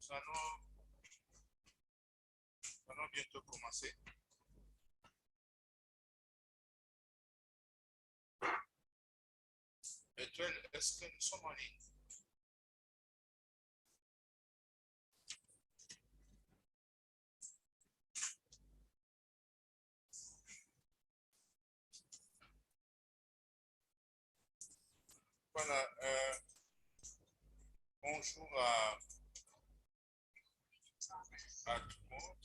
Nous allons bientôt commencer. Étoile, est-ce que nous sommes en ligne? Voilà. Bonjour à tout le monde.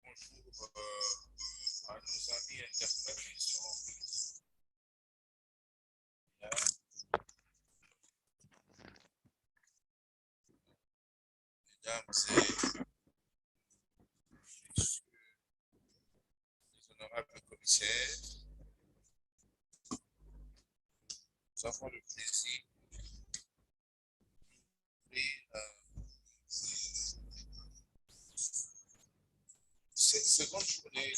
Bonjour à nos amis interprètes qui sont là. Mesdames et messieurs, les honorables commissaires, nous avons le plaisir d'ouvrir cette seconde journée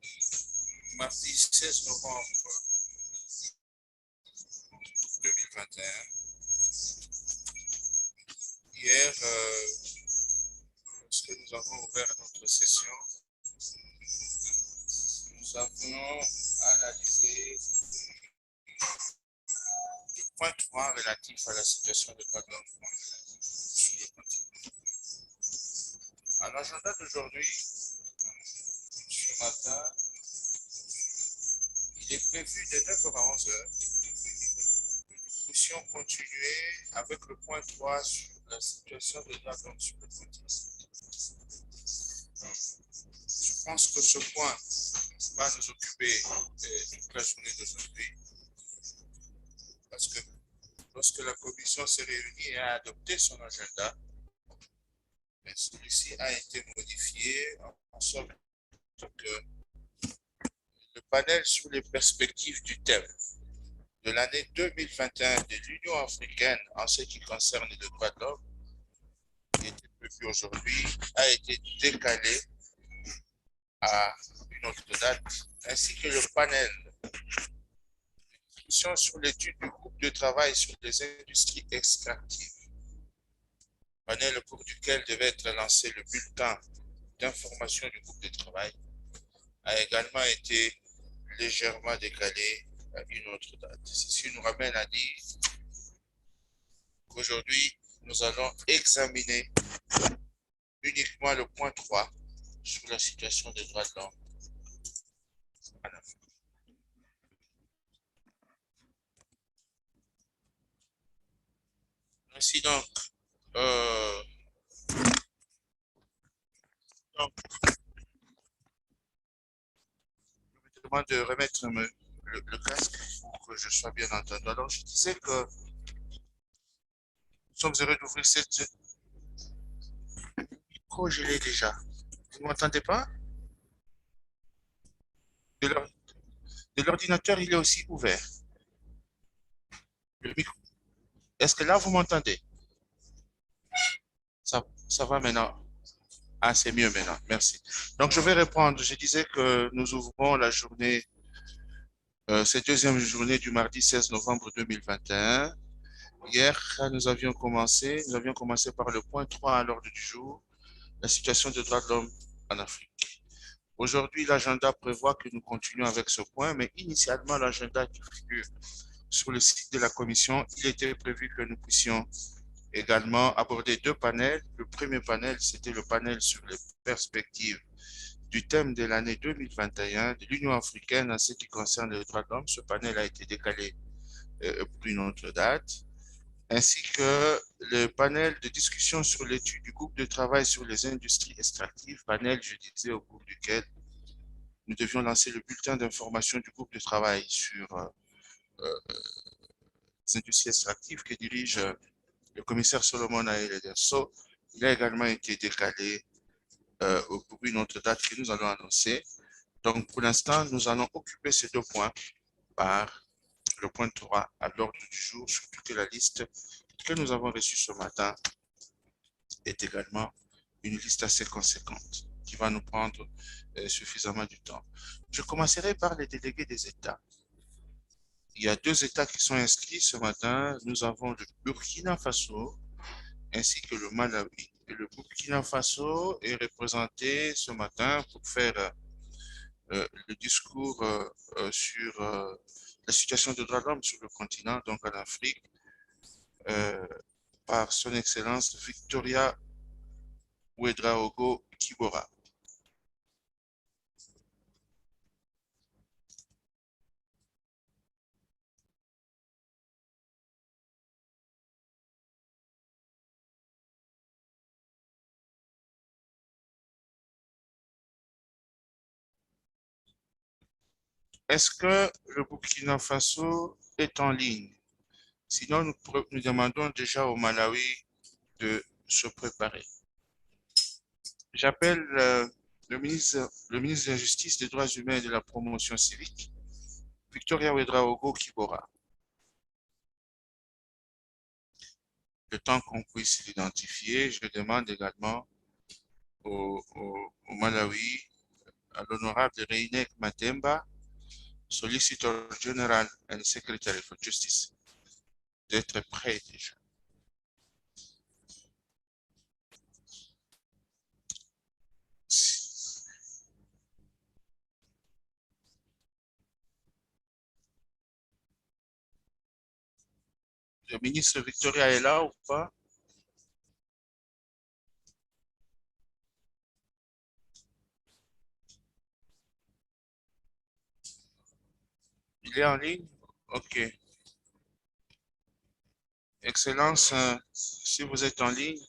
du mardi 16 novembre 2021. Hier, lorsque nous avons ouvert notre session, nous avons analysé le point 3 relatif à la situation de droits de l'homme sur le continent. À l'agenda d'aujourd'hui, ce matin, il est prévu de 9h à 11h que nous puissions continuer avec le point 3 sur la situation de droits de l'homme sur le continent. Je pense que ce point va nous occuper toute la journée d'aujourd'hui, parce que lorsque la commission s'est réunie et a adopté son agenda, celui-ci a été modifié en sorte que le panel sur les perspectives du thème de l'année 2021 de l'Union africaine en ce qui concerne les droits de l'homme, qui était prévu aujourd'hui, a été décalé à une autre date, ainsi que le panel de discussion sur l'étude du groupe de travail sur les industries extractives, panel au cours duquel devait être lancé le bulletin d'information du groupe de travail, a également été légèrement décalé à une autre date. Ceci nous ramène à dire qu'aujourd'hui, nous allons examiner uniquement le point 3 sur la situation des droits de l'homme en Afrique. Ainsi donc, je me demande de remettre le casque pour que je sois bien entendu. Alors, je disais que nous sommes heureux d'ouvrir cette micro, je l'ai déjà. Vous ne m'entendez pas? De l'ordinateur, il est aussi ouvert. Le micro. Est-ce que là, vous m'entendez? Ça va maintenant. Ah, c'est mieux maintenant. Merci. Donc, je vais répondre. Je disais que nous ouvrons la journée, cette deuxième journée du mardi 16 novembre 2021. Hier, nous avions commencé par le point 3 à l'ordre du jour, la situation des droits de l'homme en Afrique. Aujourd'hui, l'agenda prévoit que nous continuions avec ce point, mais initialement, l'agenda qui figure sur le site de la commission, il était prévu que nous puissions également aborder deux panels. Le premier panel, c'était le panel sur les perspectives du thème de l'année 2021 de l'Union africaine en ce qui concerne les droits de l'homme. Ce panel a été décalé pour une autre date, ainsi que le panel de discussion sur l'étude du groupe de travail sur les industries extractives, panel, je disais, au cours duquel nous devions lancer le bulletin d'information du groupe de travail sur les industries extractives que dirige le commissaire Solomon Aele-Derso. Il a également été décalé pour une autre date que nous allons annoncer. Donc, pour l'instant, nous allons occuper ces deux points par le point 3 à l'ordre du jour, surtout que la liste que nous avons reçue ce matin est également une liste assez conséquente qui va nous prendre suffisamment du temps. Je commencerai par les délégués des États. Il y a deux États qui sont inscrits ce matin. Nous avons le Burkina Faso ainsi que le Malawi. Et le Burkina Faso est représenté ce matin pour faire le discours sur la situation des droits de l'homme sur le continent, donc en Afrique, par son Excellence Victoria Ouedraogo Kibora. Est-ce que le Burkina Faso est en ligne? Sinon, nous demandons déjà au Malawi de se préparer. J'appelle le ministre de la Justice, des Droits humains et de la Promotion civique, Victoria Ouedraogo Kibora. Le temps qu'on puisse l'identifier, je demande également au Malawi, à l'honorable Reinek Matemba, Solicitor General and Secretary for Justice, d'être prêt déjà. Le ministre Victoria est là ou pas? Il est en ligne? Ok. Excellence, si vous êtes en ligne,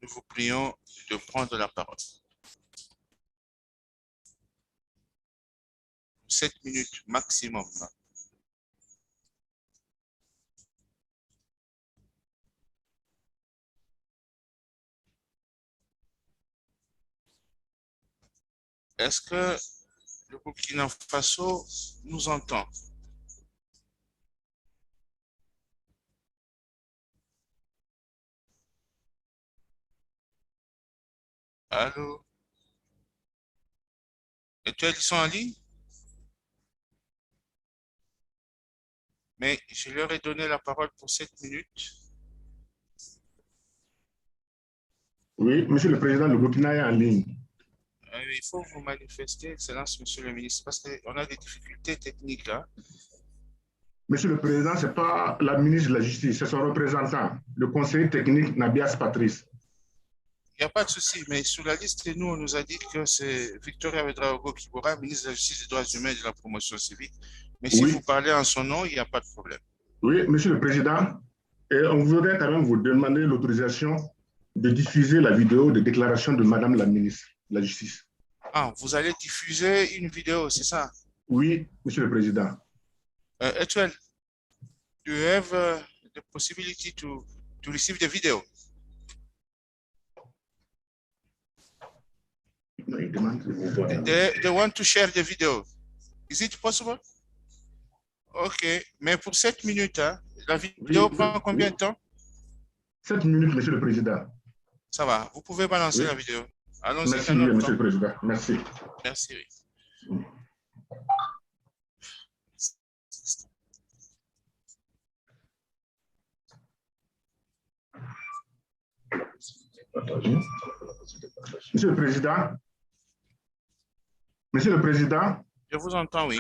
nous vous prions de prendre la parole. 7 minutes maximum. Est-ce que le Burkina Faso nous entend? Allô? Et toi, ils sont en ligne? Mais je leur ai donné la parole pour 7 minutes. Oui, Monsieur le Président, le Burkina est en ligne. Il faut vous manifester, Excellence, Monsieur le ministre, parce qu'on a des difficultés techniques là. Monsieur le Président, ce n'est pas la ministre de la Justice, c'est son représentant, le conseiller technique Nabias Patrice. Il n'y a pas de souci, mais sur la liste, nous, on nous a dit que c'est Victoria Ouedraogo Kibora, ministre de la Justice, des Droits humains et de la Promotion civique. Mais si vous parlez en son nom, il n'y a pas de problème. Oui, Monsieur le Président, et on voudrait quand même vous demander l'autorisation de diffuser la vidéo de déclaration de Madame la ministre de la Justice. Ah, vous allez diffuser une vidéo, c'est ça? Oui, Monsieur le Président. Etienne, do you have the possibility to receive the video? They want to share the video. Is it possible? Ok, mais pour 7 minutes, hein, la vidéo prend combien de temps? 7 minutes, Monsieur le Président. Ça va, vous pouvez balancer la vidéo. Allons-y. Merci, Monsieur le Président. Merci. Merci, oui. Monsieur le Président. Monsieur le Président. Je vous entends, oui.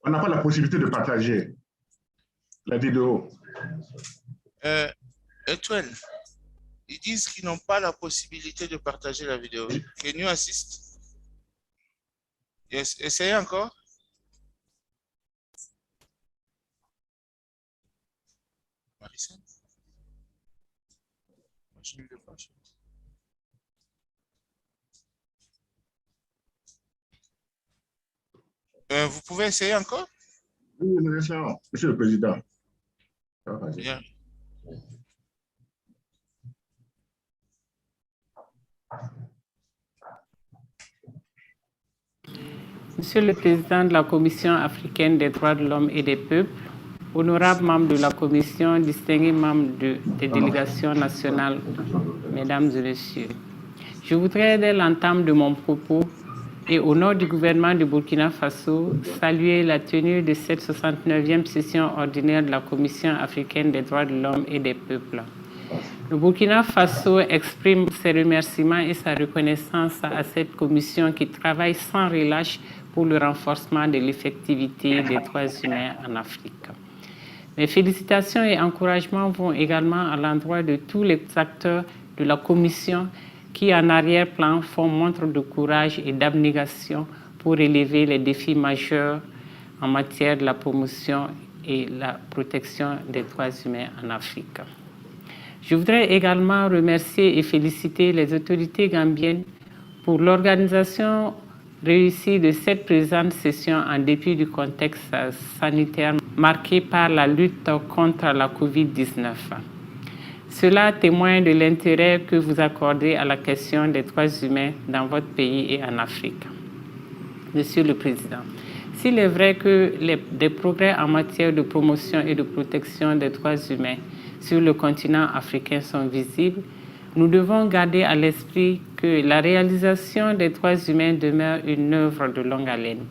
On n'a pas la possibilité de partager la vidéo. Etienne, ils disent qu'ils n'ont pas la possibilité de partager la vidéo. Can you assist? Yes, essayez encore. Marissa? Vous pouvez essayer encore? Oui, nous essayons, Monsieur le Président. Bien. Monsieur le Président de la Commission africaine des droits de l'homme et des peuples, honorables membres de la Commission, distingués membres des délégations nationales, Mesdames et Messieurs, je voudrais, dès l'entame de mon propos et au nom du gouvernement du Burkina Faso, saluer la tenue de cette 69e session ordinaire de la Commission africaine des droits de l'homme et des peuples. Le Burkina Faso exprime ses remerciements et sa reconnaissance à cette commission qui travaille sans relâche pour le renforcement de l'effectivité des droits humains en Afrique. Mes félicitations et encouragements vont également à l'endroit de tous les acteurs de la commission qui, en arrière-plan, font montre de courage et d'abnégation pour relever les défis majeurs en matière de la promotion et la protection des droits humains en Afrique. Je voudrais également remercier et féliciter les autorités gambiennes pour l'organisation réussie de cette présente session en dépit du contexte sanitaire marqué par la lutte contre la COVID-19. Cela témoigne de l'intérêt que vous accordez à la question des droits humains dans votre pays et en Afrique. Monsieur le Président, s'il est vrai que des progrès en matière de promotion et de protection des droits humains sur le continent africain sont visibles, nous devons garder à l'esprit que la réalisation des droits humains demeure une œuvre de longue haleine.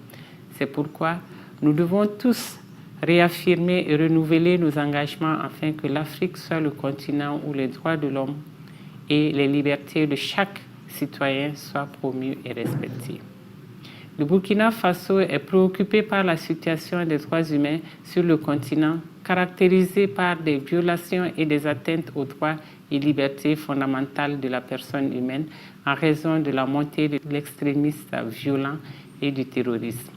C'est pourquoi nous devons tous réaffirmer et renouveler nos engagements afin que l'Afrique soit le continent où les droits de l'homme et les libertés de chaque citoyen soient promus et respectés. Le Burkina Faso est préoccupé par la situation des droits humains sur le continent, caractérisée par des violations et des atteintes aux droits et libertés fondamentales de la personne humaine en raison de la montée de l'extrémisme violent et du terrorisme.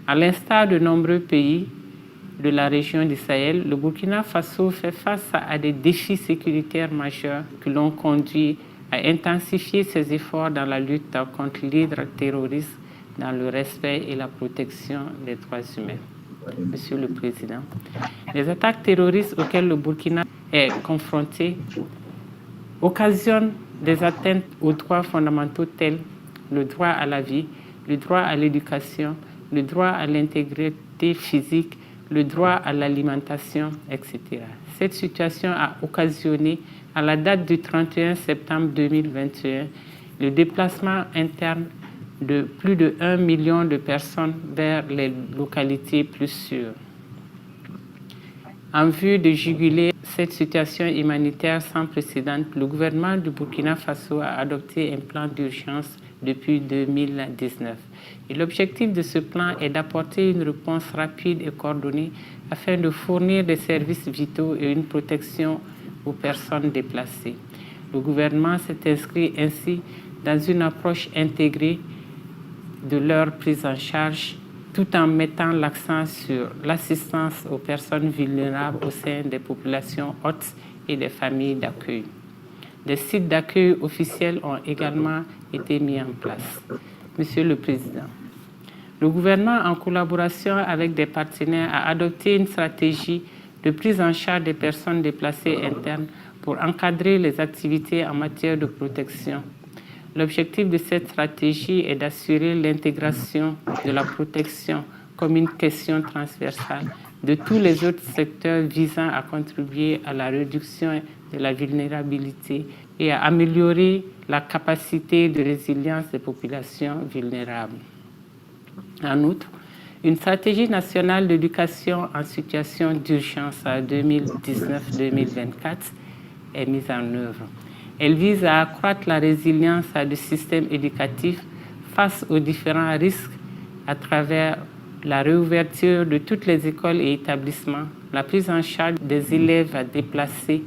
À l'instar de nombreux pays de la région du Sahel, le Burkina Faso fait face à des défis sécuritaires majeurs qui l'ont conduit à intensifier ses efforts dans la lutte contre l'hydroterrorisme dans le respect et la protection des droits humains. Monsieur le Président, les attaques terroristes auxquelles le Burkina est confronté occasionnent des atteintes aux droits fondamentaux tels le droit à la vie, le droit à l'éducation, le droit à l'intégrité physique, le droit à l'alimentation, etc. Cette situation a occasionné, à la date du 31 septembre 2021, le déplacement interne de plus de 1 million de personnes vers les localités plus sûres. En vue de juguler cette situation humanitaire sans précédent, le gouvernement du Burkina Faso a adopté un plan d'urgence depuis 2019. Et l'objectif de ce plan est d'apporter une réponse rapide et coordonnée afin de fournir des services vitaux et une protection aux personnes déplacées. Le gouvernement s'est inscrit ainsi dans une approche intégrée de leur prise en charge, tout en mettant l'accent sur l'assistance aux personnes vulnérables au sein des populations hôtes et des familles d'accueil. Des sites d'accueil officiels ont également été mis en place. Monsieur le Président, le gouvernement, en collaboration avec des partenaires, a adopté une stratégie de prise en charge des personnes déplacées internes pour encadrer les activités en matière de protection. L'objectif de cette stratégie est d'assurer l'intégration de la protection comme une question transversale de tous les autres secteurs visant à contribuer à la réduction de la vulnérabilité et à améliorer la capacité de résilience des populations vulnérables. En outre, une stratégie nationale d'éducation en situation d'urgence à 2019-2024 est mise en œuvre. Elle vise à accroître la résilience du système éducatif face aux différents risques à travers la réouverture de toutes les écoles et établissements, la prise en charge des élèves déplacés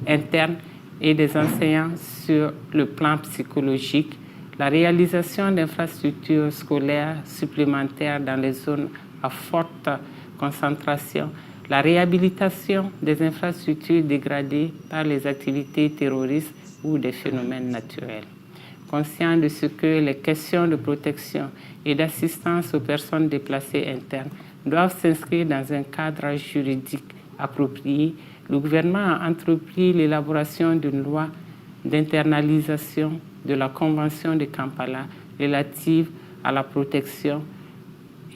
internes et des enseignants sur le plan psychologique, la réalisation d'infrastructures scolaires supplémentaires dans les zones à forte concentration, la réhabilitation des infrastructures dégradées par les activités terroristes ou des phénomènes naturels. Conscient de ce que les questions de protection et d'assistance aux personnes déplacées internes doivent s'inscrire dans un cadre juridique approprié, le gouvernement a entrepris l'élaboration d'une loi d'internalisation de la Convention de Kampala relative à la protection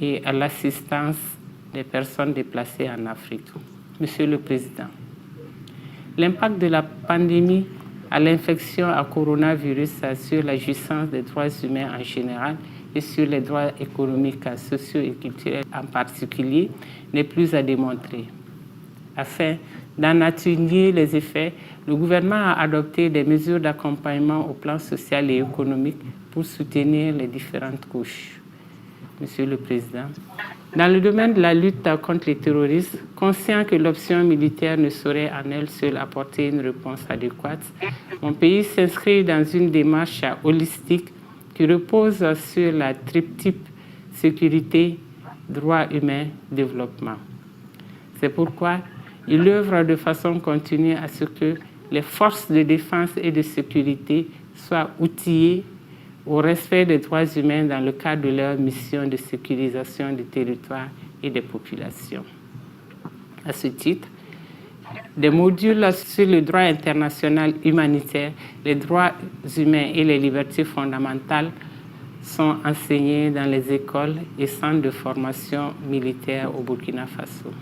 et à l'assistance des personnes déplacées en Afrique. Monsieur le Président, l'impact de la pandémie à l'infection à coronavirus sur la jouissance des droits humains en général et sur les droits économiques, sociaux et culturels en particulier n'est plus à démontrer. Afin D'en atténuer les effets, le gouvernement a adopté des mesures d'accompagnement au plan social et économique pour soutenir les différentes couches. Monsieur le Président, dans le domaine de la lutte contre les terroristes, conscient que l'option militaire ne saurait en elle seule apporter une réponse adéquate, mon pays s'inscrit dans une démarche holistique qui repose sur la triptyque sécurité, droits humains, développement. C'est pourquoi il œuvre de façon continue à ce que les forces de défense et de sécurité soient outillées au respect des droits humains dans le cadre de leur mission de sécurisation des territoires et des populations. À ce titre, des modules sur le droit international humanitaire, les droits humains et les libertés fondamentales sont enseignés dans les écoles et centres de formation militaire au Burkina Faso.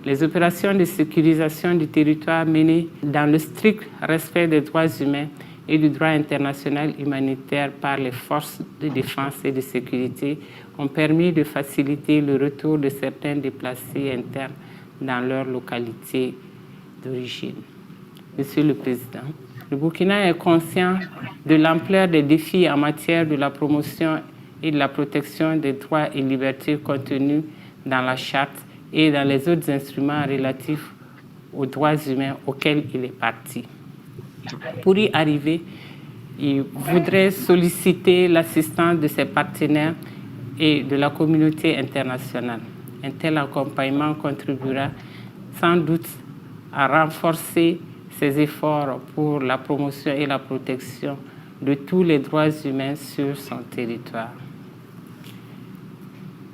Les opérations de sécurisation du territoire menées dans le strict respect des droits humains et du droit international humanitaire par les forces de défense et de sécurité ont permis de faciliter le retour de certains déplacés internes dans leur localité d'origine. Monsieur le Président, le Burkina est conscient de l'ampleur des défis en matière de la promotion et de la protection des droits et libertés contenus dans la Charte et dans les autres instruments relatifs aux droits humains auxquels il est partie. Pour y arriver, il voudrait solliciter l'assistance de ses partenaires et de la communauté internationale. Un tel accompagnement contribuera sans doute à renforcer ses efforts pour la promotion et la protection de tous les droits humains sur son territoire.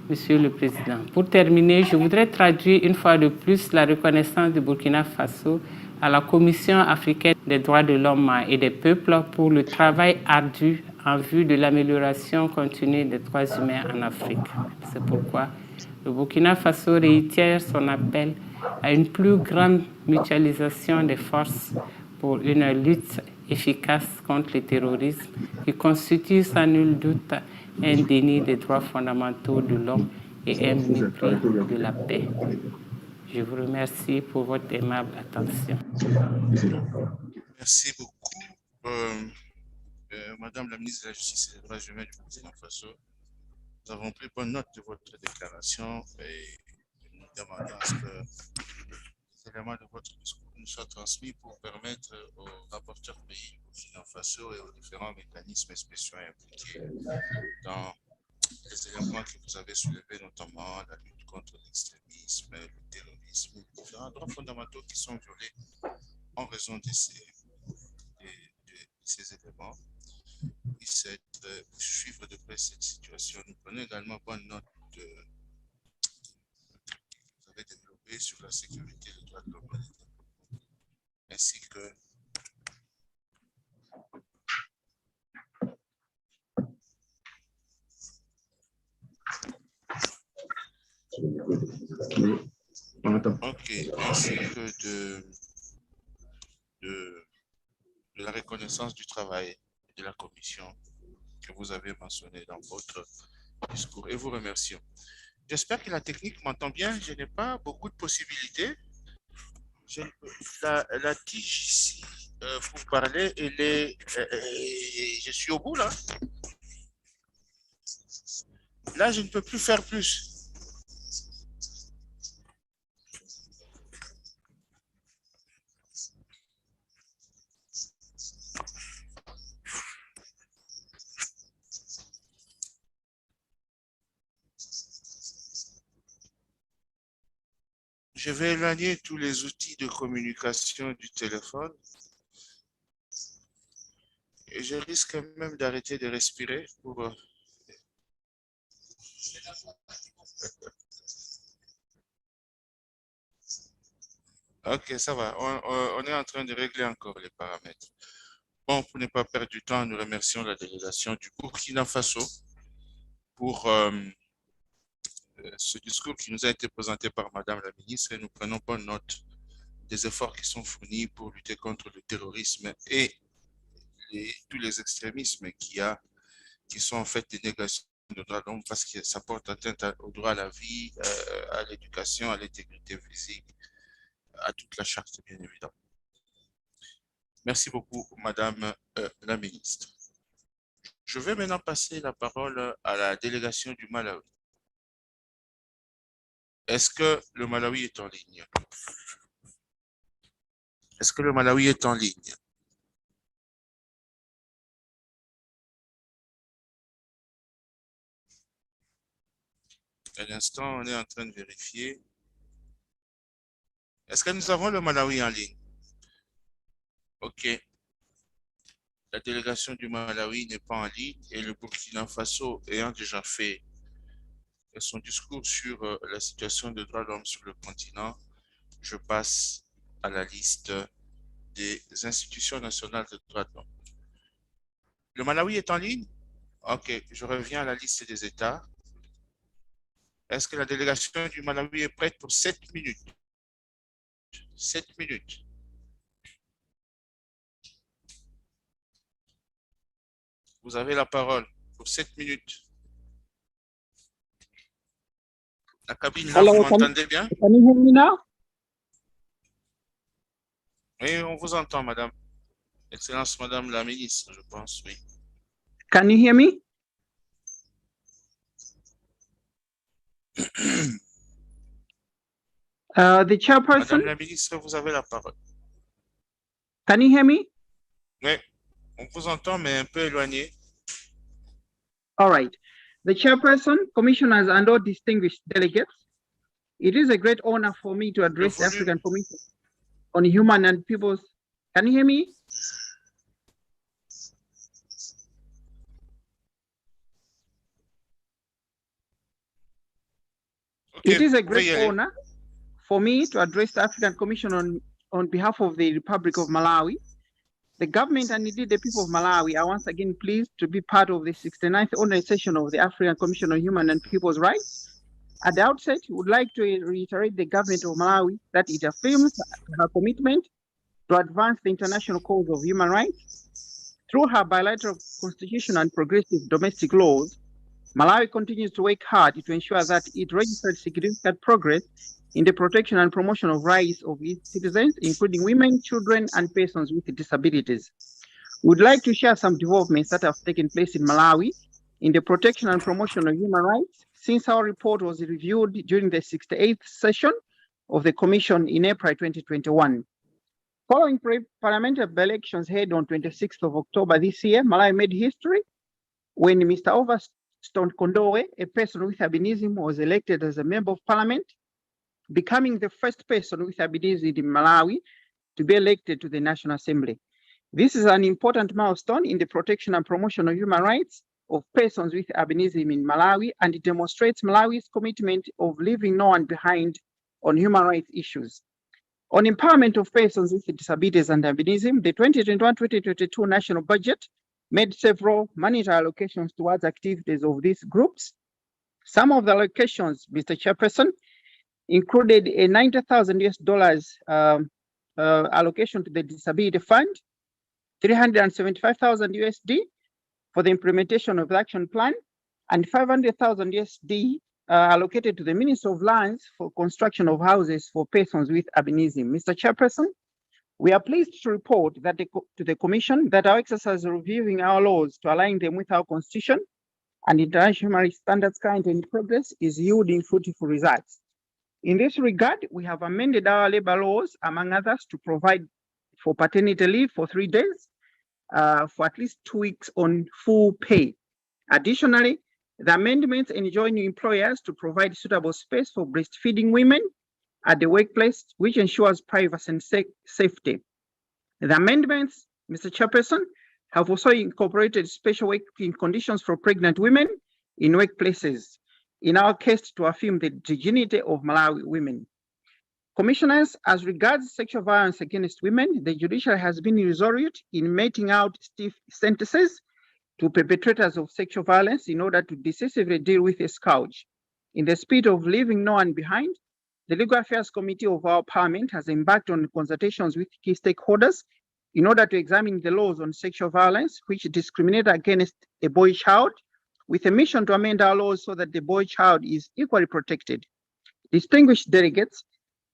Monsieur le Président, pour terminer, je voudrais traduire une fois de plus la reconnaissance du Burkina Faso à la Commission africaine des droits de l'homme et des peuples pour le travail ardu en vue de l'amélioration continue des droits humains en Afrique. C'est pourquoi le Burkina Faso réitère son appel à une plus grande mutualisation des forces pour une lutte efficace contre le terrorisme qui constitue sans nul doute un déni des droits fondamentaux de l'homme et un mépris de la paix. Je vous remercie pour votre aimable attention. Merci beaucoup, Madame la ministre de la Justice et des Droits humains du Burkina Faso. Nous avons pris bonne note de votre déclaration et nous demandons à ce que les éléments de votre discours nous soient transmis pour permettre aux rapporteurs pays du Burkina Faso et aux différents mécanismes spéciaux impliqués dans les éléments que vous avez soulevés, notamment la lutte contre l'extrémisme, le terrorisme, les différents droits fondamentaux qui sont violés en raison de ces éléments. Et pour suivre de près cette situation, nous prenons également bonne note de vous avez développé sur la sécurité des droits de l'homme ainsi que ainsi que de la reconnaissance du travail de la commission que vous avez mentionné dans votre discours et vous remercions. J'espère que la technique m'entend bien. Je n'ai pas beaucoup de possibilités. La tige ici pour parler, je suis au bout là. Là, je ne peux plus faire plus. Je vais éloigner tous les outils de communication du téléphone et je risque même d'arrêter de respirer pour... Ok, ça va. On est en train de régler encore les paramètres. Bon, pour ne pas perdre du temps, nous remercions la délégation du Burkina Faso pour ce discours qui nous a été présenté par Madame la ministre et nous prenons bonne note des efforts qui sont fournis pour lutter contre le terrorisme et tous les extrémismes qui sont en fait des négations de droits de l'homme parce que ça porte atteinte au droit à la vie, à l'éducation, à l'intégrité physique, à toute la charte, bien évidemment. Merci beaucoup, Madame la ministre. Je vais maintenant passer la parole à la délégation du Malawi. Est-ce que le Malawi est en ligne? Est-ce que le Malawi est en ligne? Un instant, on est en train de vérifier. Est-ce que nous avons le Malawi en ligne? OK. La délégation du Malawi n'est pas en ligne et le Burkina Faso ayant déjà fait son discours sur la situation des droits de l'homme sur le continent, je passe à la liste des institutions nationales de droits de l'homme. Le Malawi est en ligne? OK, je reviens à la liste des États. Est-ce que la délégation du Malawi est prête pour 7 minutes? 7 minutes. Vous avez la parole pour 7 minutes. La cabine, là, vous m'entendez bien? Can you hear me now? Oui, on vous entend, madame. Excellence, madame la ministre, je pense, oui. Can you hear me? The chairperson. Madame la ministre, vous avez la parole. Can you hear me? Oui, on vous entend, mais un peu éloigné. All right. The chairperson, commissioners, and all distinguished delegates, it is a great honor for me to address the African Commission on Human and People's. Can you hear me? Okay, it is a great honor for me to address the African Commission on behalf of the Republic of Malawi. The government and indeed the people of Malawi are once again pleased to be part of the 69th ordinary session of the African Commission on Human and People's Rights. At the outset, we would like to reiterate the government of Malawi that it affirms her commitment to advance the international cause of human rights. Through her bilateral constitutional and progressive domestic laws, Malawi continues to work hard to ensure that it registers significant progress in the protection and promotion of rights of its citizens, including women, children, and persons with disabilities. We would like to share some developments that have taken place in Malawi in the protection and promotion of human rights since our report was reviewed during the 68th session of the Commission in April 2021. Following parliamentary elections held on 26th of October this year, Malawi made history when Mr. Overstone Kondowe, a person with albinism, was elected as a member of parliament, becoming the first person with albinism in Malawi to be elected to the National Assembly. This is an important milestone in the protection and promotion of human rights of persons with albinism in Malawi, and it demonstrates Malawi's commitment of leaving no one behind on human rights issues. On empowerment of persons with disabilities and albinism, the 2021-2022 national budget made several monetary allocations towards activities of these groups. Some of the allocations, Mr. Chairperson, included a $90,000 allocation to the Disability Fund, $375,000 for the implementation of the action plan, and $500,000 allocated to the Ministry of Lands for construction of houses for persons with albinism. Mr. Chairperson, we are pleased to report that to the Commission that our exercise of reviewing our laws to align them with our Constitution and international human rights standards currently in progress is yielding fruitful results. In this regard, we have amended our labor laws, among others, to provide for paternity leave for 3 days, for at least 2 weeks on full pay. Additionally, the amendments enjoin employers to provide suitable space for breastfeeding women at the workplace, which ensures privacy and safety. The amendments, Mr. Chairperson, have also incorporated special working conditions for pregnant women in workplaces, in our case to affirm the dignity of Malawi women. Commissioners, as regards sexual violence against women, the judiciary has been resolute in meting out stiff sentences to perpetrators of sexual violence in order to decisively deal with a scourge. In the spirit of leaving no one behind, the Legal Affairs Committee of our Parliament has embarked on consultations with key stakeholders in order to examine the laws on sexual violence which discriminate against a boy child, with a mission to amend our laws so that the boy child is equally protected. Distinguished delegates,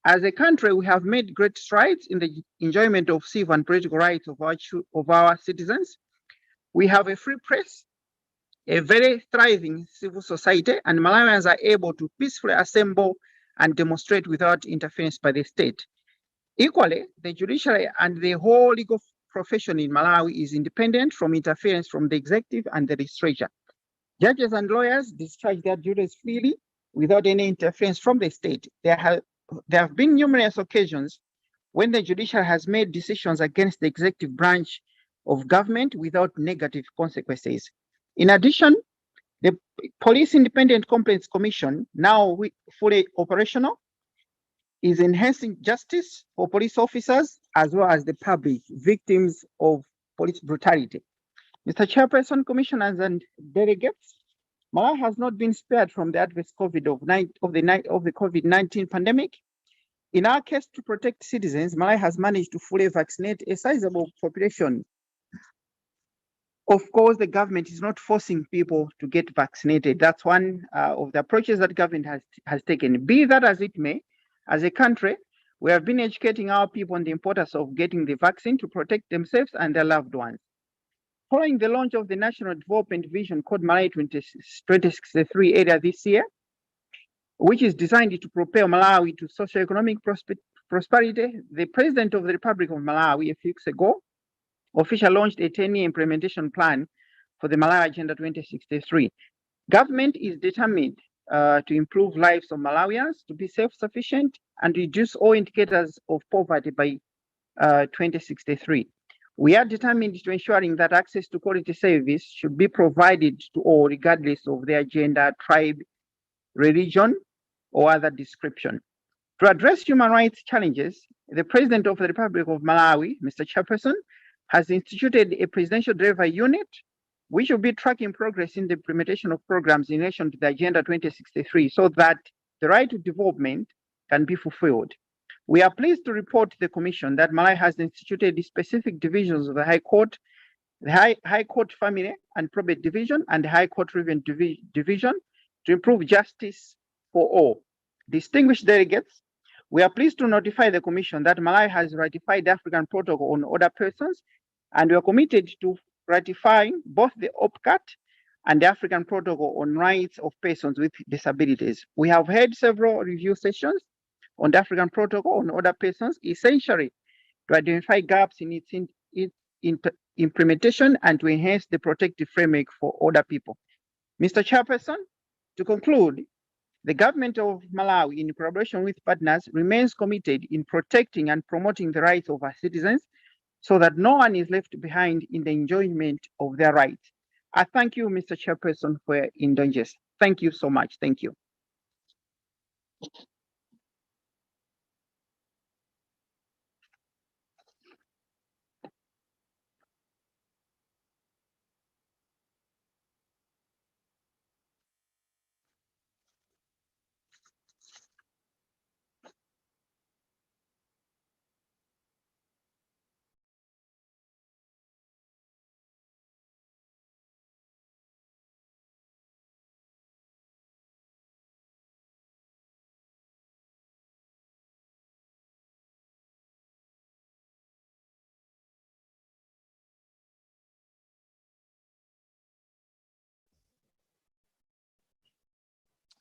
As a country, we have made great strides in the enjoyment of civil and political rights of our citizens. We have a free press, a very thriving civil society, and Malawians are able to peacefully assemble and demonstrate without interference by the state. Equally, the judiciary and the whole legal profession in Malawi is independent from interference from the executive and the legislature. Judges and lawyers discharge their duties freely without any interference from the state. There have been numerous occasions when the judiciary has made decisions against the executive branch of government without negative consequences. In addition, the Police Independent Complaints Commission, now fully operational, is enhancing justice for police officers as well as the public victims of police brutality. Mr. Chairperson, Commissioners, and delegates, Malawi has not been spared from the adverse of the COVID-19 pandemic. In our case, to protect citizens, Malawi has managed to fully vaccinate a sizable population. Of course, the government is not forcing people to get vaccinated. That's one of the approaches that government has taken. Be that as it may, as a country, we have been educating our people on the importance of getting the vaccine to protect themselves and their loved ones. Following the launch of the National Development Vision called Malawi 2063 area this year, which is designed to propel Malawi to socio-economic prosperity, the President of the Republic of Malawi a few weeks ago officially launched a 10-year implementation plan for the Malawi Agenda 2063. Government is determined to improve lives of Malawians, to be self-sufficient, and reduce all indicators of poverty by 2063. We are determined to ensuring that access to quality service should be provided to all, regardless of their gender, tribe, religion, or other description. To address human rights challenges, the President of the Republic of Malawi, Mr. Chairperson, has instituted a presidential delivery unit, which will be tracking progress in the implementation of programs in relation to the Agenda 2063 so that the right to development can be fulfilled. We are pleased to report to the Commission that Malawi has instituted the specific divisions of the High Court, the High Court Family and Probate Division, and the High Court Revenue Division to improve justice for all. Distinguished delegates, we are pleased to notify the Commission that Malawi has ratified the African Protocol on Older Persons, and we are committed to ratifying both the OPCAT and the African Protocol on Rights of Persons with Disabilities. We have had several review sessions on the African Protocol on Older Persons, essentially to identify gaps in its implementation and to enhance the protective framework for older people. Mr. Chairperson, to conclude, the government of Malawi, in collaboration with partners, remains committed in protecting and promoting the rights of our citizens so that no one is left behind in the enjoyment of their rights. I thank you, Mr. Chairperson, for your indulgence. Thank you so much. Thank you.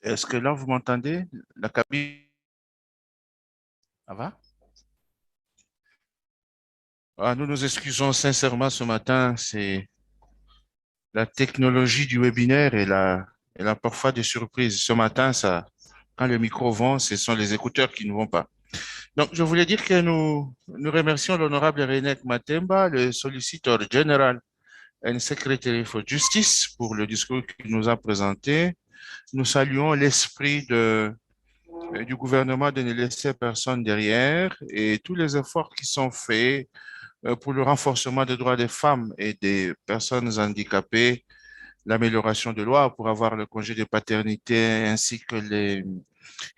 Est-ce que là, vous m'entendez? La cabine, ça va? Nous nous excusons sincèrement ce matin, c'est la technologie du webinaire et elle a parfois des surprises. Ce matin, quand le micro vont, ce sont les écouteurs qui ne vont pas. Donc, je voulais dire que nous remercions l'honorable Renek Matemba, le solliciteur général et Secretary for Justice, pour le discours qu'il nous a présenté. Nous saluons l'esprit du gouvernement de ne laisser personne derrière et tous les efforts qui sont faits pour le renforcement des droits des femmes et des personnes handicapées, l'amélioration de lois pour avoir le congé de paternité ainsi que les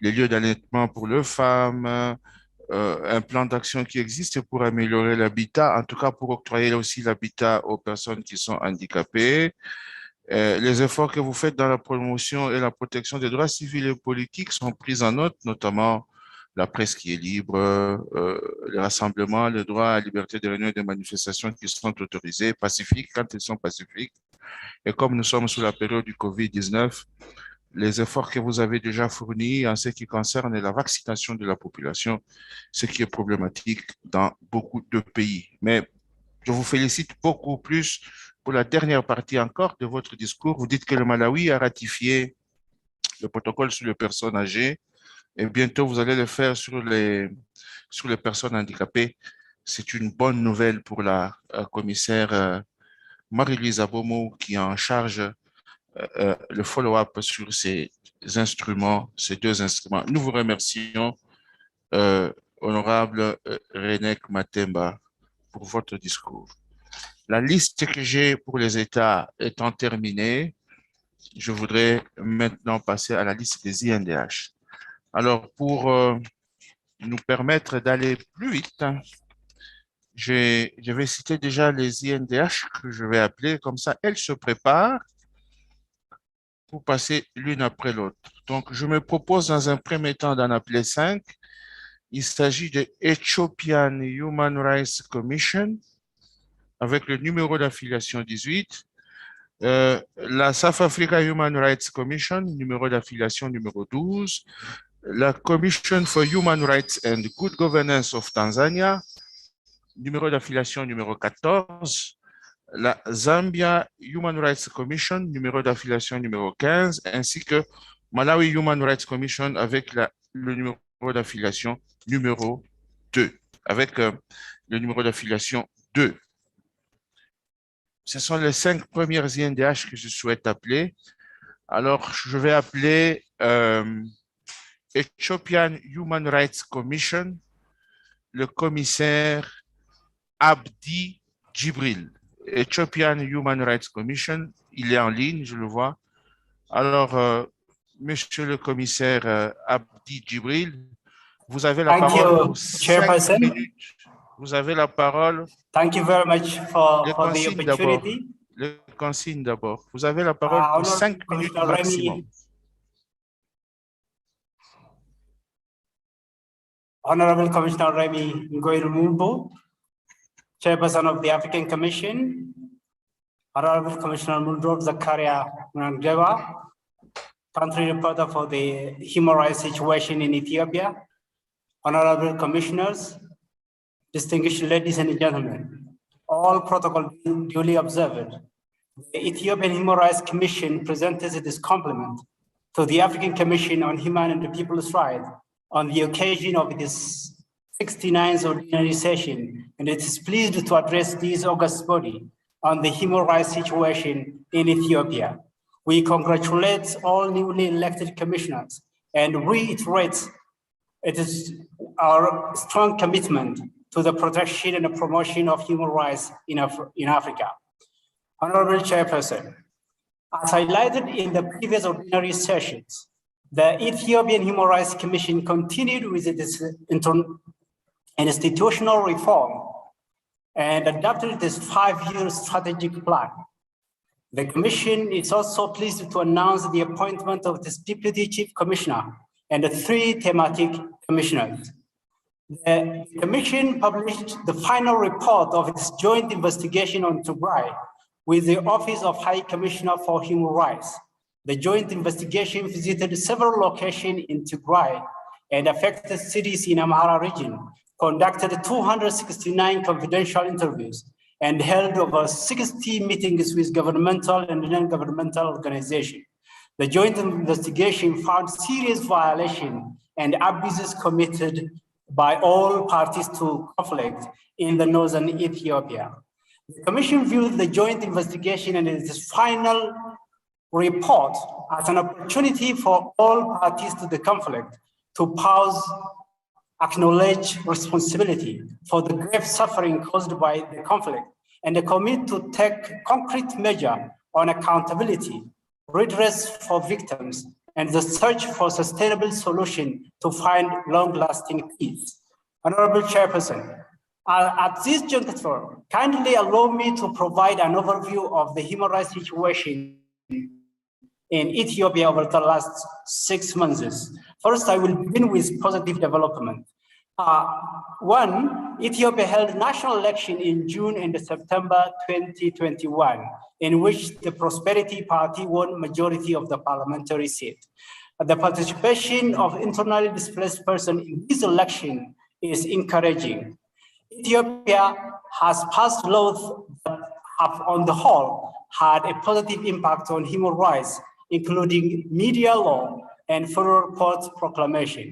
lieux d'allaitement pour les femmes, un plan d'action qui existe pour améliorer l'habitat, en tout cas pour octroyer aussi l'habitat aux personnes qui sont handicapées. Les efforts que vous faites dans la promotion et la protection des droits civils et politiques sont pris en note, notamment la presse qui est libre, les rassemblements, le droit à la liberté de réunion et de manifestation qui sont autorisés, pacifiques quand ils sont pacifiques. Et comme nous sommes sous la période du COVID-19, les efforts que vous avez déjà fournis en ce qui concerne la vaccination de la population, ce qui est problématique dans beaucoup de pays. Mais je vous félicite beaucoup plus pour la dernière partie encore de votre discours. Vous dites que le Malawi a ratifié le protocole sur les personnes âgées et bientôt vous allez le faire sur les personnes handicapées. C'est une bonne nouvelle pour la commissaire Marie-Louise Abomo qui est en charge le follow-up sur ces instruments, ces deux instruments. Nous vous remercions, honorable Renek Matemba, pour votre discours. La liste que j'ai pour les États étant terminée, je voudrais maintenant passer à la liste des INDH. Alors, pour nous permettre d'aller plus vite, je vais citer déjà les INDH que je vais appeler, comme ça, elles se préparent pour passer l'une après l'autre. Donc, je me propose dans un premier temps d'en appeler 5. Il s'agit de Ethiopian Human Rights Commission, avec le numéro d'affiliation 18. La South Africa Human Rights Commission, numéro d'affiliation numéro 12. La Commission for Human Rights and Good Governance of Tanzania, numéro d'affiliation numéro 14. La Zambia Human Rights Commission, numéro d'affiliation numéro 15, ainsi que Malawi Human Rights Commission avec le numéro d'affiliation numéro 2, avec le numéro d'affiliation 2. Ce sont les 5 premières INDH que je souhaite appeler. Alors, je vais appeler Ethiopian Human Rights Commission, le commissaire Abdi Djibril. Ethiopian Human Rights Commission, il est en ligne, je le vois. Alors, monsieur le commissaire Abdi Djibril, vous avez la parole pour 5 minutes. Vous avez la parole. Thank you very much for the opportunity. Les consignes d'abord. Vous avez la parole pour 5 minutes maximum. Honorable Commissioner Remy Ngoirumumbo, Chairperson of the African Commission, Honorable Commissioner Muldrop Zakaria Mnangdewa, Country Reporter for the Human Rights Situation in Ethiopia, Honorable Commissioners, distinguished ladies and gentlemen, all protocol duly observed. The Ethiopian Human Rights Commission presents its compliment to the African Commission on Human and People's Rights on the occasion of this 69th ordinary session, and it is pleased to address this august body on the human rights situation in Ethiopia. We congratulate all newly elected commissioners and reiterate it is our strong commitment to the protection and the promotion of human rights in Africa. Honorable Chairperson, as highlighted in the previous ordinary sessions, the Ethiopian Human Rights Commission continued with its institutional reform and adopted this 5-year strategic plan. The Commission is also pleased to announce the appointment of this Deputy Chief Commissioner and the 3 thematic commissioners. The Commission published the final report of its joint investigation on Tigray with the Office of High Commissioner for Human Rights. The joint investigation visited several locations in Tigray and affected cities in Amhara region, conducted 269 confidential interviews, and held over 60 meetings with governmental and non-governmental organizations. The joint investigation found serious violations and abuses committed by all parties to conflict in the northern Ethiopia. The Commission viewed the joint investigation and its final report as an opportunity for all parties to the conflict to pause, acknowledge responsibility for the grave suffering caused by the conflict, and commit to take concrete measure on accountability, redress for victims, and the search for sustainable solution to find long-lasting peace. Honorable Chairperson, at this juncture, kindly allow me to provide an overview of the human rights situation in Ethiopia over the last 6 months. First, I will begin with positive development. One, Ethiopia held national election in June and September 2021, in which the Prosperity Party won majority of the parliamentary seat. The participation of internally displaced persons in this election is encouraging. Ethiopia has passed laws that have, on the whole, had a positive impact on human rights, including media law and federal court proclamation.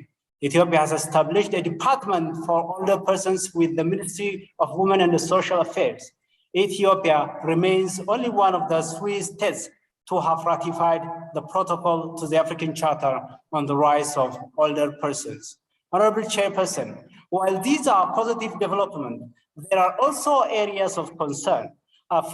Ethiopia has established a department for older persons with the Ministry of Women and Social Affairs. Ethiopia remains only one of the 3 states to have ratified the protocol to the African Charter on the Rights of Older Persons. Honorable Chairperson, while these are positive developments, there are also areas of concern.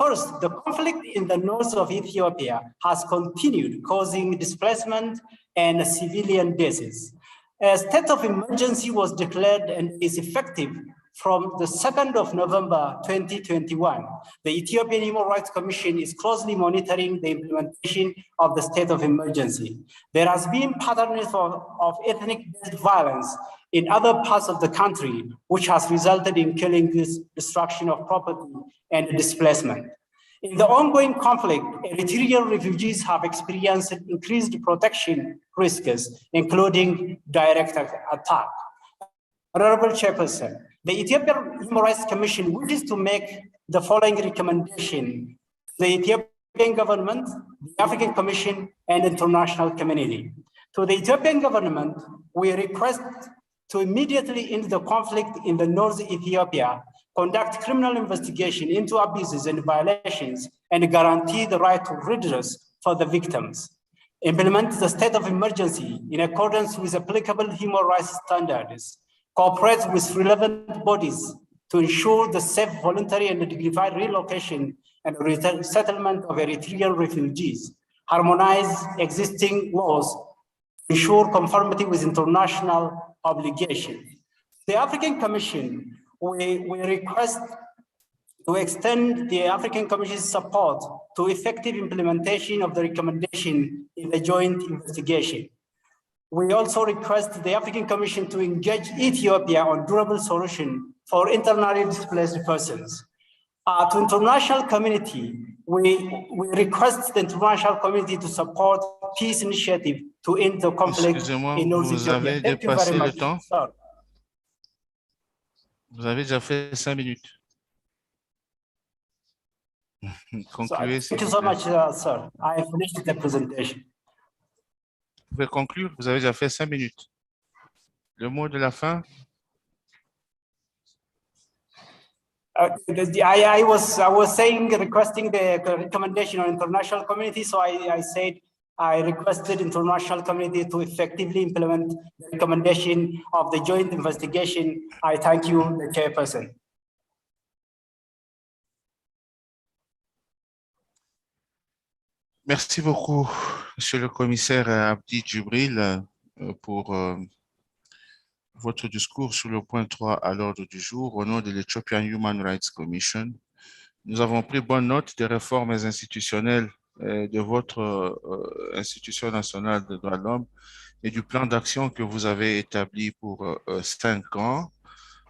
First, the conflict in the north of Ethiopia has continued, causing displacement and civilian deaths. A state of emergency was declared and is effective from the 2nd of November 2021. The Ethiopian Human Rights Commission is closely monitoring the implementation of the state of emergency. There has been patterns of ethnic-based violence in other parts of the country, which has resulted in killing, destruction of property, and displacement. In the ongoing conflict, Eritrean refugees have experienced increased protection risks, including direct attack. Honorable Chairperson, the Ethiopian Human Rights Commission wishes to make the following recommendation: the Ethiopian government, the African Commission, and international community. To the Ethiopian government, we request to immediately end the conflict in the North Ethiopia, conduct criminal investigation into abuses and violations, and guarantee the right to redress for the victims. Implement the state of emergency in accordance with applicable human rights standards. Cooperate with relevant bodies to ensure the safe, voluntary, and dignified relocation and resettlement of Eritrean refugees. Harmonize existing laws to ensure conformity with international obligations. The African Commission, we request to extend the African Commission's support to effective implementation of the recommendation in the joint investigation. We also request the African Commission to engage Ethiopia on durable solution for internally displaced persons. To international community, we request the international community to support peace initiative to end the conflict in North vous Ethiopia. avez Thank you very dépassé le much. temps. Sir. Vous avez déjà fait 5 minutes. Concluez, s'il Thank you vous so plaît. much, sir. I finished the presentation. Vous pouvez conclure, vous avez déjà fait 5 minutes. Le mot de la fin? I was saying, requesting the recommendation on international community. So I said I requested international community to effectively implement the recommendation of the joint investigation. I thank you, the chairperson. Merci beaucoup, Monsieur le commissaire Abdi Djibril, pour votre discours sur le point 3 à l'ordre du jour au nom de l'Ethiopian Human Rights Commission. Nous avons pris bonne note des réformes institutionnelles de votre institution nationale des droits de l'homme et du plan d'action que vous avez établi pour 5 ans.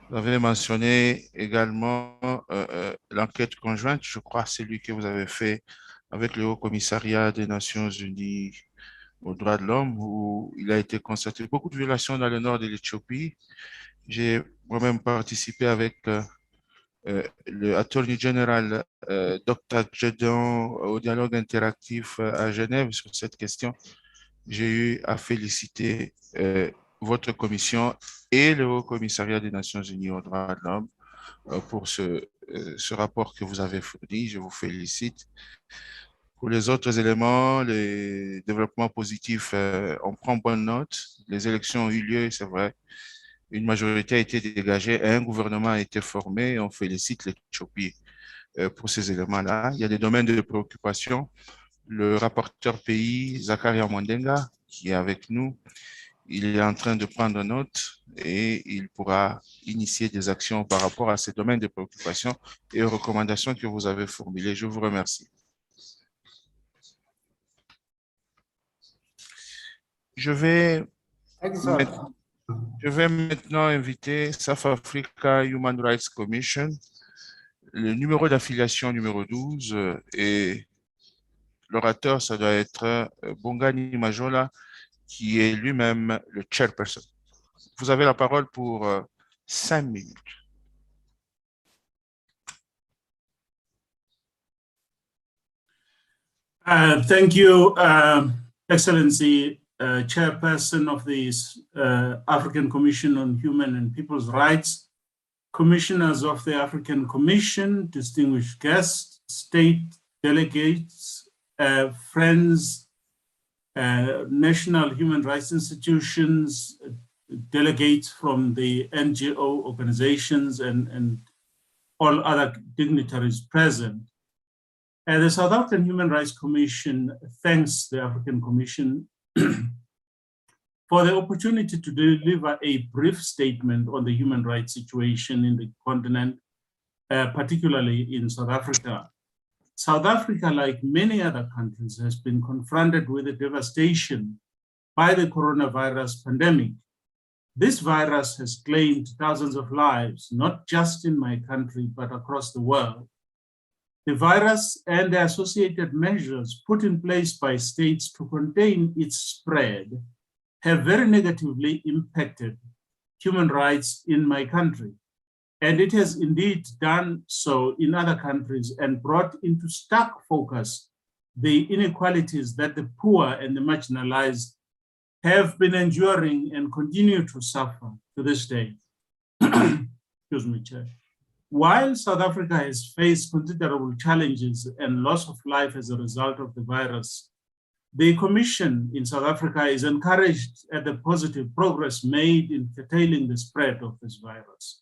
Vous avez mentionné également l'enquête conjointe, je crois, celui que vous avez fait avec le Haut Commissariat des Nations Unies aux droits de l'homme, où il a été constaté beaucoup de violations dans le nord de l'Éthiopie. J'ai moi-même participé avec le Attorney General Dr. Jedon au dialogue interactif à Genève sur cette question. J'ai eu à féliciter votre commission et le Haut Commissariat des Nations Unies aux droits de l'homme pour ce rapport que vous avez fourni. Je vous félicite. Pour les autres éléments, les développements positifs, on prend bonne note. Les élections ont eu lieu, c'est vrai. Une majorité a été dégagée, un gouvernement a été formé. On félicite l'Éthiopie pour ces éléments-là. Il y a des domaines de préoccupation. Le rapporteur pays, Zakaria Mwandenga, qui est avec nous, il est en train de prendre note et il pourra initier des actions par rapport à ces domaines de préoccupation et aux recommandations que vous avez formulées. Je vous remercie. Je vais, Excellent. je vais maintenant inviter South Africa Human Rights Commission, le numéro d'affiliation numéro 12, et l'orateur, ça doit être Bongani Majola, qui est lui-même le chairperson. Vous avez la parole pour 5 minutes. Thank you, Excellency, Chairperson of the African Commission on Human and People's Rights, Commissioners of the African Commission, distinguished guests, state delegates, friends, national human rights institutions, delegates from the NGO organizations and all other dignitaries present. The South African Human Rights Commission thanks the African Commission for the opportunity to deliver a brief statement on the human rights situation in the continent, particularly in South Africa. South Africa, like many other countries, has been confronted with the devastation by the coronavirus pandemic. This virus has claimed thousands of lives, not just in my country, but across the world. The virus and the associated measures put in place by states to contain its spread have very negatively impacted human rights in my country. And it has indeed done so in other countries and brought into stark focus the inequalities that the poor and the marginalized have been enduring and continue to suffer to this day. Excuse me, Chair. While South Africa has faced considerable challenges and loss of life as a result of the virus, the Commission in South Africa is encouraged at the positive progress made in curtailing the spread of this virus.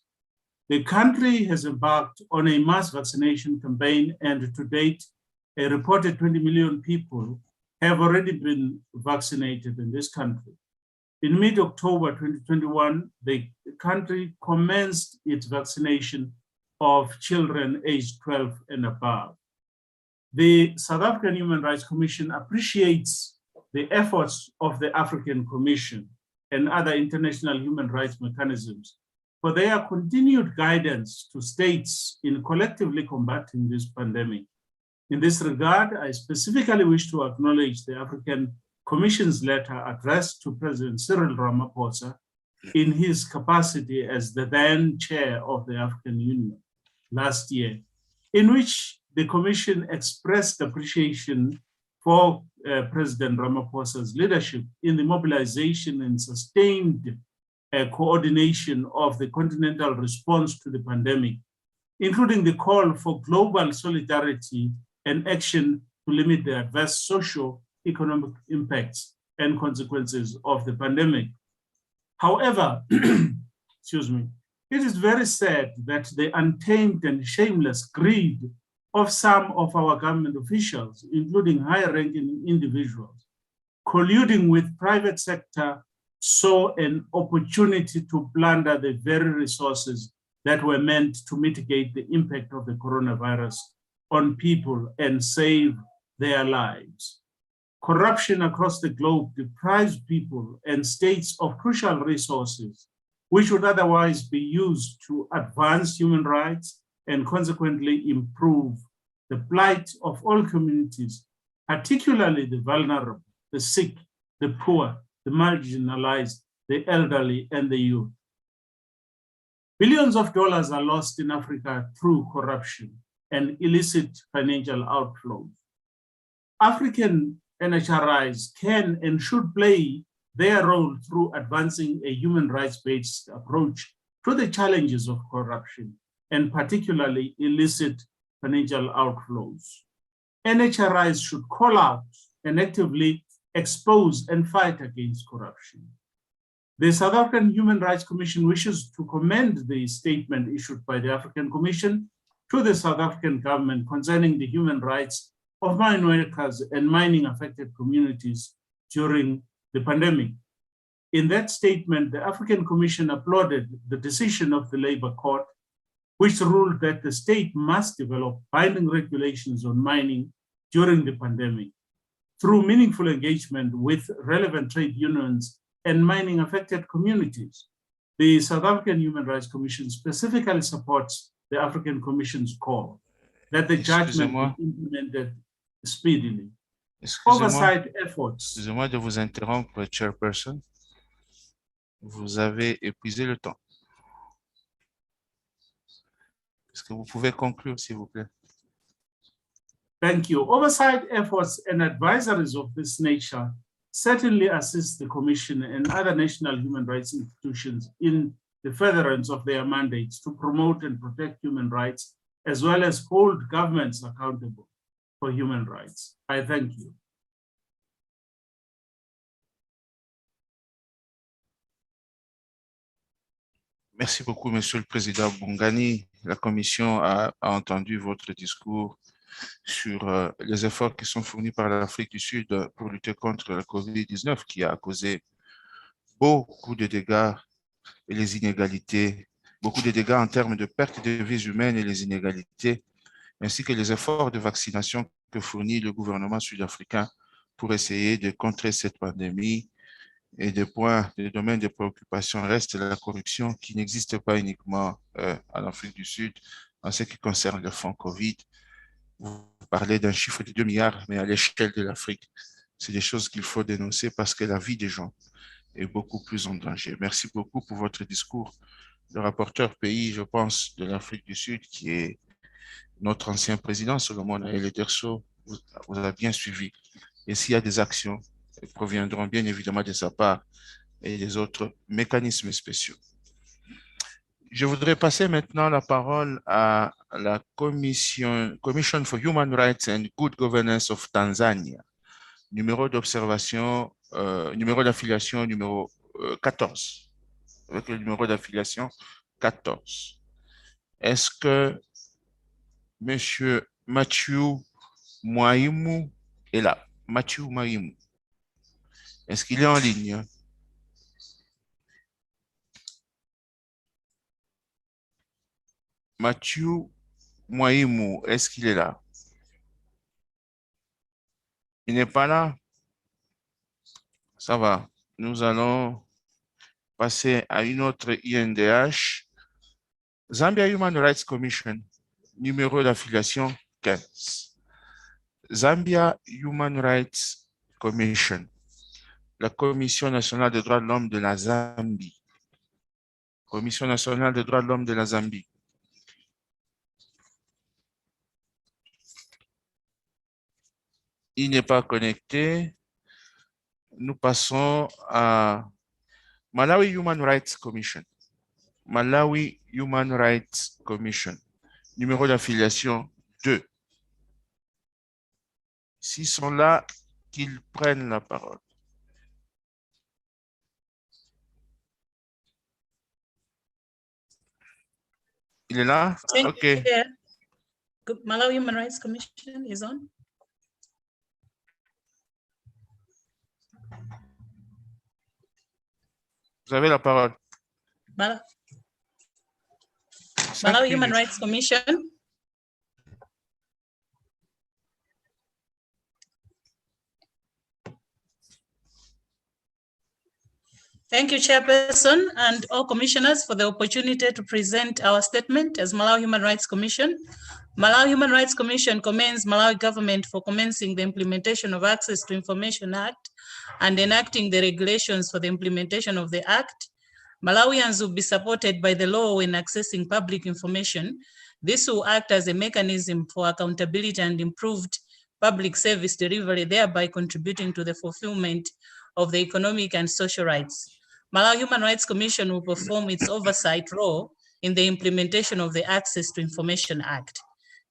The country has embarked on a mass vaccination campaign, and to date, a reported 20 million people have already been vaccinated in this country. In mid-October 2021, the country commenced its vaccination of children aged 12 and above. The South African Human Rights Commission appreciates the efforts of the African Commission and other international human rights mechanisms for their continued guidance to states in collectively combating this pandemic. In this regard, I specifically wish to acknowledge the African Commission's letter addressed to President Cyril Ramaphosa in his capacity as the then chair of the African Union last year, in which the Commission expressed appreciation for President Ramaphosa's leadership in the mobilization and sustained coordination of the continental response to the pandemic, including the call for global solidarity and action to limit the adverse socio-economic impacts and consequences of the pandemic. However, excuse me, it is very sad that the untamed and shameless greed of some of our government officials, including high-ranking individuals, colluding with private sector, saw an opportunity to plunder the very resources that were meant to mitigate the impact of the coronavirus on people and save their lives. Corruption across the globe deprives people and states of crucial resources which would otherwise be used to advance human rights and consequently improve the plight of all communities, particularly the vulnerable, the sick, the poor, the marginalized, the elderly, and the youth. Billions of dollars are lost in Africa through corruption and illicit financial outflows. African NHRIs can and should play their role through advancing a human rights-based approach to the challenges of corruption, and particularly illicit financial outflows. NHRIs should call out and actively expose and fight against corruption. The South African Human Rights Commission wishes to commend the statement issued by the African Commission to the South African government concerning the human rights of mine workers and mining affected communities during the pandemic. In that statement, the African Commission applauded the decision of the Labour Court, which ruled that the state must develop binding regulations on mining during the pandemic. through meaningful engagement with relevant trade unions and mining affected communities. The South African Human Rights Commission specifically supports the African Commission's call that the judgment be implemented speedily. Oversight efforts. Excusez-moi de vous interrompre, Chairperson. Vous avez épuisé le temps. Est-ce que vous pouvez conclure, s'il vous plaît? Thank you. Oversight efforts and advisories of this nature certainly assist the Commission and other national human rights institutions in the furtherance of their mandates to promote and protect human rights, as well as hold governments accountable for human rights. I thank you. Merci beaucoup, Monsieur le Président Bongani. La Commission a entendu votre discours sur les efforts qui sont fournis par l'Afrique du Sud pour lutter contre la COVID-19 qui a causé beaucoup de dégâts et les inégalités, beaucoup de dégâts en termes de perte de vies humaines et les inégalités, ainsi que les efforts de vaccination que fournit le gouvernement sud-africain pour essayer de contrer cette pandémie. Et des domaines de préoccupation restent la corruption qui n'existe pas uniquement en Afrique du Sud en ce qui concerne le fonds COVID. Vous parlez d'un chiffre de 2 milliards, mais à l'échelle de l'Afrique, c'est des choses qu'il faut dénoncer parce que la vie des gens est beaucoup plus en danger. Merci beaucoup pour votre discours. Le rapporteur pays, je pense, de l'Afrique du Sud, qui est notre ancien président, Solomon Aele-Derso, vous a bien suivi. Et s'il y a des actions, elles proviendront bien évidemment de sa part et des autres mécanismes spéciaux. Je voudrais passer maintenant la parole à la Commission for Human Rights and Good Governance of Tanzania, numéro d'observation, numéro d'affiliation numéro 14, avec le numéro d'affiliation 14. Est-ce que M. Mathieu Mwaimu est là? Mathieu Mwaimu. Est-ce qu'il est en ligne? Mathieu Mwaimu, est-ce qu'il est là? Il n'est pas là? Ça va. Nous allons passer à une autre INDH. Zambia Human Rights Commission, numéro d'affiliation 15. Zambia Human Rights Commission, la Commission nationale des droits de l'homme de la Zambie. Commission nationale des droits de l'homme de la Zambie. Il n'est pas connecté. Nous passons à Malawi Human Rights Commission. Malawi Human Rights Commission. Numéro d'affiliation 2. S'ils sont là, qu'ils prennent la parole. Il est là? OK. Malawi Human Rights Commission is on. Vous avez la parole. Malawi Human Rights Commission. Thank you, Chairperson, and all commissioners for the opportunity to present our statement as Malawi Human Rights Commission. Malawi Human Rights Commission commends Malawi government for commencing the implementation of Access to Information Act and enacting the regulations for the implementation of the Act. Malawians will be supported by the law when accessing public information. This will act as a mechanism for accountability and improved public service delivery, thereby contributing to the fulfillment of the economic and social rights. Malawi Human Rights Commission will perform its oversight role in the implementation of the Access to Information Act.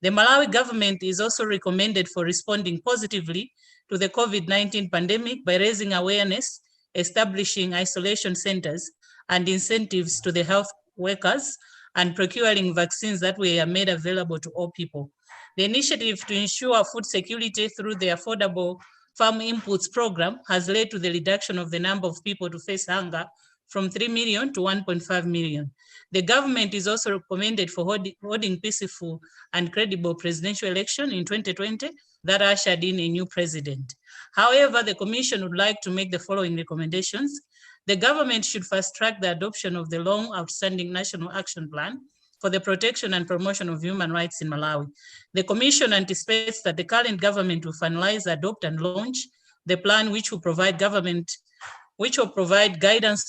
The Malawi government is also recommended for responding positively to the COVID-19 pandemic by raising awareness, establishing isolation centers, and incentives to the health workers, and procuring vaccines that were made available to all people. The initiative to ensure food security through the Affordable Farm Inputs Program has led to the reduction of the number of people to face hunger from 3 million to 1.5 million. The government is also recommended for holding peaceful and credible presidential election in 2020 that ushered in a new president. However, the Commission would like to make the following recommendations. The government should fast track the adoption of the long outstanding National Action Plan for the protection and promotion of human rights in Malawi. The Commission anticipates that the current government will finalize, adopt, and launch the plan, which will provide guidance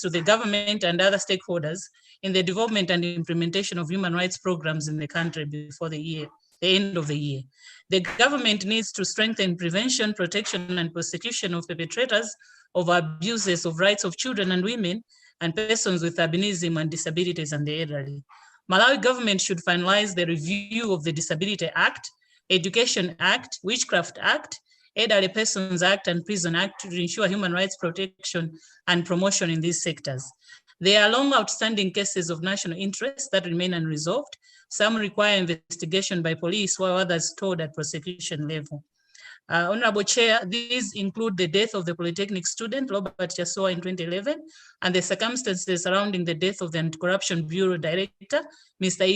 to the government and other stakeholders in the development and implementation of human rights programs in the country before the end of the year. The government needs to strengthen prevention, protection, and prosecution of perpetrators of abuses of rights of children and women and persons with albinism and disabilities and the elderly. Malawi government should finalize the review of the Disability Act, Education Act, Witchcraft Act, Elderly Persons Act, and Prison Act to ensure human rights protection and promotion in these sectors. There are long outstanding cases of national interest that remain unresolved. Some require investigation by police, while others told at prosecution level. Honorable Chair, these include the death of the Polytechnic student, Robert Chasoa, in 2011, and the circumstances surrounding the death of the Anti-Corruption Bureau Director, Mr.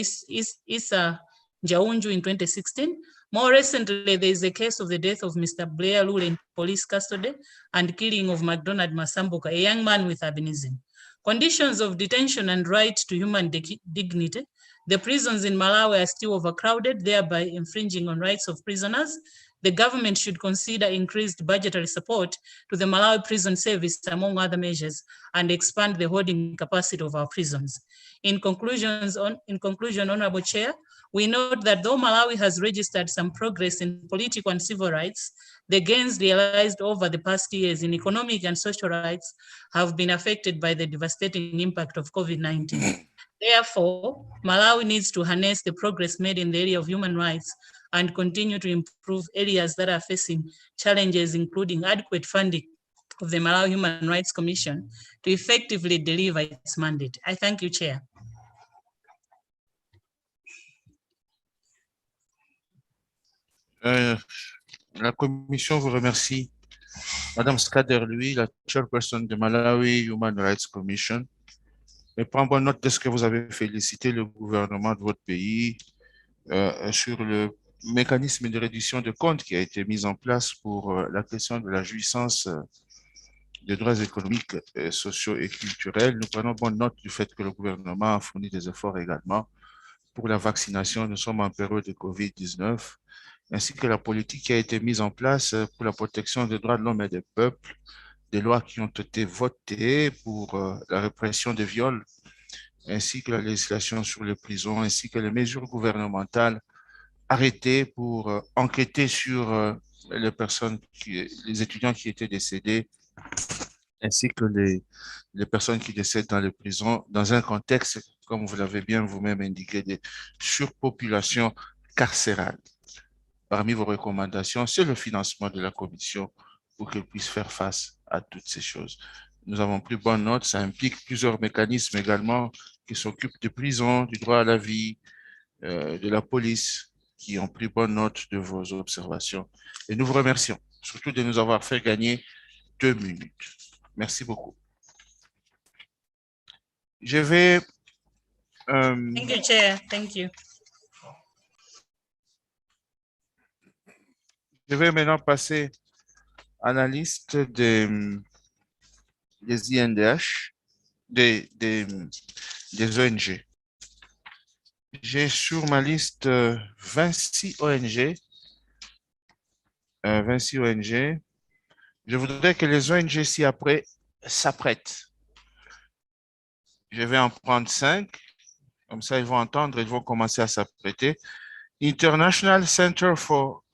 Issa Njaunju, in 2016. More recently, there is a case of the death of Mr. Blair Lule in police custody and killing of McDonald Masambuka, a young man with albinism. Conditions of detention and right to human dignity. The prisons in Malawi are still overcrowded, thereby infringing on rights of prisoners. The government should consider increased budgetary support to the Malawi Prison Service, among other measures, and expand the holding capacity of our prisons. In conclusion, Honorable Chair, we note that though Malawi has registered some progress in political and civil rights, the gains realized over the past years in economic and social rights have been affected by the devastating impact of COVID-19. Therefore, Malawi needs to harness the progress made in the area of human rights and continue to improve areas that are facing challenges, including adequate funding of the Malawi Human Rights Commission to effectively deliver its mandate. I thank you, Chair. La Commission vous remercie. Madame Skader, lui, la chairperson de Malawi Human Rights Commission, et prend bonne note de ce que vous avez félicité le gouvernement de votre pays sur le mécanisme de réduction de comptes qui a été mis en place pour la question de la jouissance des droits économiques, sociaux et culturels. Nous prenons bonne note du fait que le gouvernement a fourni des efforts également pour la vaccination. Nous sommes en période de COVID-19, ainsi que la politique qui a été mise en place pour la protection des droits de l'homme et des peuples, des lois qui ont été votées pour la répression des viols, ainsi que la législation sur les prisons, ainsi que les mesures gouvernementales arrêtées pour enquêter sur les étudiants qui étaient décédés, ainsi que les personnes qui décèdent dans les prisons, dans un contexte, comme vous l'avez bien vous-même indiqué, de surpopulation carcérale. Parmi vos recommandations, c'est le financement de la commission pour qu'elle puisse faire face à toutes ces choses. Nous avons pris bonne note, ça implique plusieurs mécanismes également qui s'occupent des prisons, du droit à la vie, de la police, qui ont pris bonne note de vos observations. Et nous vous remercions, surtout de nous avoir fait gagner 2 minutes. Merci beaucoup. Je vais... Thank you, Chair. Thank you. Je vais maintenant passer à la liste des INDH, des ONG. J'ai sur ma liste 26 ONG. 26 ONG. Je voudrais que les ONG ci-après s'apprêtent. Je vais en prendre 5. Comme ça, ils vont entendre, ils vont commencer à s'apprêter. International Center for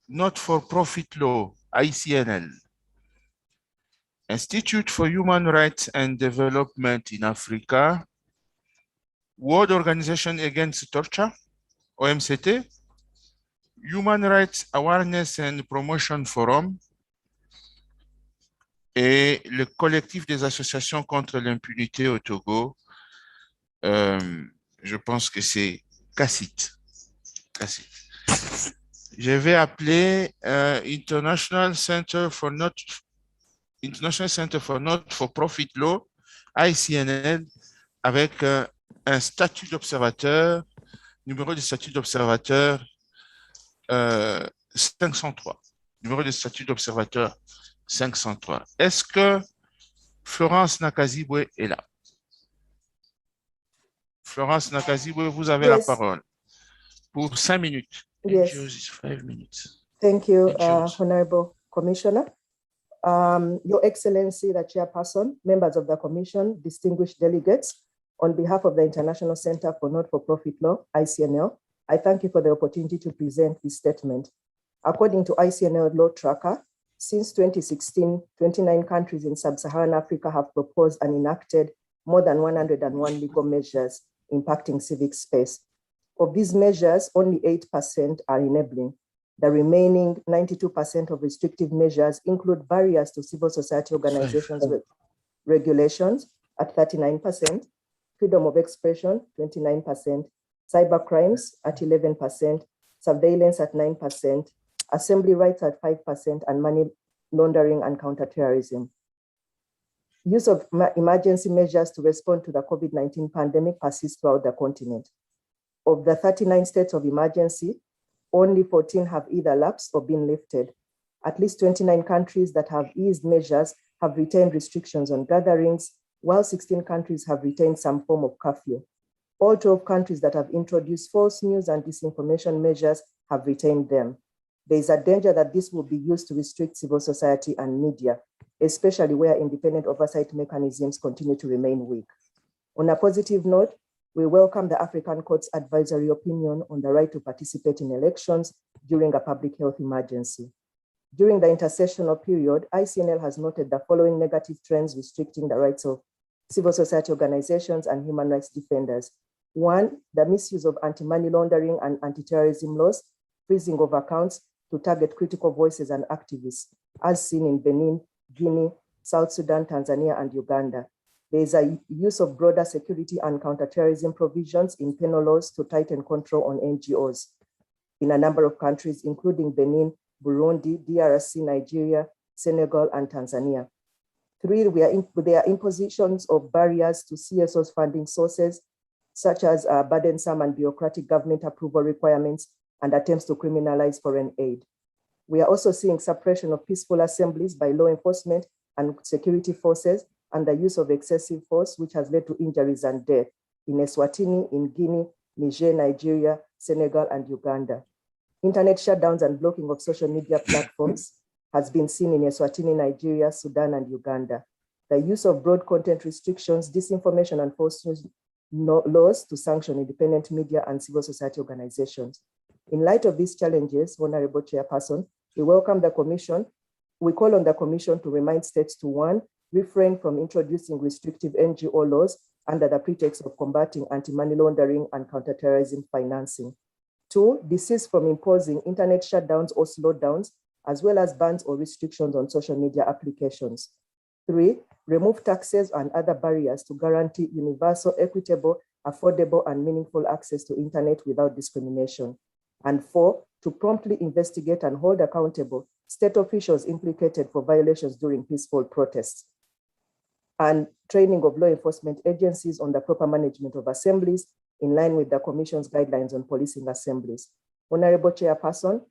Not-for-Profit Law, ICNL. Institute for Human Rights and Development in Africa. World Organization Against Torture, OMCT. Human Rights Awareness and Promotion Forum. Et le collectif des associations contre l'impunité au Togo. Je pense que c'est CACIT. Je vais appeler International Center for Not-for-Profit Law, ICNL, avec un statut d'observateur, numéro de statut d'observateur 503. numéro de statut d'observateur 503. Est-ce que Florence Nakazibwe est là? Florence Nakazibwe, vous avez la parole pour 5 minutes. Yes. 5 minutes. Thank you, Honorable Commissioner. Your Excellency, the Chairperson, members of the Commission, distinguished delegates, on behalf of the International Center for Not-for-Profit Law, ICNL, I thank you for the opportunity to present this statement. According to ICNL Law Tracker, since 2016, 29 countries in sub-Saharan Africa have proposed and enacted more than 101 legal measures impacting civic space. Of these measures, only 8% are enabling. The remaining 92% of restrictive measures include barriers to civil society organizations with regulations at 39%, freedom of expression, 29%, cyber crimes at 11%, surveillance at 9%, assembly rights at 5%, and money laundering and counterterrorism. Use of emergency measures to respond to the COVID-19 pandemic persists throughout the continent. Of the 39 states of emergency, only 14 have either lapsed or been lifted. At least 29 countries that have eased measures have retained restrictions on gatherings, while 16 countries have retained some form of curfew. All 12 countries that have introduced false news and disinformation measures have retained them. There is a danger that this will be used to restrict civil society and media, especially where independent oversight mechanisms continue to remain weak. On a positive note, we welcome the African Court's advisory opinion on the right to participate in elections during a public health emergency. During the intersessional period, ICNL has noted the following negative trends restricting the rights of civil society organizations and human rights defenders. One, the misuse of anti-money laundering and anti-terrorism laws, freezing of accounts to target critical voices and activists, as seen in Benin, Guinea, South Sudan, Tanzania, and Uganda. There is a use of broader security and counterterrorism provisions in penal laws to tighten control on NGOs in a number of countries, including Benin, Burundi, DRC, Nigeria, Senegal, and Tanzania. Three, there are impositions of barriers to CSO's funding sources, such as burdensome and bureaucratic government approval requirements and attempts to criminalize foreign aid. We are also seeing suppression of peaceful assemblies by law enforcement and security forces, and the use of excessive force, which has led to injuries and death in Eswatini, in Guinea, Niger, Nigeria, Senegal, and Uganda. Internet shutdowns and blocking of social media platforms has been seen in Eswatini, Nigeria, Sudan, and Uganda. The use of broad content restrictions, disinformation, and false news laws to sanction independent media and civil society organizations. In light of these challenges, Honorable Chairperson, we welcome the Commission. We call on the Commission to remind states to, one, refrain from introducing restrictive NGO laws under the pretext of combating anti-money laundering and counterterrorism financing. Two, desist from imposing internet shutdowns or slowdowns, as well as bans or restrictions on social media applications. Three, remove taxes and other barriers to guarantee universal, equitable, affordable, and meaningful access to internet without discrimination. And four, to promptly investigate and hold accountable state officials implicated for violations during peaceful protests. And training of law enforcement agencies on the proper management of assemblies in line with the Commission's guidelines on policing assemblies. Honorable Chairperson,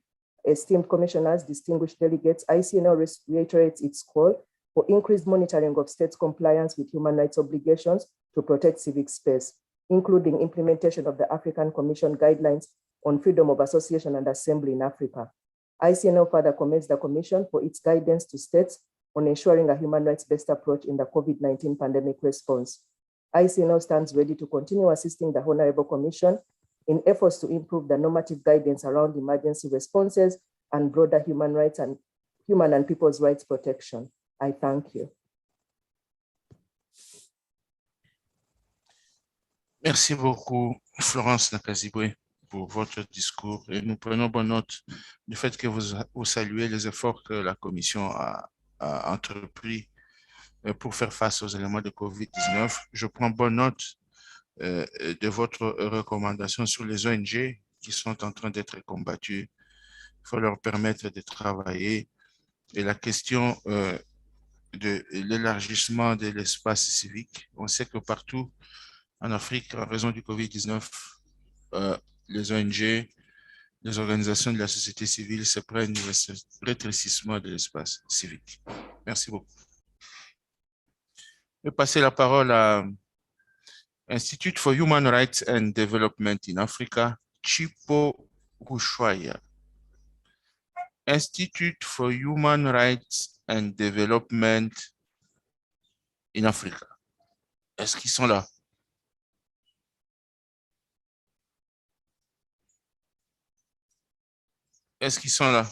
esteemed commissioners, distinguished delegates, ICNL reiterates its call for increased monitoring of states' compliance with human rights obligations to protect civic space, including implementation of the African Commission guidelines on freedom of association and assembly in Africa. ICNL further commends the Commission for its guidance to states on ensuring a human rights-based approach in the COVID-19 pandemic response. ICNL stands ready to continue assisting the Honorable Commission in efforts to improve the normative guidance around emergency responses and broader human rights and human and people's rights protection. I thank you. Merci beaucoup, Florence Nakazibwe, pour votre discours. Et nous prenons bonne note du fait que vous saluez les efforts que la Commission a entrepris pour faire face aux éléments de COVID-19. Je prends bonne note de votre recommandation sur les ONG qui sont en train d'être combattues. Il faut leur permettre de travailler. Et la question de l'élargissement de l'espace civique, on sait que partout en Afrique, en raison du COVID-19, les ONG les organisations de la société civile se prennent du rétrécissement de l'espace civique. Merci beaucoup. Je vais passer la parole à Institute for Human Rights and Development in Africa, ACHPR. Institute for Human Rights and Development in Africa. Est-ce qu'ils sont là? Est-ce qu'ils sont là?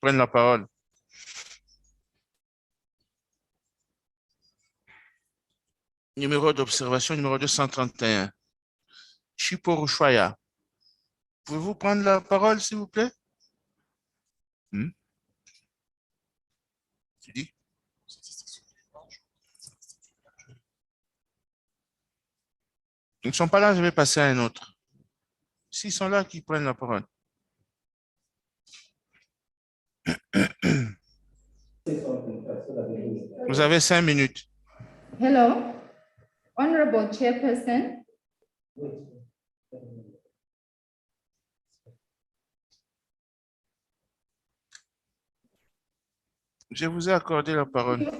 Prennent la parole. Numéro d'observation, numéro 231. Chipo Ushuaïa. Pouvez-vous prendre la parole, s'il vous plaît? Tu dis? Ils ne sont pas là, je vais passer à un autre. S'ils sont là, qu'ils prennent la parole. Vous avez 5 minutes. Hello, Honorable Chairperson. Je vous ai accordé la parole.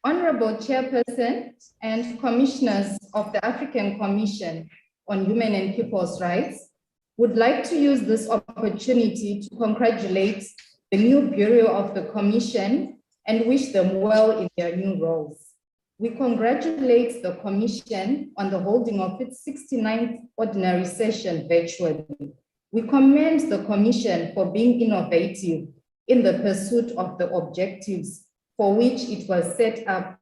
Honorable Chairperson and Commissioners of the African Commission on Human and People's Rights, would like to use this opportunity to congratulate the new Bureau of the Commission and wish them well in their new roles. We congratulate the Commission on the holding of its 69th ordinary session virtually. We commend the Commission for being innovative in the pursuit of the objectives for which it was set up,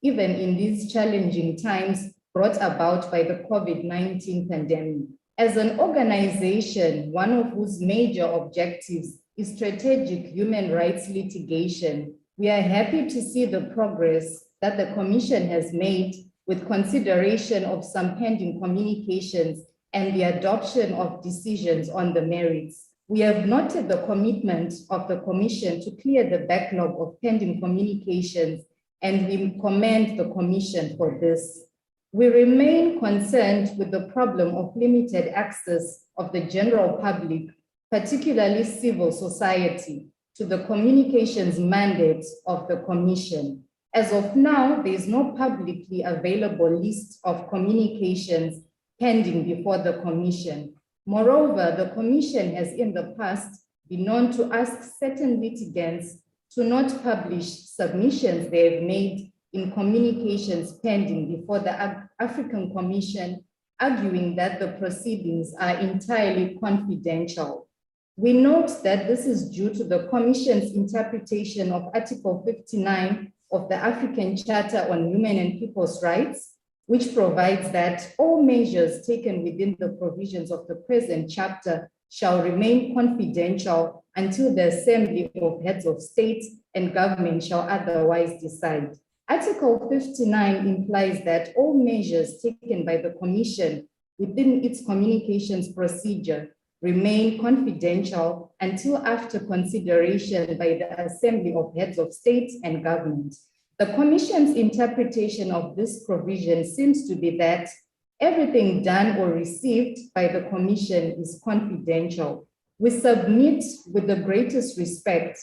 even in these challenging times brought about by the COVID-19 pandemic. As an organization, one of whose major objectives is strategic human rights litigation, we are happy to see the progress that the Commission has made with consideration of some pending communications and the adoption of decisions on the merits. We have noted the commitment of the Commission to clear the backlog of pending communications, and we commend the Commission for this. We remain concerned with the problem of limited access of the general public, particularly civil society, to the communications mandate of the Commission. As of now, there is no publicly available list of communications pending before the Commission. Moreover, the Commission has in the past been known to ask certain litigants to not publish submissions they have made in communications pending before the African Commission, arguing that the proceedings are entirely confidential. We note that this is due to the Commission's interpretation of Article 59 of the African Charter on Human and People's Rights, which provides that all measures taken within the provisions of the present chapter shall remain confidential until the Assembly of Heads of State and Government shall otherwise decide. Article 59 implies that all measures taken by the Commission within its communications procedure remain confidential until after consideration by the Assembly of Heads of State and Government. The Commission's interpretation of this provision seems to be that everything done or received by the Commission is confidential. We submit with the greatest respect.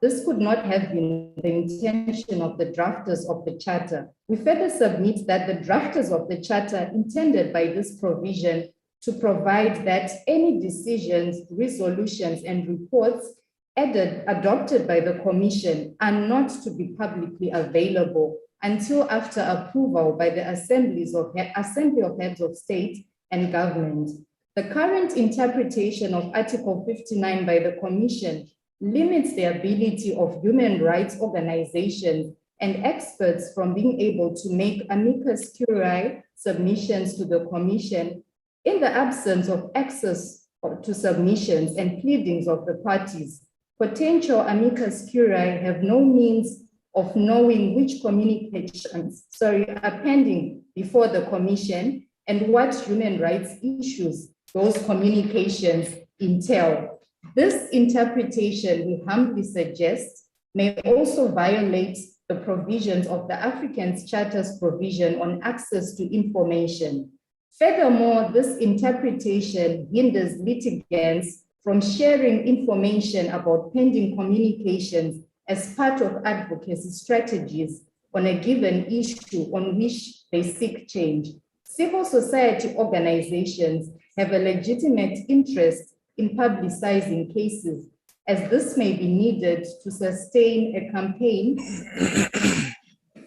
This could not have been the intention of the drafters of the Charter. We further submit that the drafters of the Charter intended by this provision to provide that any decisions, resolutions, and reports adopted by the Commission are not to be publicly available until after approval by the Assembly of Heads of State and Government. The current interpretation of Article 59 by the Commission limits the ability of human rights organizations and experts from being able to make amicus curiae submissions to the Commission in the absence of access to submissions and pleadings of the parties. Potential amicus curiae have no means of knowing which communications are pending before the Commission and what human rights issues those communications entail. This interpretation, we humbly suggest, may also violate the provisions of the African Charter's provision on access to information. Furthermore, this interpretation hinders litigants from sharing information about pending communications as part of advocacy strategies on a given issue on which they seek change. Civil society organizations have a legitimate interest in publicizing cases, as this may be needed to sustain a campaign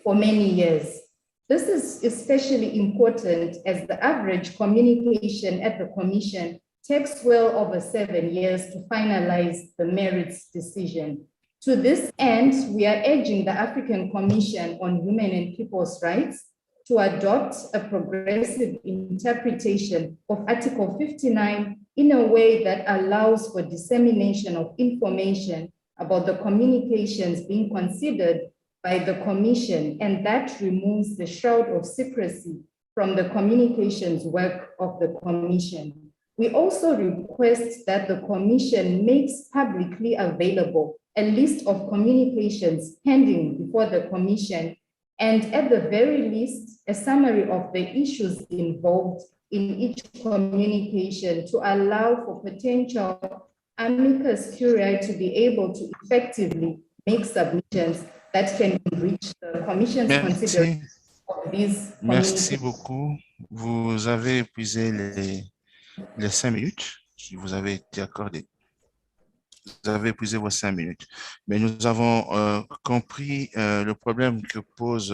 for many years. This is especially important as the average communication at the Commission takes well over 7 years to finalize the merits decision. To this end, we are urging the African Commission on Human and People's Rights to adopt a progressive interpretation of Article 59 in a way that allows for dissemination of information about the communications being considered by the Commission, and that removes the shroud of secrecy from the communications work of the Commission. We also request that the Commission makes publicly available a list of communications pending before the Commission, and at the very least, a summary of the issues involved in each communication to allow for potential amicus curiae to be able to effectively make submissions that can enrich the Commission's consideration of these communications. Merci beaucoup. Vous avez épuisé les 5 minutes qui vous avaient été accordées. Vous avez épuisé vos 5 minutes. Mais nous avons compris le problème que pose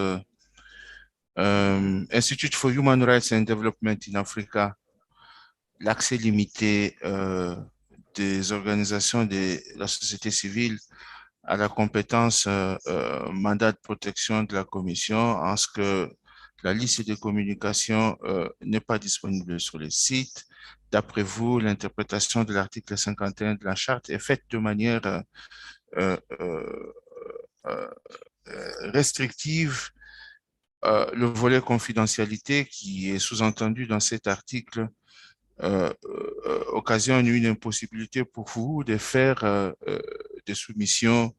Institute for Human Rights and Development in Africa, l'accès limité des organisations de la société civile à la compétence mandat de protection de la Commission, en ce que la liste de communications n'est pas disponible sur le site. D'après vous, l'interprétation de l'article 51 de la Charte est faite de manière restrictive. Le volet confidentialité qui est sous-entendu dans cet article occasionne une impossibilité pour vous de faire des soumissions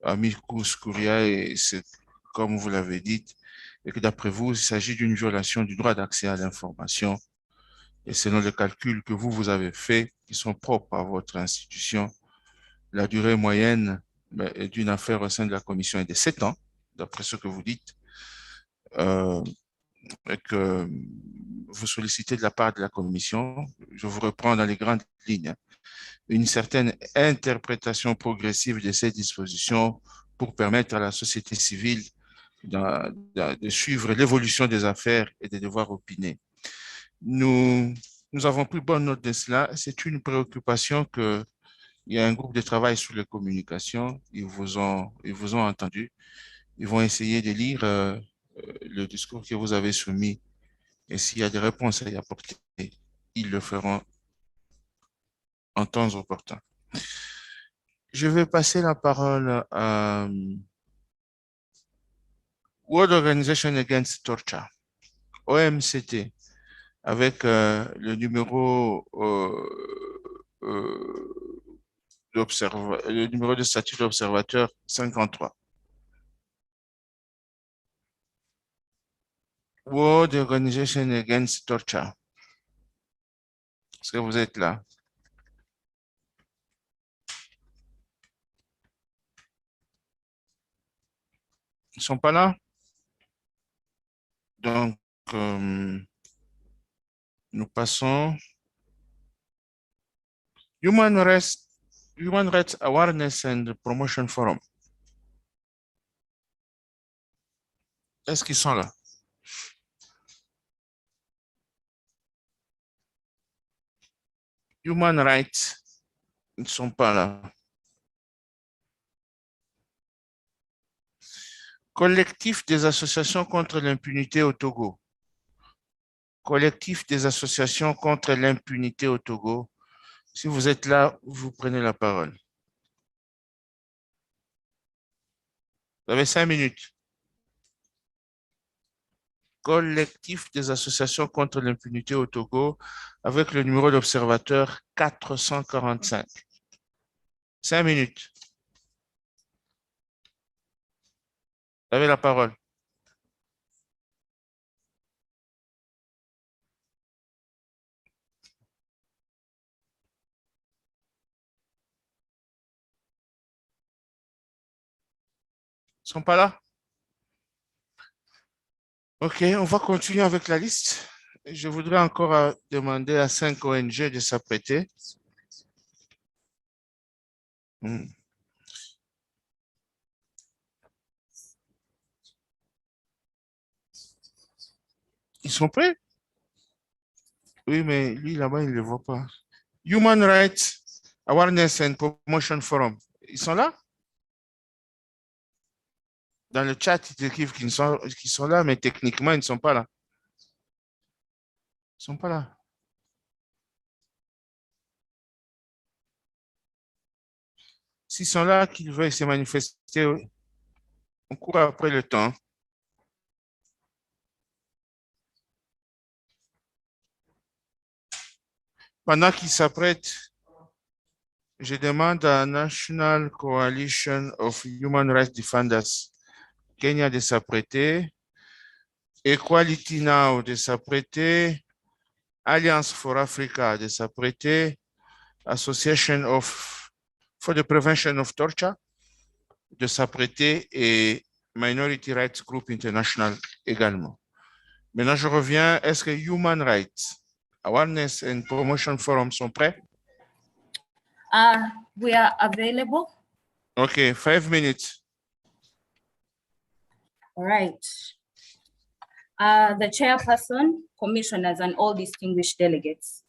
amicus curiae, et comme vous l'avez dit, et que d'après vous, il s'agit d'une violation du droit d'accès à l'information. Et selon les calculs que vous avez faits, qui sont propres à votre institution, la durée moyenne d'une affaire au sein de la commission est de 7 ans, d'après ce que vous dites, et que vous sollicitez de la part de la commission, je vous reprends dans les grandes lignes, une certaine interprétation progressive de ces dispositions pour permettre à la société civile de suivre l'évolution des affaires et de devoir opiner. Nous avons pris bonne note de cela. C'est une préoccupation qu'il y a un groupe de travail sur les communications. Ils vous ont entendu. Ils vont essayer de lire le discours que vous avez soumis. Et s'il y a des réponses à y apporter, ils le feront en temps opportun. Je vais passer la parole à World Organization Against Torture, OMCT, avec le numéro de statut d'observateur 53. World Organization Against Torture. Est-ce que vous êtes là? Ils ne sont pas là? Donc, nous passons. Human Rights Awareness and Promotion Forum. Est-ce qu'ils sont là? Human Rights, ils ne sont pas là. Collectif des associations contre l'impunité au Togo. Collectif des associations contre l'impunité au Togo. Si vous êtes là, vous prenez la parole. Vous avez 5 minutes. Collectif des associations contre l'impunité au Togo avec le numéro d'observateur 445. 5 minutes. Vous avez la parole. Ils ne sont pas là? OK, on va continuer avec la liste. Je voudrais encore demander à 5 ONG de s'apprêter. Ils sont prêts? Oui, mais lui, là-bas, il ne le voit pas. Human Rights Awareness and Promotion Forum. Ils sont là? Dans le chat, ils écrivent qu'ils sont là, mais techniquement, ils ne sont pas là. Ils ne sont pas là. S'ils sont là, qu'ils veuillent se manifester, on court après le temps. Pendant qu'ils s'apprêtent, je demande à National Coalition of Human Rights Defenders, Kenya de s'apprêter, Equality Now de s'apprêter, Alliance for Africa de s'apprêter, Association for the Prevention of Torture de s'apprêter et Minority Rights Group International également. Maintenant, je reviens. Est-ce que Human Rights Awareness and Promotion Forum sont prêts? We are available. Okay, 5 minutes. All right. The chairperson, commissioners, and all distinguished delegates.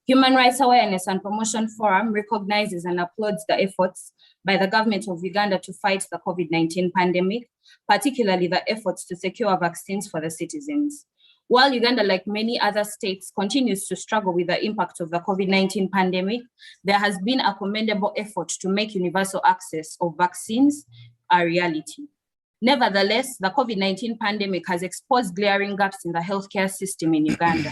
Human Rights Awareness and Promotion Forum recognizes and applauds the efforts by the government of Uganda to fight the COVID-19 pandemic, particularly the efforts to secure vaccines for the citizens. While Uganda, like many other states, continues to struggle with the impact of the COVID-19 pandemic, there has been a commendable effort to make universal access of vaccines a reality. Nevertheless, the COVID-19 pandemic has exposed glaring gaps in the healthcare system in Uganda.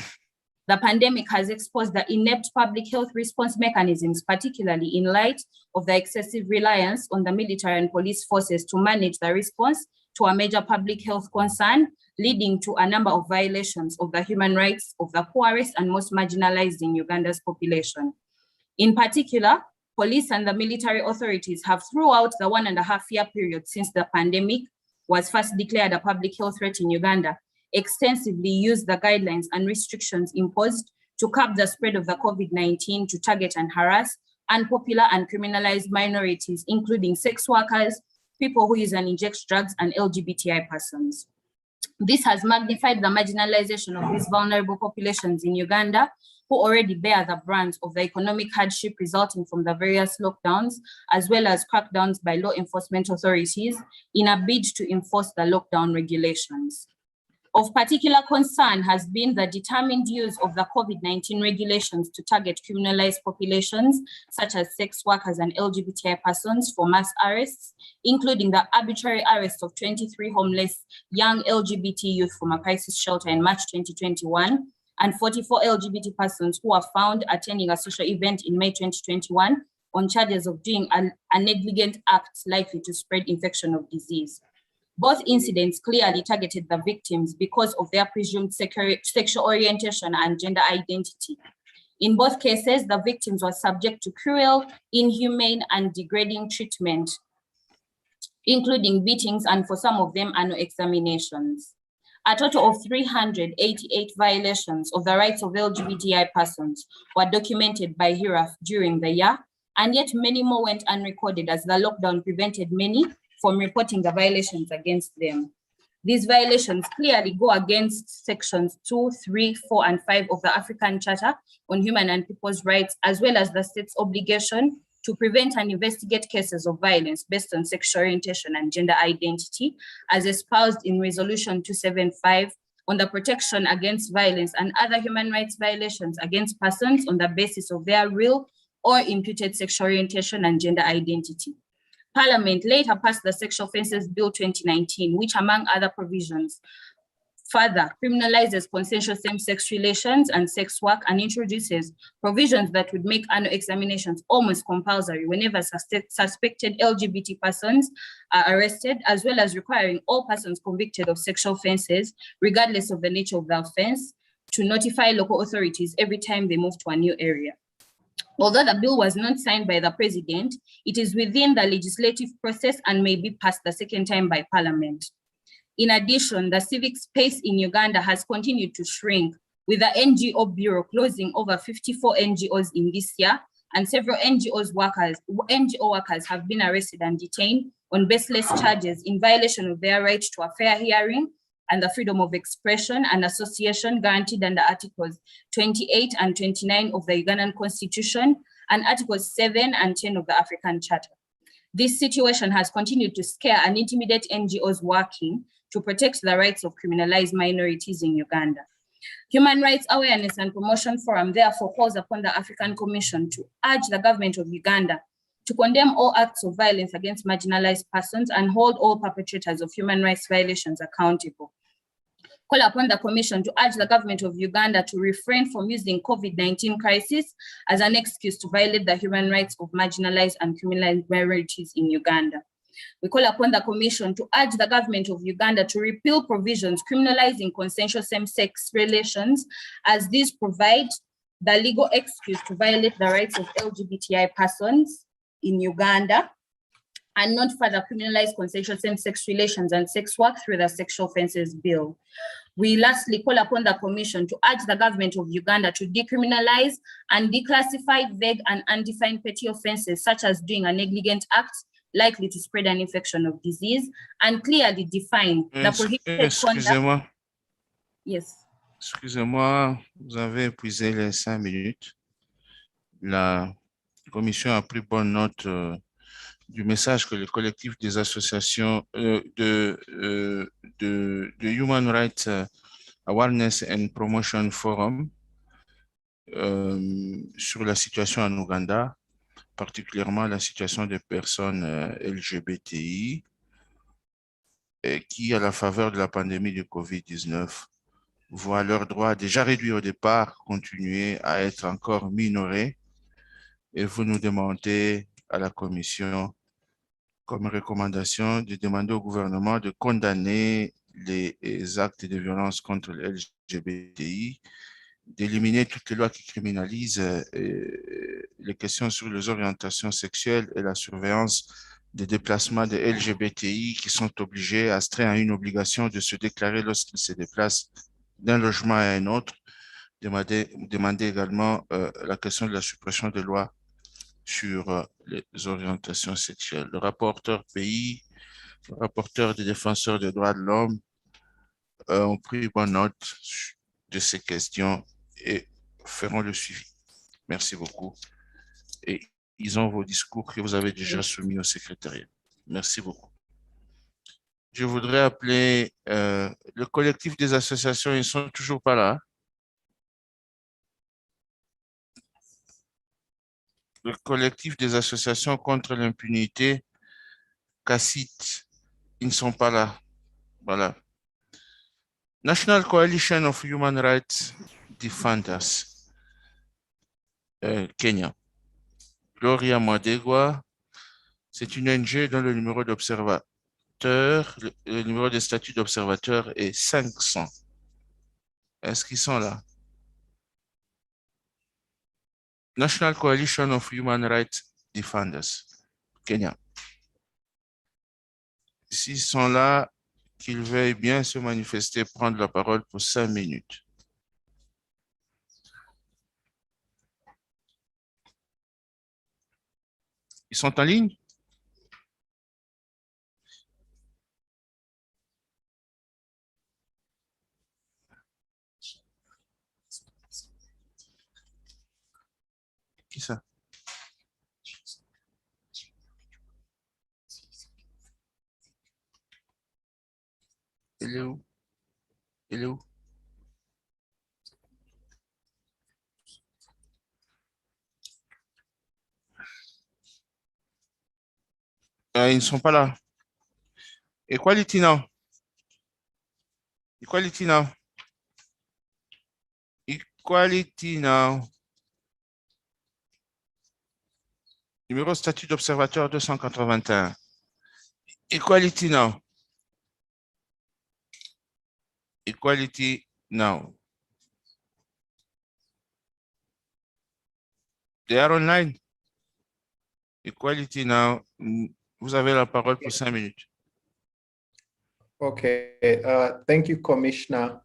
The pandemic has exposed the inept public health response mechanisms, particularly in light of the excessive reliance on the military and police forces to manage the response to a major public health concern, leading to a number of violations of the human rights of the poorest and most marginalized in Uganda's population. In particular, police and the military authorities have throughout the 1.5-year period since the pandemic was first declared a public health threat in Uganda, extensively used the guidelines and restrictions imposed to curb the spread of the COVID-19 to target and harass unpopular and criminalized minorities, including sex workers, people who use and inject drugs, and LGBTI persons. This has magnified the marginalization of these vulnerable populations in Uganda, who already bear the brunt of the economic hardship resulting from the various lockdowns, as well as crackdowns by law enforcement authorities in a bid to enforce the lockdown regulations. Of particular concern has been the determined use of the COVID-19 regulations to target criminalized populations, such as sex workers and LGBTI persons, for mass arrests, including the arbitrary arrest of 23 homeless young LGBT youth from a crisis shelter in March 2021, and 44 LGBT persons who were found attending a social event in May 2021 on charges of doing a negligent act likely to spread infection of disease. Both incidents clearly targeted the victims because of their presumed sexual orientation and gender identity. In both cases, the victims were subject to cruel, inhumane, and degrading treatment, including beatings, and for some of them, annual examinations. A total of 388 violations of the rights of LGBTI persons were documented by HIRAF during the year, and yet many more went unrecorded as the lockdown prevented many from reporting the violations against them. These violations clearly go against sections 2, 3, 4, and 5 of the African Charter on Human and People's Rights, as well as the state's obligation to prevent and investigate cases of violence based on sexual orientation and gender identity, as espoused in Resolution 275 on the protection against violence and other human rights violations against persons on the basis of their real or imputed sexual orientation and gender identity. Parliament later passed the Sexual Offences Bill 2019, which, among other provisions, further criminalizes consensual same-sex relations and sex work and introduces provisions that would make annual examinations almost compulsory whenever suspected LGBT persons are arrested, as well as requiring all persons convicted of sexual offenses, regardless of the nature of the offense, to notify local authorities every time they move to a new area. Although the bill was not signed by the president, it is within the legislative process and may be passed the second time by parliament. In addition, the civic space in Uganda has continued to shrink, with the NGO Bureau closing over 54 NGOs in this year, and several NGO workers have been arrested and detained on baseless charges in violation of their right to a fair hearing and the freedom of expression and association guaranteed under Articles 28 and 29 of the Ugandan Constitution and Articles 7 and 10 of the African Charter. This situation has continued to scare and intimidate NGOs working to protect the rights of criminalized minorities in Uganda. Human Rights Awareness and Promotion Forum therefore calls upon the African Commission to urge the government of Uganda to condemn all acts of violence against marginalized persons and hold all perpetrators of human rights violations accountable. Call upon the Commission to urge the government of Uganda to refrain from using COVID-19 crisis as an excuse to violate the human rights of marginalized and criminalized minorities in Uganda. We call upon the Commission to urge the government of Uganda to repeal provisions criminalizing consensual same-sex relations, as these provide the legal excuse to violate the rights of LGBTI persons in Uganda, and not further criminalize consensual same-sex relations and sex work through the Sexual Offences Bill. We lastly call upon the Commission to urge the government of Uganda to decriminalize and declassify vague and undefined petty offences, such as doing a negligent act likely to spread an infection of disease, and clearly define the prohibited conduct. Yes. Excusez-moi, vous avez épuisé les 5 minutes. La Commission a pris bonne note du message que le collectif des associations de Human Rights Awareness and Promotion Forum sur la situation en Ouganda, particulièrement la situation des personnes LGBTI, qui, à la faveur de la pandémie de COVID-19, voient leurs droits déjà réduits au départ continuer à être encore minorés. Et vous nous demandez à la Commission, comme recommandation, de demander au gouvernement de condamner les actes de violence contre les LGBTI, d'éliminer toutes les lois qui criminalisent les questions sur les orientations sexuelles et la surveillance des déplacements des LGBTI qui sont obligés, astreints à une obligation de se déclarer lorsqu'ils se déplacent d'un logement à un autre. Demander également la question de la suppression des lois sur les orientations sexuelles. Le rapporteur pays, le rapporteur des défenseurs des droits de l'homme ont pris bonne note de ces questions et feront le suivi. Merci beaucoup. Et ils ont vos discours que vous avez déjà soumis au secrétariat. Merci beaucoup. Je voudrais appeler le collectif des associations, ils ne sont toujours pas là. Le collectif des associations contre l'impunité, CACIT, ils ne sont pas là. Voilà. National Coalition of Human Rights Defenders, Kenya. Gloria Mwadegwa, c'est une ONG dont le numéro d'observateur, le numéro de statut d'observateur est 500. Est-ce qu'ils sont là? National Coalition of Human Rights Defenders, Kenya. S'ils sont là, qu'ils veuillent bien se manifester, prendre la parole pour 5 minutes. Ils sont en ligne? Qui ça? Il est où? Il est où? Ils ne sont pas là. Et quoi, Litina? Equality now. Equality now. Numéro statut d'observateur 281. Equality now. Equality now. They are online. Equality now. Vous avez la parole pour 5 minutes. Okay, thank you, Commissioner.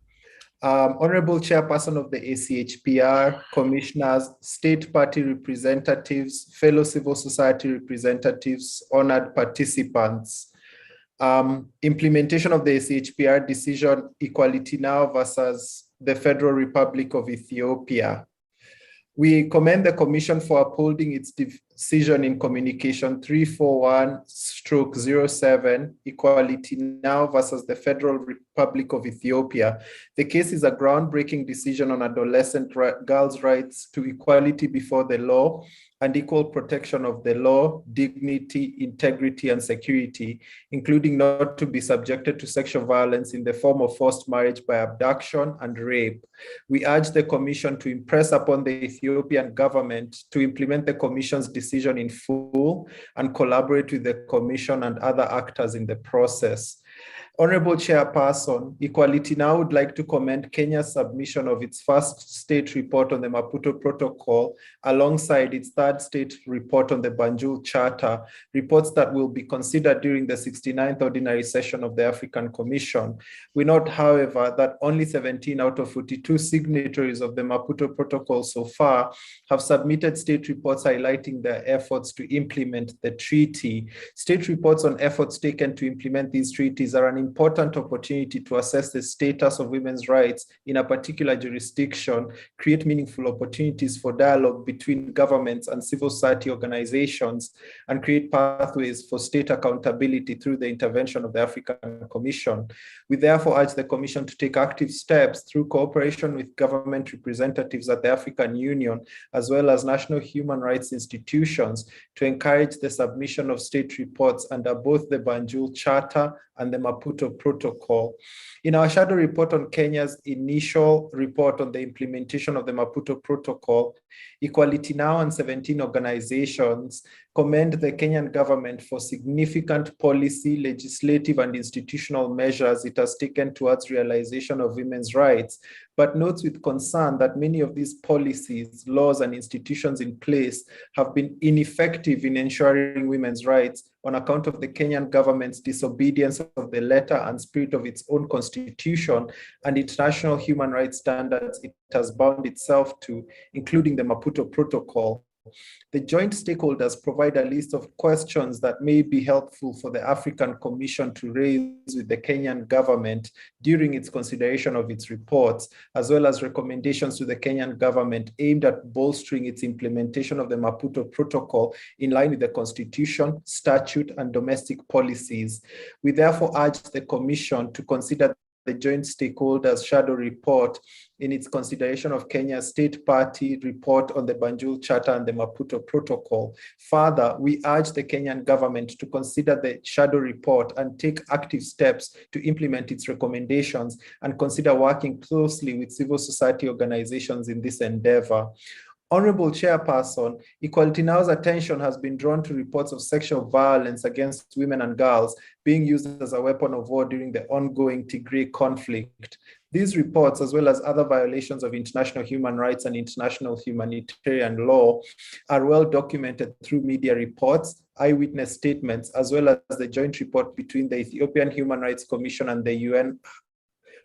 Honorable Chairperson of the ACHPR, Commissioners, State Party representatives, fellow civil society representatives, honored participants. Implementation of the ACHPR decision, Equality Now versus the Federal Republic of Ethiopia. We commend the Commission for upholding its decision in Communication 341/07, Equality Now versus the Federal Republic of Ethiopia. The case is a groundbreaking decision on adolescent girls' rights to equality before the law and equal protection of the law, dignity, integrity, and security, including not to be subjected to sexual violence in the form of forced marriage by abduction and rape. We urge the Commission to impress upon the Ethiopian government to implement the Commission's decision in full and collaborate with the Commission and other actors in the process. Honorable Chairperson, Equality Now would like to commend Kenya's submission of its first state report on the Maputo Protocol alongside its third state report on the Banjul Charter, reports that will be considered during the 69th Ordinary Session of the African Commission. We note, however, that only 17 out of 42 signatories of the Maputo Protocol so far have submitted state reports highlighting their efforts to implement the treaty. State reports on efforts taken to implement these treaties are an important opportunity to assess the status of women's rights in a particular jurisdiction, create meaningful opportunities for dialogue between governments and civil society organizations, and create pathways for state accountability through the intervention of the African Commission. We therefore urge the Commission to take active steps through cooperation with government representatives at the African Union, as well as national human rights institutions, to encourage the submission of state reports under both the Banjul Charter and the Maputo Protocol. In our shadow report on Kenya's initial report on the implementation of the Maputo Protocol, Equality Now and 17 organizations commend the Kenyan government for significant policy, legislative, and institutional measures it has taken towards realization of women's rights, but notes with concern that many of these policies, laws, and institutions in place have been ineffective in ensuring women's rights on account of the Kenyan government's disobedience of the letter and spirit of its own constitution and international human rights standards it has bound itself to, including the Maputo Protocol. The joint stakeholders provide a list of questions that may be helpful for the African Commission to raise with the Kenyan government during its consideration of its reports, as well as recommendations to the Kenyan government aimed at bolstering its implementation of the Maputo Protocol in line with the Constitution, statute, and domestic policies. We therefore urge the Commission to consider the joint stakeholders shadow report in its consideration of Kenya's state party report on the Banjul Charter and the Maputo Protocol. Further, we urge the Kenyan government to consider the shadow report and take active steps to implement its recommendations and consider working closely with civil society organizations in this endeavor. Honorable Chairperson, Equality Now's attention has been drawn to reports of sexual violence against women and girls being used as a weapon of war during the ongoing Tigray conflict. These reports, as well as other violations of international human rights and international humanitarian law, are well documented through media reports, eyewitness statements, as well as the joint report between the Ethiopian Human Rights Commission and the UN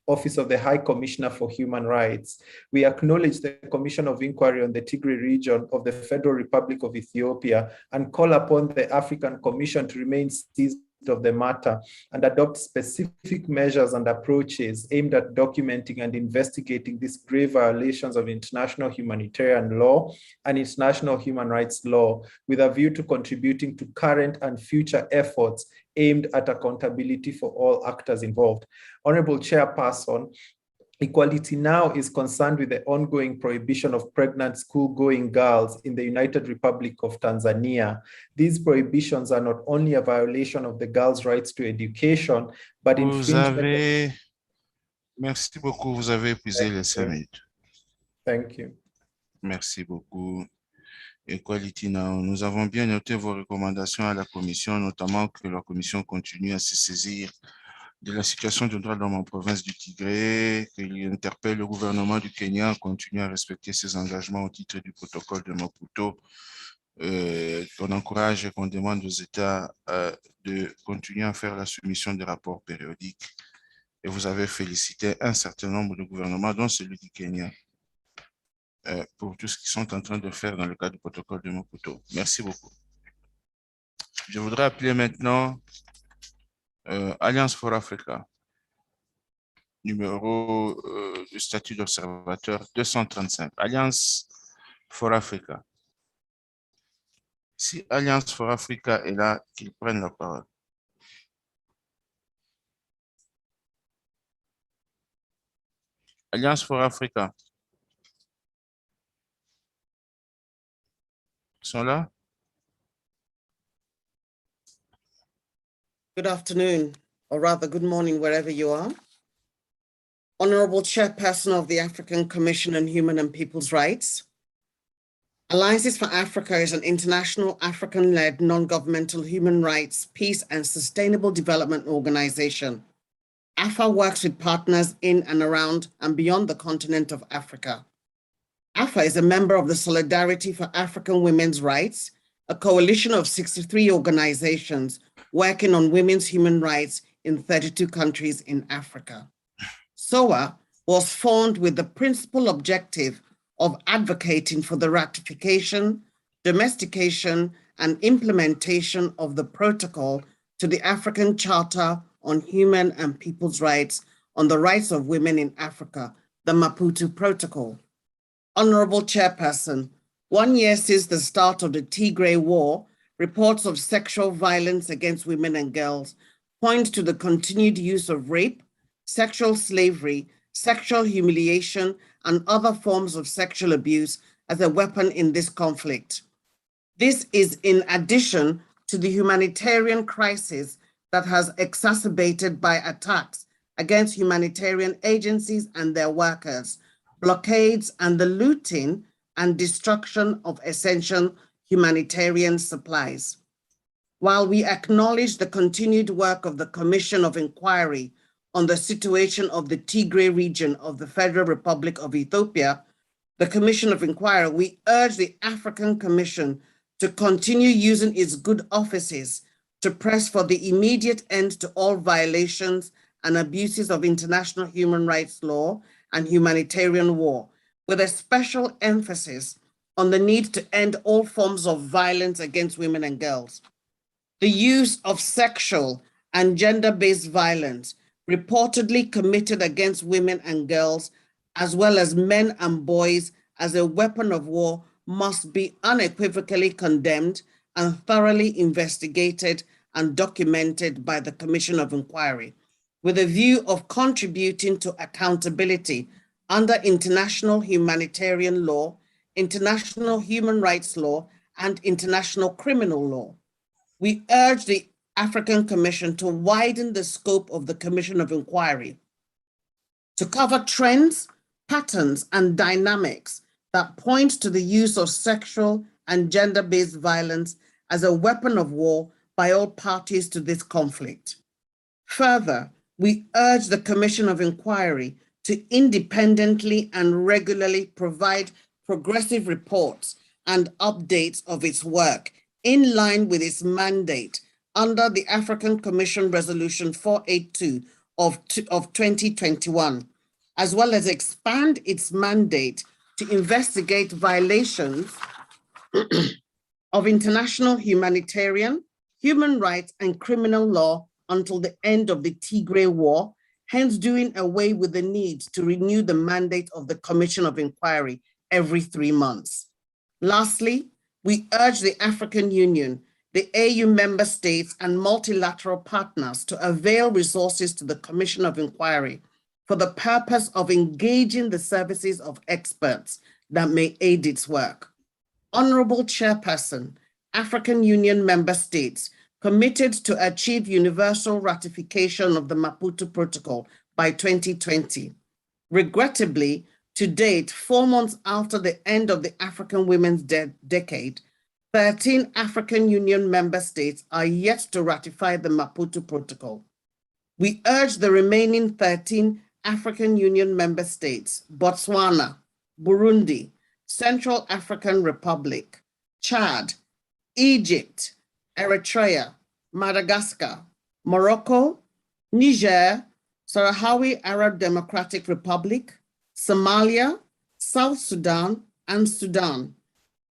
Office of the High Commissioner for Human Rights. We acknowledge the Commission of Inquiry on the Tigray region of the Federal Republic of Ethiopia and call upon the African Commission to remain seized of the matter and adopt specific measures and approaches aimed at documenting and investigating these grave violations of international humanitarian law and international human rights law, with a view to contributing to current and future efforts aimed at accountability for all actors involved. Honorable Chairperson, Equality Now is concerned with the ongoing prohibition of pregnant school-going girls in the United Republic of Tanzania. These prohibitions are not only a violation of the girls' rights to education, but infringement. Merci beaucoup. Vous avez épuisé les 5 minutes. Thank you. Merci beaucoup. Equality Now, nous avons bien noté vos recommandations à la Commission, notamment que la Commission continue à se saisir de la situation des droits de l'homme en province du Tigré, qu'il interpelle le gouvernement du Kenya à continuer à respecter ses engagements au titre du protocole de Maputo, qu'on encourage et qu'on demande aux États de continuer à faire la soumission des rapports périodiques. Et vous avez félicité un certain nombre de gouvernements, dont celui du Kenya, pour tout ce qu'ils sont en train de faire dans le cadre du protocole de Maputo. Merci beaucoup. Je voudrais appeler maintenant Alliance for Africa, numéro du statut d'observateur 235. Alliance for Africa. Si Alliance for Africa est là, qu'ils prennent la parole. Alliance for Africa. Ils sont là? Good afternoon, or rather good morning, wherever you are. Honorable Chairperson of the African Commission on Human and People's Rights. Alliances for Africa is an international African-led non-governmental human rights, peace and sustainable development organization. AFA works with partners in and around and beyond the continent of Africa. AFA is a member of the Solidarity for African Women's Rights, a coalition of 63 organizations working on women's human rights in 32 countries in Africa. SOA was formed with the principal objective of advocating for the ratification, domestication, and implementation of the protocol to the African Charter on Human and People's Rights on the Rights of Women in Africa, the Maputo Protocol. Honorable Chairperson, 1 year since the start of the Tigray War, reports of sexual violence against women and girls point to the continued use of rape, sexual slavery, sexual humiliation, and other forms of sexual abuse as a weapon in this conflict. This is in addition to the humanitarian crisis that has exacerbated by attacks against humanitarian agencies and their workers, blockades, and the looting and destruction of essential humanitarian supplies. While we acknowledge the continued work of the Commission of Inquiry on the situation of the Tigray region of the Federal Republic of Ethiopia, the Commission of Inquiry, we urge the African Commission to continue using its good offices to press for the immediate end to all violations and abuses of international human rights law and humanitarian law, with a special emphasis on the need to end all forms of violence against women and girls. The use of sexual and gender-based violence reportedly committed against women and girls, as well as men and boys, as a weapon of war must be unequivocally condemned and thoroughly investigated and documented by the Commission of Inquiry, with a view of contributing to accountability under international humanitarian law, international human rights law, and international criminal law. We urge the African Commission to widen the scope of the Commission of Inquiry to cover trends, patterns, and dynamics that point to the use of sexual and gender-based violence as a weapon of war by all parties to this conflict. Further, we urge the Commission of Inquiry to independently and regularly provide progressive reports and updates of its work in line with its mandate under the African Commission Resolution 482 of 2021, as well as expand its mandate to investigate violations of international humanitarian, human rights, and criminal law until the end of the Tigray War, hence doing away with the need to renew the mandate of the Commission of Inquiry every 3 months. Lastly, we urge the African Union, the AU member states, and multilateral partners to avail resources to the Commission of Inquiry for the purpose of engaging the services of experts that may aid its work. Honorable Chairperson, African Union member states committed to achieve universal ratification of the Maputo Protocol by 2020. Regrettably, to date, 4 months after the end of the African Women's Decade, 13 African Union member states are yet to ratify the Maputo Protocol. We urge the remaining 13 African Union member states, Botswana, Burundi, Central African Republic, Chad, Egypt, Eritrea, Madagascar, Morocco, Niger, Sahrawi Arab Democratic Republic, Somalia, South Sudan, and Sudan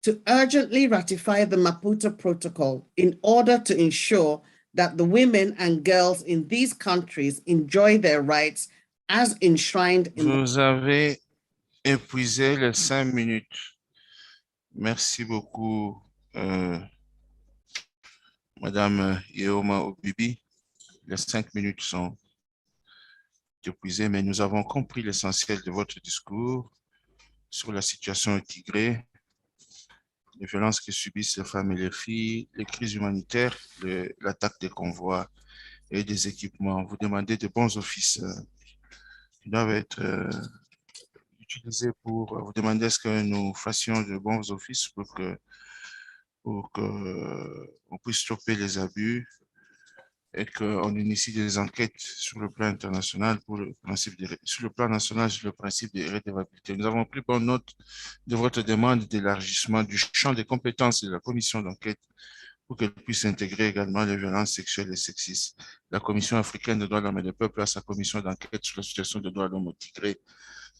to urgently ratify the Maputo Protocol in order to ensure that the women and girls in these countries enjoy their rights as enshrined in Vous avez épuisé les 5 minutes. Merci beaucoup, Madame Yeoma Obibi. Les 5 minutes sont épuisées, mais nous avons compris l'essentiel de votre discours sur la situation au Tigré, les violences que subissent les femmes et les filles, les crises humanitaires, l'attaque des convois et des équipements. Vous demandez de bons offices qui doivent être utilisés pour vous demander est-ce que nous fassions de bons offices pour que on puisse stopper les abus et qu'on initie des enquêtes sur le plan international sur le plan national sur le principe de redevabilité. Nous avons pris bonne note de votre demande d'élargissement du champ des compétences de la commission d'enquête pour qu'elle puisse intégrer également les violences sexuelles et sexistes. La Commission africaine des droits de l'homme et des peuples a sa commission d'enquête sur la situation des droits de l'homme au Tigré.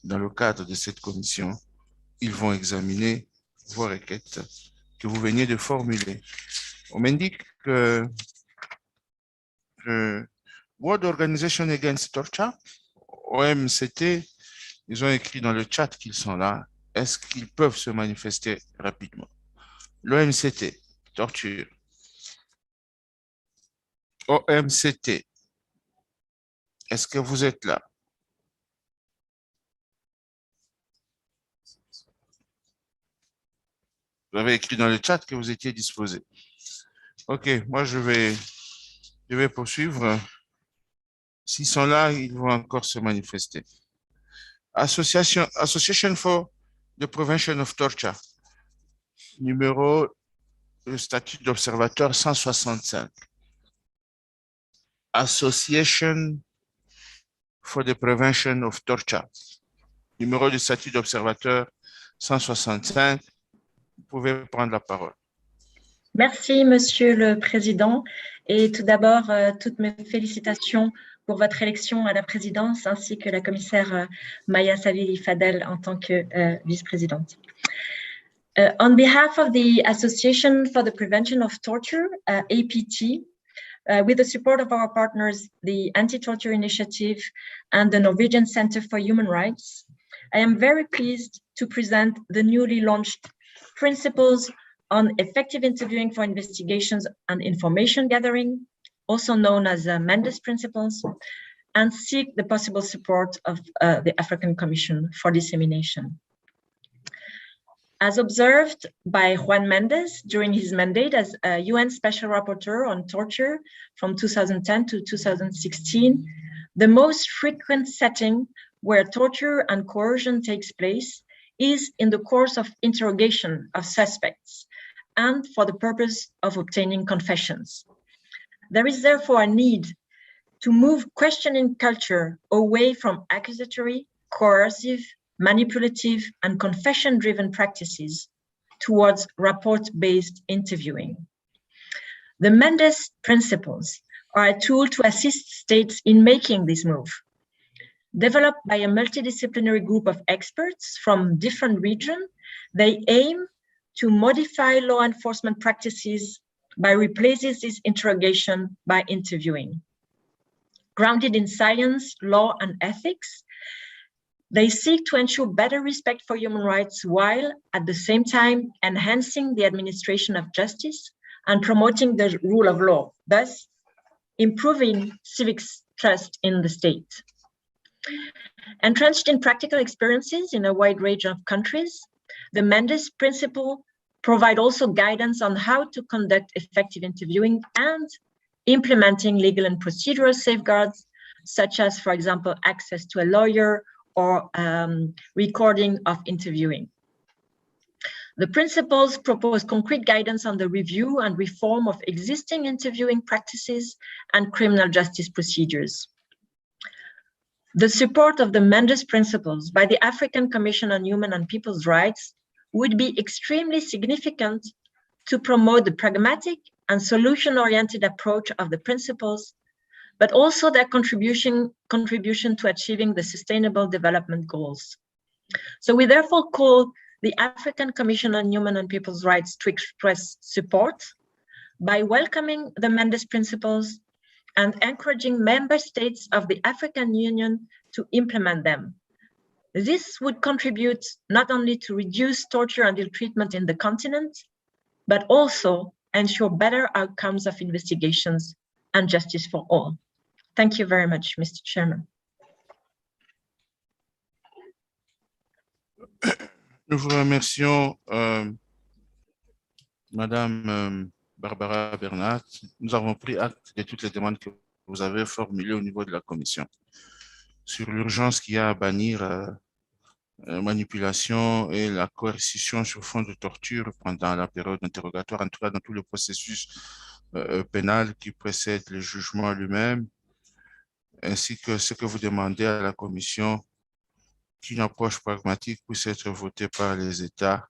Dans le cadre de cette commission, ils vont examiner vos requêtes que vous veniez de formuler. On m'indique que World Organization Against Torture, OMCT, ils ont écrit dans le chat qu'ils sont là. Est-ce qu'ils peuvent se manifester rapidement? L'OMCT, torture. OMCT, est-ce que vous êtes là? Vous avez écrit dans le chat que vous étiez disposé. OK, moi je vais poursuivre. S'ils sont là, ils vont encore se manifester. Association for the Prevention of Torture. Numéro, le statut d'observateur 165. Association for the Prevention of Torture. Numéro du statut d'observateur 165. Vous pouvez prendre la parole. Merci, Monsieur le Président. Et tout d'abord, toutes mes félicitations pour votre élection à la présidence, ainsi que la commissaire Maya Savili Fadel en tant que vice-présidente. On behalf of the Association for the Prevention of Torture, APT, with the support of our partners, the Anti-Torture Initiative and the Norwegian Center for Human Rights, I am very pleased to present the newly launched Principles on Effective Interviewing for Investigations and Information Gathering, also known as Mendes Principles, and seek the possible support of the African Commission for dissemination. As observed by Juan Mendes during his mandate as UN Special Rapporteur on Torture from 2010 to 2016, the most frequent setting where torture and coercion takes place is in the course of interrogation of suspects and for the purpose of obtaining confessions. There is therefore a need to move questioning culture away from accusatory, coercive, manipulative, and confession-driven practices towards report-based interviewing. The Mendes Principles are a tool to assist states in making this move. Developed by a multidisciplinary group of experts from different regions, they aim to modify law enforcement practices by replacing this interrogation by interviewing. Grounded in science, law, and ethics, they seek to ensure better respect for human rights while at the same time enhancing the administration of justice and promoting the rule of law, thus improving civic trust in the state. Entrenched in practical experiences in a wide range of countries, the Mendes Principle provide also guidance on how to conduct effective interviewing and implementing legal and procedural safeguards such as, for example, access to a lawyer or recording of interviewing. The principles propose concrete guidance on the review and reform of existing interviewing practices and criminal justice procedures. The support of the Mendes principles by the African Commission on Human and People's Rights would be extremely significant to promote the pragmatic and solution-oriented approach of the principles, but also their contribution to achieving the Sustainable Development Goals. So we therefore call the African Commission on Human and People's Rights to express support by welcoming the Mendes principles and encouraging member states of the African Union to implement them. This would contribute not only to reduce torture and ill treatment in the continent, but also ensure better outcomes of investigations and justice for all. Thank you very much, Mr. Chairman. Nous vous remercions, Madame Barbara Bernat. Nous avons pris acte de toutes les demandes que vous avez formulées au niveau de la Commission sur l'urgence qu'il y a à bannir manipulation et la coercition sur fond de torture pendant la période d'interrogatoire, en tout cas dans tout le processus pénal qui précède le jugement lui-même, ainsi que ce que vous demandez à la Commission qu'une approche pragmatique puisse être votée par les États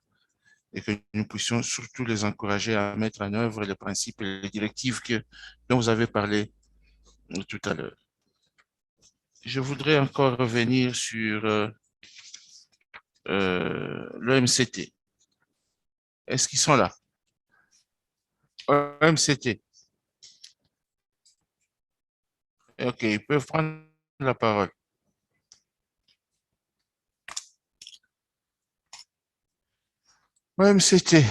et que nous puissions surtout les encourager à mettre en œuvre les principes et les directives dont vous avez parlé tout à l'heure. Je voudrais encore revenir sur l'OMCT. Est-ce qu'ils sont là? OMCT. OK, ils peuvent prendre la parole. OMCT.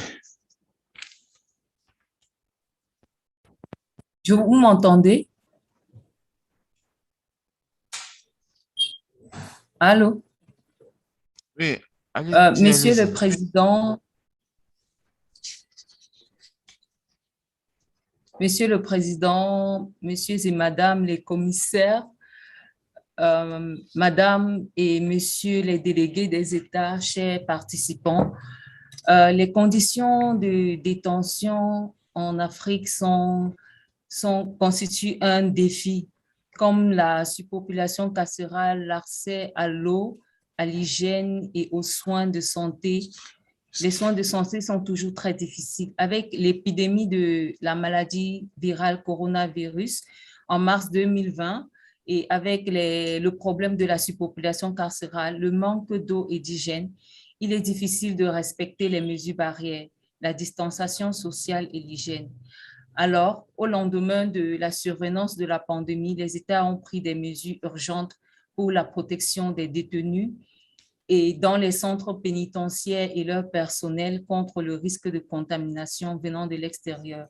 Vous m'entendez? Allô? Oui, allez-y, Monsieur allez-y. le Président, Messieurs et Madame les commissaires, Madame et Messieurs les délégués des États, chers participants, les conditions de détention en Afrique constituent un défi, comme la surpopulation carcérale, l'accès à l'eau, à l'hygiène et aux soins de santé. Les soins de santé sont toujours très difficiles. Avec l'épidémie de la maladie virale coronavirus en mars 2020 et avec le problème de la surpopulation carcérale, le manque d'eau et d'hygiène, il est difficile de respecter les mesures barrières, la distanciation sociale et l'hygiène. Alors, au lendemain de la survenance de la pandémie, les États ont pris des mesures urgentes pour la protection des détenus et dans les centres pénitentiaires et leur personnel contre le risque de contamination venant de l'extérieur.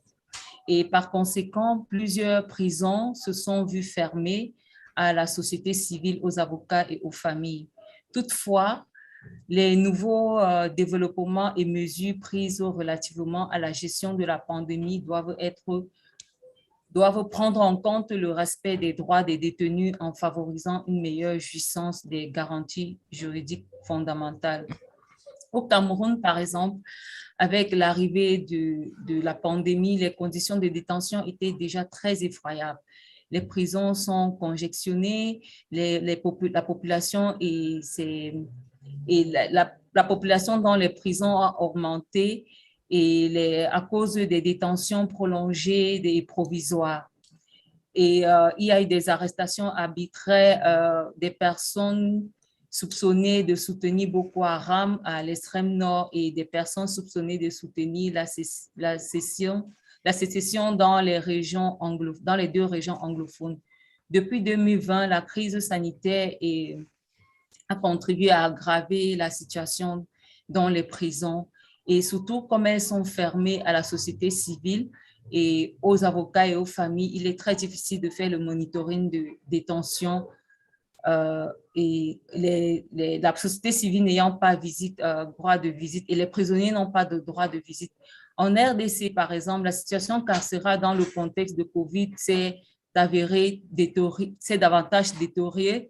Et par conséquent, plusieurs prisons se sont vues fermées à la société civile, aux avocats et aux familles. Toutefois, les nouveaux développements et mesures prises relativement à la gestion de la pandémie doivent prendre en compte le respect des droits des détenus en favorisant une meilleure jouissance des garanties juridiques fondamentales. Au Cameroun, par exemple, avec l'arrivée de la pandémie, les conditions de détention étaient déjà très effroyables. Les prisons sont congestionnées, la population la population dans les prisons a augmenté à cause des détentions prolongées et provisoires. Et il y a eu des arrestations arbitraires des personnes soupçonnées de soutenir Boko Haram à l'extrême nord et des personnes soupçonnées de soutenir la sécession dans les deux régions anglophones. Depuis 2020, la crise sanitaire a contribué à aggraver la situation dans les prisons et surtout comme elles sont fermées à la société civile et aux avocats et aux familles, il est très difficile de faire le monitoring de détention et la société civile n'ayant pas droit de visite et les prisonniers n'ont pas de droit de visite. En RDC, par exemple, la situation carcérale dans le contexte de Covid s'est s'est davantage détérioré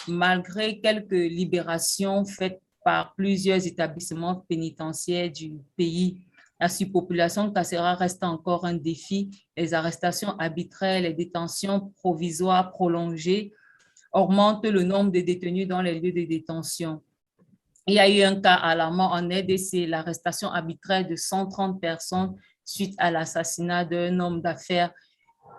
malgré quelques libérations faites par plusieurs établissements pénitentiaires du pays. La surpopulation carcérale reste encore un défi. Les arrestations arbitraires, les détentions provisoires prolongées augmentent le nombre de détenus dans les lieux de détention. Il y a eu un cas alarmant en RDC, l'arrestation arbitraire de 130 personnes suite à l'assassinat d'un homme d'affaires.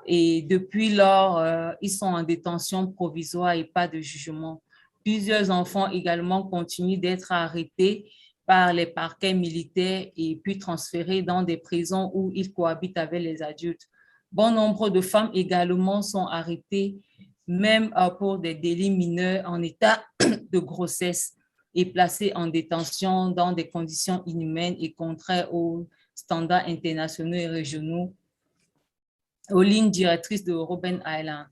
Et depuis lors, ils sont en détention provisoire et pas de jugement. Plusieurs enfants également continuent d'être arrêtés par les parquets militaires et puis transférés dans des prisons où ils cohabitent avec les adultes. Bon nombre de femmes également sont arrêtées, même pour des délits mineurs en état de grossesse et placées en détention dans des conditions inhumaines et contraires aux standards internationaux et régionaux, aux lignes directrices de Robben Island.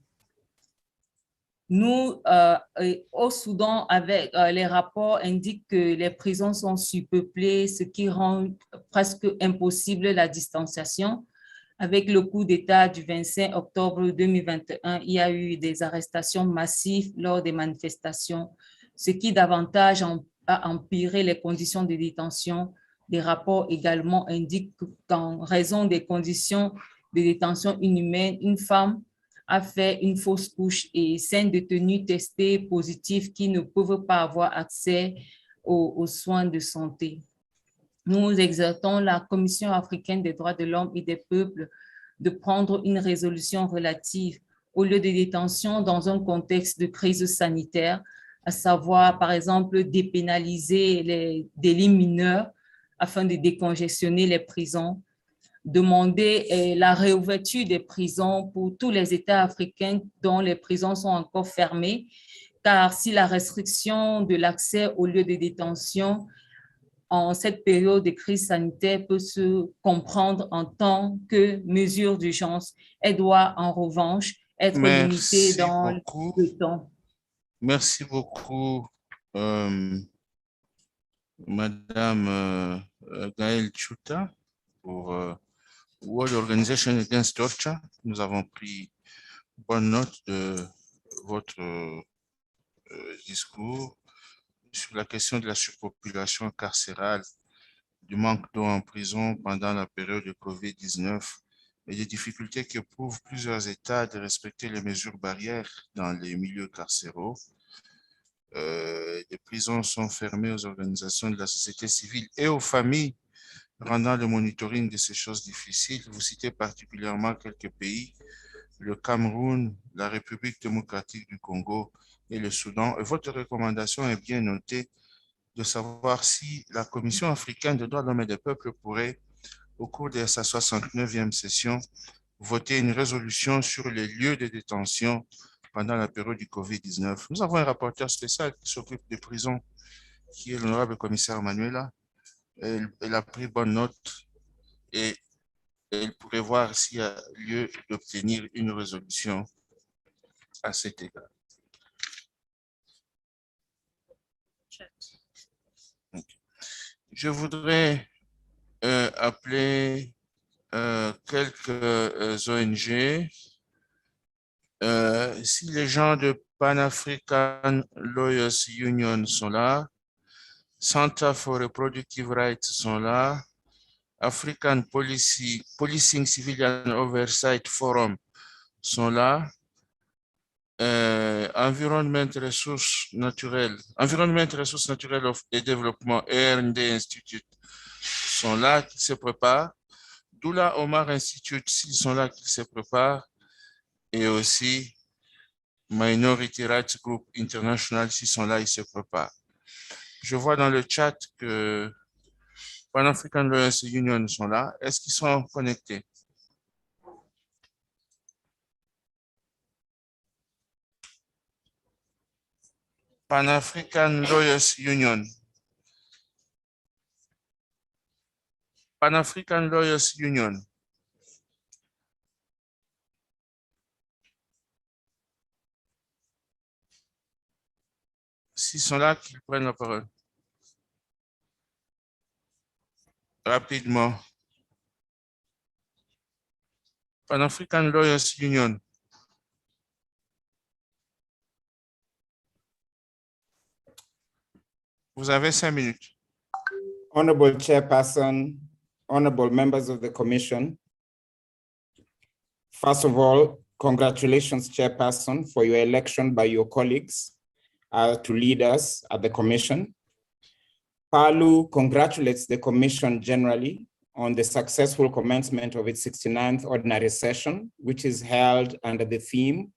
Nous, au Soudan, les rapports indiquent que les prisons sont surpeuplées, ce qui rend presque impossible la distanciation. Avec le coup d'État du 25 octobre 2021, il y a eu des arrestations massives lors des manifestations, ce qui davantage a empiré les conditions de détention. Des rapports également indiquent qu'en raison des conditions de détention inhumaine, une femme a fait une fausse couche et 5 détenus testés positifs qui ne peuvent pas avoir accès aux soins de santé. Nous exhortons la Commission africaine des droits de l'homme et des peuples de prendre une résolution relative aux lieux de détention dans un contexte de crise sanitaire, à savoir, par exemple, dépénaliser les délits mineurs afin de décongestionner les prisons, demander la réouverture des prisons pour tous les États africains dont les prisons sont encore fermées, car si la restriction de l'accès aux lieux de détention en cette période de crise sanitaire peut se comprendre en tant que mesure d'urgence, elle doit en revanche être limitée dans le temps. Merci beaucoup, Madame Gaëlle Chouta, pour World Organization Against Torture. Nous avons pris bonne note de votre discours sur la question de la surpopulation carcérale, du manque d'eau en prison pendant la période de COVID-19 et des difficultés qu'éprouvent plusieurs États de respecter les mesures barrières dans les milieux carcéraux. Les prisons sont fermées aux organisations de la société civile et aux familles, rendant le monitoring de ces choses difficiles. Vous citez particulièrement quelques pays, le Cameroun, la République démocratique du Congo et le Soudan. Et votre recommandation est bien notée de savoir si la Commission africaine des droits de l'homme et des peuples pourrait, au cours de sa 69e session, voter une résolution sur les lieux de détention pendant la période du COVID-19. Nous avons un rapporteur spécial qui s'occupe des prisons, qui est l'honorable commissaire Manuela. Elle a pris bonne note et elle pourrait voir s'il y a lieu d'obtenir une résolution à cet égard. Je voudrais appeler quelques ONG. Si les gens de Pan-African Lawyers Union sont là, Center for Reproductive Rights sont là, African Policing Civilian Oversight Forum sont là, Environment Resources Naturelles et Développement, R&D Institute sont là, qui se préparent. Doula Omar Institute, s'ils sont là, qui se préparent. Et aussi Minority Rights Group International, s'ils sont là, ils se préparent. Je vois dans le chat que Pan-African Lawyers Union sont là. Est-ce qu'ils sont connectés? Pan-African Lawyers Union. Pan-African Lawyers Union. S'ils sont là, qu'ils prennent la parole. Rapidement. Pan-African Lawyers Union. Vous avez 5 minutes. Honorable Chairperson, honorable members of the Commission. First of all, congratulations, Chairperson, for your election by your colleagues to lead us at the Commission. PALU congratulates the Commission generally on the successful commencement of its 69th ordinary session, which is held under the theme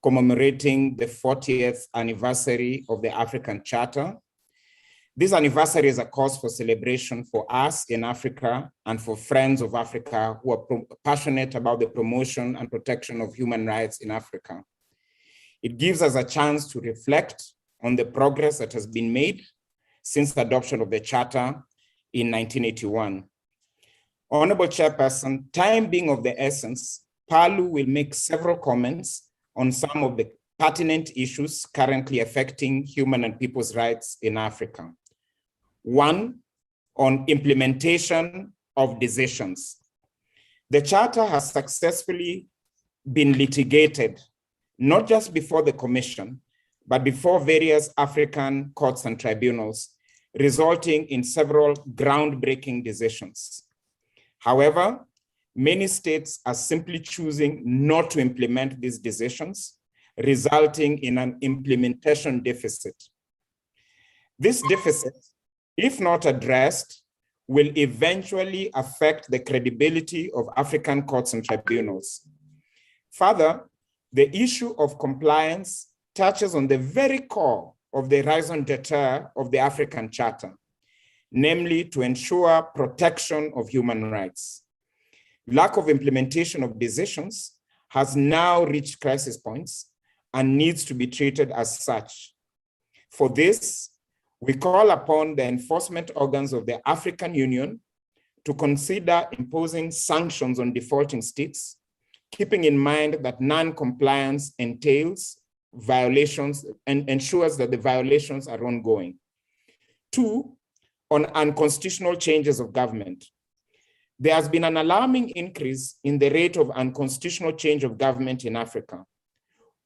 commemorating the 40th anniversary of the African Charter. This anniversary is a cause for celebration for us in Africa and for friends of Africa who are passionate about the promotion and protection of human rights in Africa. It gives us a chance to reflect on the progress that has been made since the adoption of the Charter in 1981. Honorable Chairperson, time being of the essence, PALU will make several comments on some of the pertinent issues currently affecting human and people's rights in Africa. One, on implementation of decisions. The Charter has successfully been litigated, not just before the Commission, but before various African courts and tribunals, resulting in several groundbreaking decisions. However, many states are simply choosing not to implement these decisions, resulting in an implementation deficit. This deficit, if not addressed, will eventually affect the credibility of African courts and tribunals. Further, the issue of compliance touches on the very core of the raison d'etre of the African Charter, namely to ensure protection of human rights. Lack of implementation of decisions has now reached crisis points and needs to be treated as such. For this, we call upon the enforcement organs of the African Union to consider imposing sanctions on defaulting states, keeping in mind that non-compliance entails violations and ensures that the violations are ongoing. Two, on unconstitutional changes of government. There has been an alarming increase in the rate of unconstitutional change of government in Africa.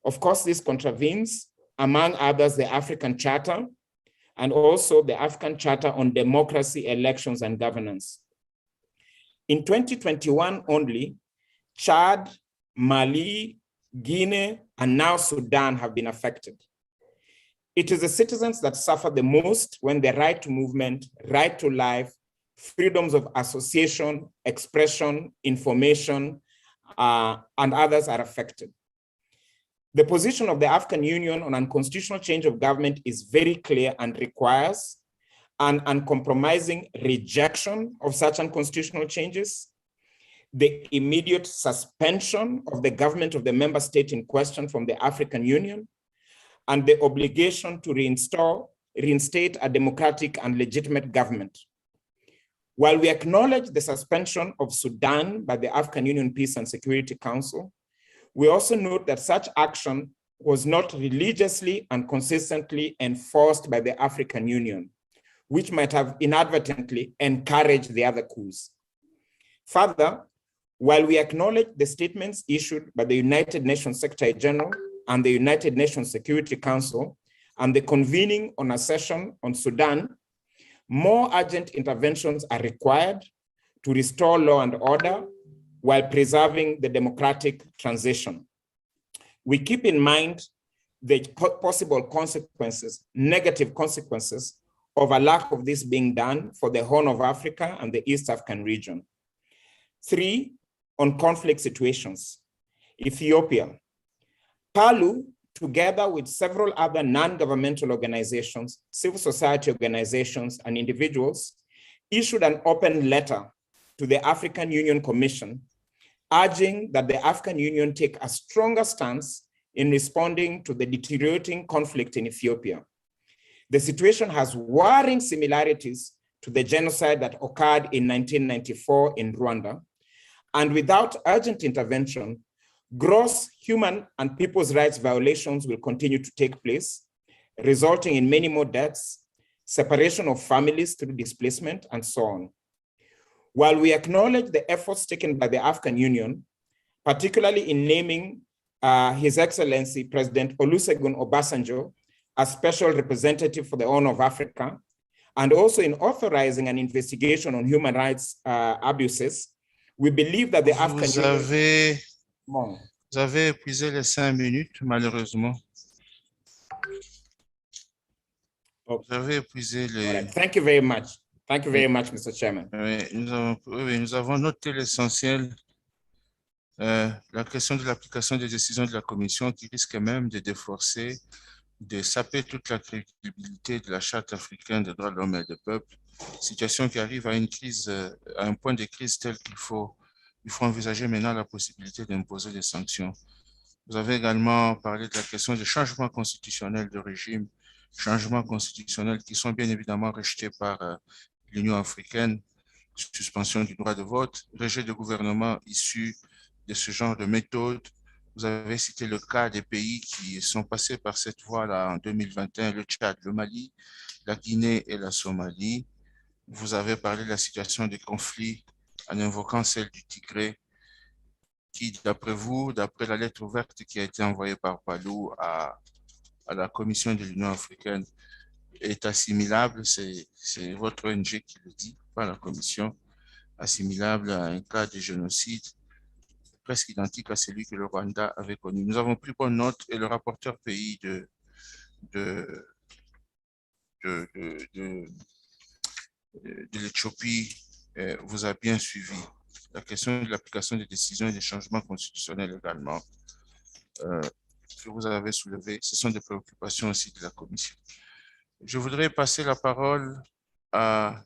Of course, this contravenes, among others, the African Charter and also the African Charter on Democracy, Elections, and Governance. In 2021 only, Chad, Mali, Guinea, and now Sudan have been affected. It is the citizens that suffer the most when the right to movement, right to life, freedoms of association, expression, information, and others are affected. The position of the African Union on unconstitutional change of government is very clear and requires an uncompromising rejection of such unconstitutional changes, the immediate suspension of the government of the member state in question from the African Union, and the obligation to reinstate a democratic and legitimate government. While we acknowledge the suspension of Sudan by the African Union Peace and Security Council, we also note that such action was not religiously and consistently enforced by the African Union, which might have inadvertently encouraged the other coups. Further, while we acknowledge the statements issued by the United Nations Secretary General and the United Nations Security Council and the convening on a session on Sudan, more urgent interventions are required to restore law and order while preserving the democratic transition. We keep in mind the possible consequences, negative consequences of a lack of this being done for the Horn of Africa and the East African region. Three, on conflict situations. Ethiopia. PALU, together with several other non-governmental organizations, civil society organizations, and individuals, issued an open letter to the African Union Commission, urging that the African Union take a stronger stance in responding to the deteriorating conflict in Ethiopia. The situation has worrying similarities to the genocide that occurred in 1994 in Rwanda, and without urgent intervention, gross human and people's rights violations will continue to take place, resulting in many more deaths, separation of families through displacement, and so on. While we acknowledge the efforts taken by the African Union, particularly in naming His Excellency President Olusegun Obasanjo as Special Representative for the Horn of Africa and also in authorizing an investigation on human rights abuses, we believe that the African Union... Vous avez épuisé les 5 minutes, malheureusement. Vous avez épuisé les... Right. Thank you very much. Thank you very much, Mr. Chairman. Nous avons noté l'essentiel. La question de l'application des décisions de la Commission qui risque même de déforcer, de saper toute la crédibilité de la Charte africaine des droits de l'homme et des peuples, situation qui arrive à une crise, à un point de crise tel qu'il faut envisager maintenant la possibilité d'imposer des sanctions. Vous avez également parlé de la question des changements constitutionnels de régime, changements constitutionnels qui sont bien évidemment rejetés par l'Union africaine, suspension du droit de vote, rejet de gouvernement issu de ce genre de méthode. Vous avez cité le cas des pays qui sont passés par cette voie-là en 2021, le Tchad, le Mali, la Guinée et la Somalie. Vous avez parlé de la situation des conflits en invoquant celle du Tigré, qui, d'après vous, d'après la lettre ouverte qui a été envoyée par Palou à la Commission de l'Union africaine, est assimilable, c'est votre ONG qui le dit, pas la Commission, assimilable à un cas de génocide presque identique à celui que le Rwanda avait connu. Nous avons pris bonne note et le rapporteur pays de l'Éthiopie vous a bien suivi. La question de l'application des décisions et des changements constitutionnels également que vous avez soulevées, ce sont des préoccupations aussi de la Commission. Je voudrais passer la parole à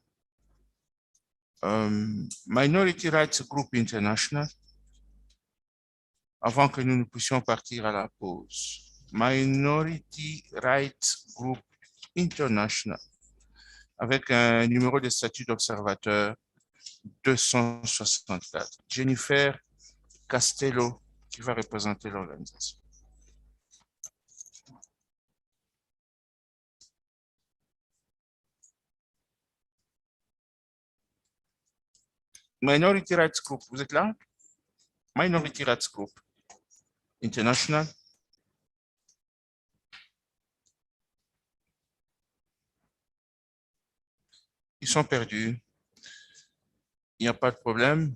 Minority Rights Group International avant que nous ne puissions partir à la pause. Minority Rights Group International, avec un numéro de statut d'observateur 264. Jennifer Castello, qui va représenter l'organisation. Minority Rights Group, vous êtes là? Minority Rights Group International. Ils sont perdus. Il n'y a pas de problème.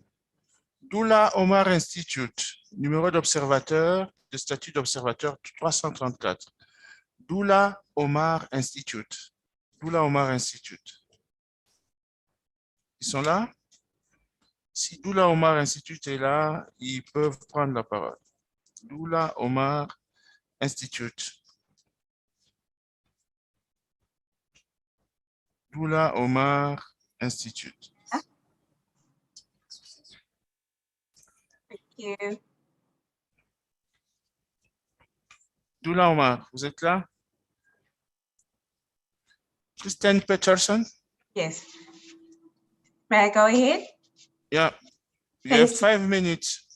Doula Omar Institute, numéro d'observateur, de statut d'observateur 334. Doula Omar Institute. Doula Omar Institute. Ils sont là? Si Doula Omar Institute est là, ils peuvent prendre la parole. Doula Omar Institute. Doula Omar Institute. Thank you. Doula Omar, vous êtes là? Christiane Peterson? Yes. May I go ahead? Yeah, you have 5 minutes.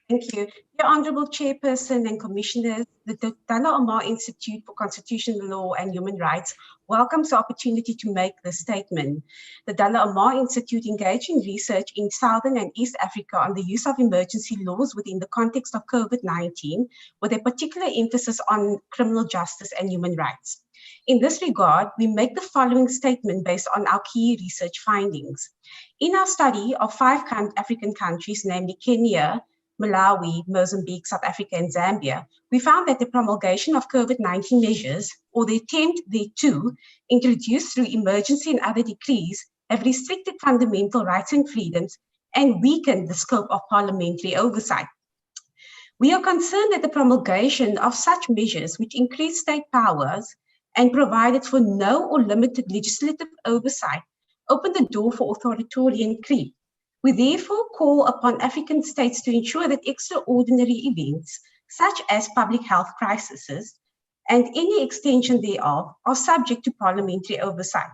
Thank you. Dear Honorable Chairperson and Commissioners, the Dalla Omar Institute for Constitutional Law and Human Rights welcomes the opportunity to make this statement. The Dalla Omar Institute engaged in research in Southern and East Africa on the use of emergency laws within the context of COVID-19, with a particular emphasis on criminal justice and human rights. In this regard, we make the following statement based on our key research findings. In our study of 5 African countries, namely Kenya, Malawi, Mozambique, South Africa, and Zambia, we found that the promulgation of COVID-19 measures, or the attempt thereto, introduced through emergency and other decrees, have restricted fundamental rights and freedoms and weakened the scope of parliamentary oversight. We are concerned that the promulgation of such measures, which increased state powers and provided for no or limited legislative oversight, opened the door for authoritarian creep. We therefore call upon African states to ensure that extraordinary events, such as public health crises, and any extension thereof, are subject to parliamentary oversight.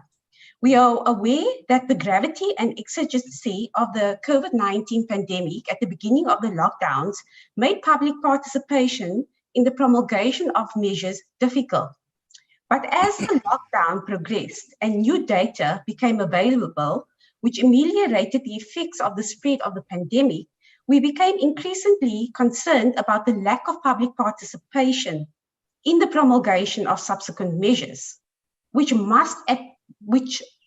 We are aware that the gravity and exigency of the COVID-19 pandemic at the beginning of the lockdowns made public participation in the promulgation of measures difficult. But as the lockdown progressed and new data became available, which ameliorated the effects of the spread of the pandemic, we became increasingly concerned about the lack of public participation in the promulgation of subsequent measures, which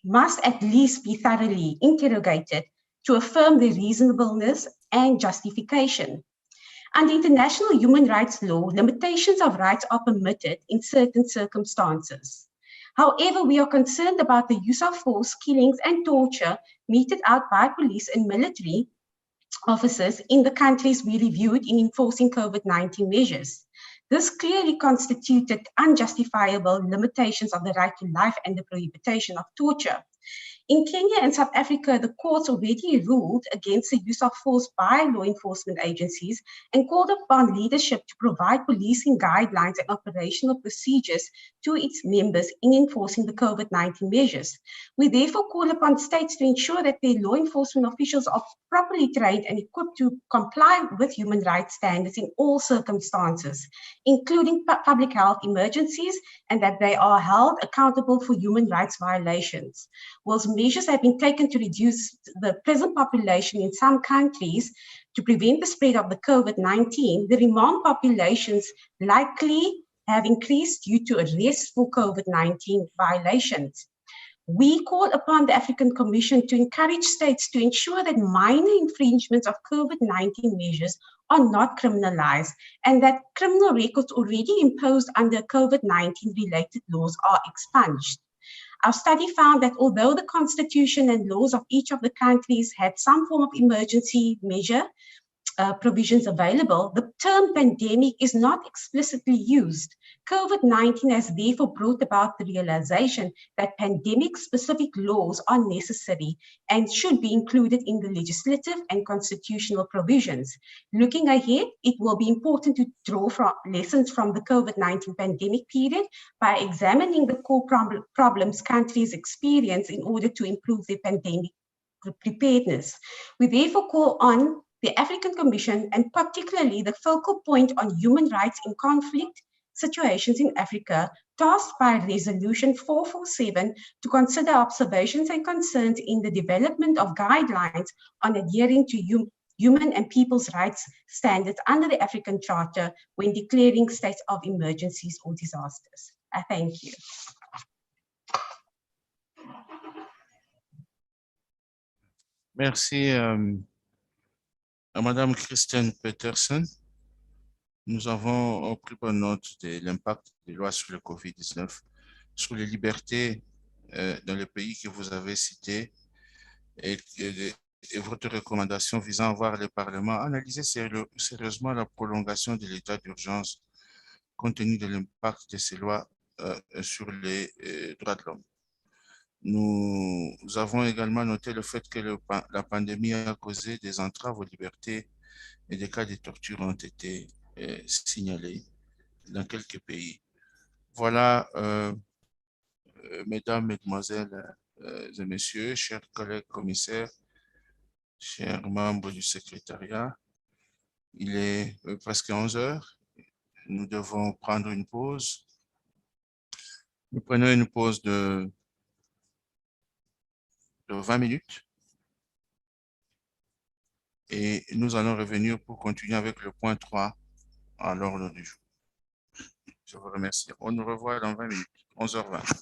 must at least be thoroughly interrogated to affirm their reasonableness and justification. Under international human rights law, limitations of rights are permitted in certain circumstances. However, we are concerned about the use of force, killings, and torture meted out by police and military officers in the countries we reviewed in enforcing COVID-19 measures. This clearly constituted unjustifiable limitations of the right to life and the prohibition of torture. In Kenya and South Africa, the courts already ruled against the use of force by law enforcement agencies and called upon leadership to provide policing guidelines and operational procedures to its members in enforcing the COVID-19 measures. We therefore call upon states to ensure that their law enforcement officials are properly trained and equipped to comply with human rights standards in all circumstances, including public health emergencies, and that they are held accountable for human rights violations. Whilst measures have been taken to reduce the prison population in some countries to prevent the spread of the COVID-19, the remand populations likely have increased due to arrests for COVID-19 violations. We call upon the African Commission to encourage states to ensure that minor infringements of COVID-19 measures are not criminalized and that criminal records already imposed under COVID-19 related laws are expunged. Our study found that although the constitution and laws of each of the countries had some form of emergency measure provisions available, the term pandemic is not explicitly used. COVID-19 has therefore brought about the realization that pandemic-specific laws are necessary and should be included in the legislative and constitutional provisions. Looking ahead, it will be important to draw lessons from the COVID-19 pandemic period by examining the core problems countries experience in order to improve their pandemic preparedness. We therefore call on the African Commission, and particularly the focal point on human rights in conflict situations in Africa, tasked by Resolution 447 to consider observations and concerns in the development of guidelines on adhering to human and people's rights standards under the African Charter when declaring states of emergencies or disasters. I thank you. Merci à Madame Christiane Peterson. Nous avons pris bonne note de l'impact des lois sur le COVID-19, sur les libertés dans les pays que vous avez cités et votre recommandation visant à voir le Parlement analyser sérieusement la prolongation de l'état d'urgence compte tenu de l'impact de ces lois sur les droits de l'homme. Nous avons également noté le fait que la pandémie a causé des entraves aux libertés et des cas de torture ont été signalés dans quelques pays. Voilà, mesdames, mesdemoiselles et messieurs, chers collègues commissaires, chers membres du secrétariat, il est presque 11 heures. Nous devons prendre une pause. Nous prenons une pause de 20 minutes et nous allons revenir pour continuer avec le point 3 à l'ordre du jour. Je vous remercie. On nous revoit dans 20 minutes, 11h20.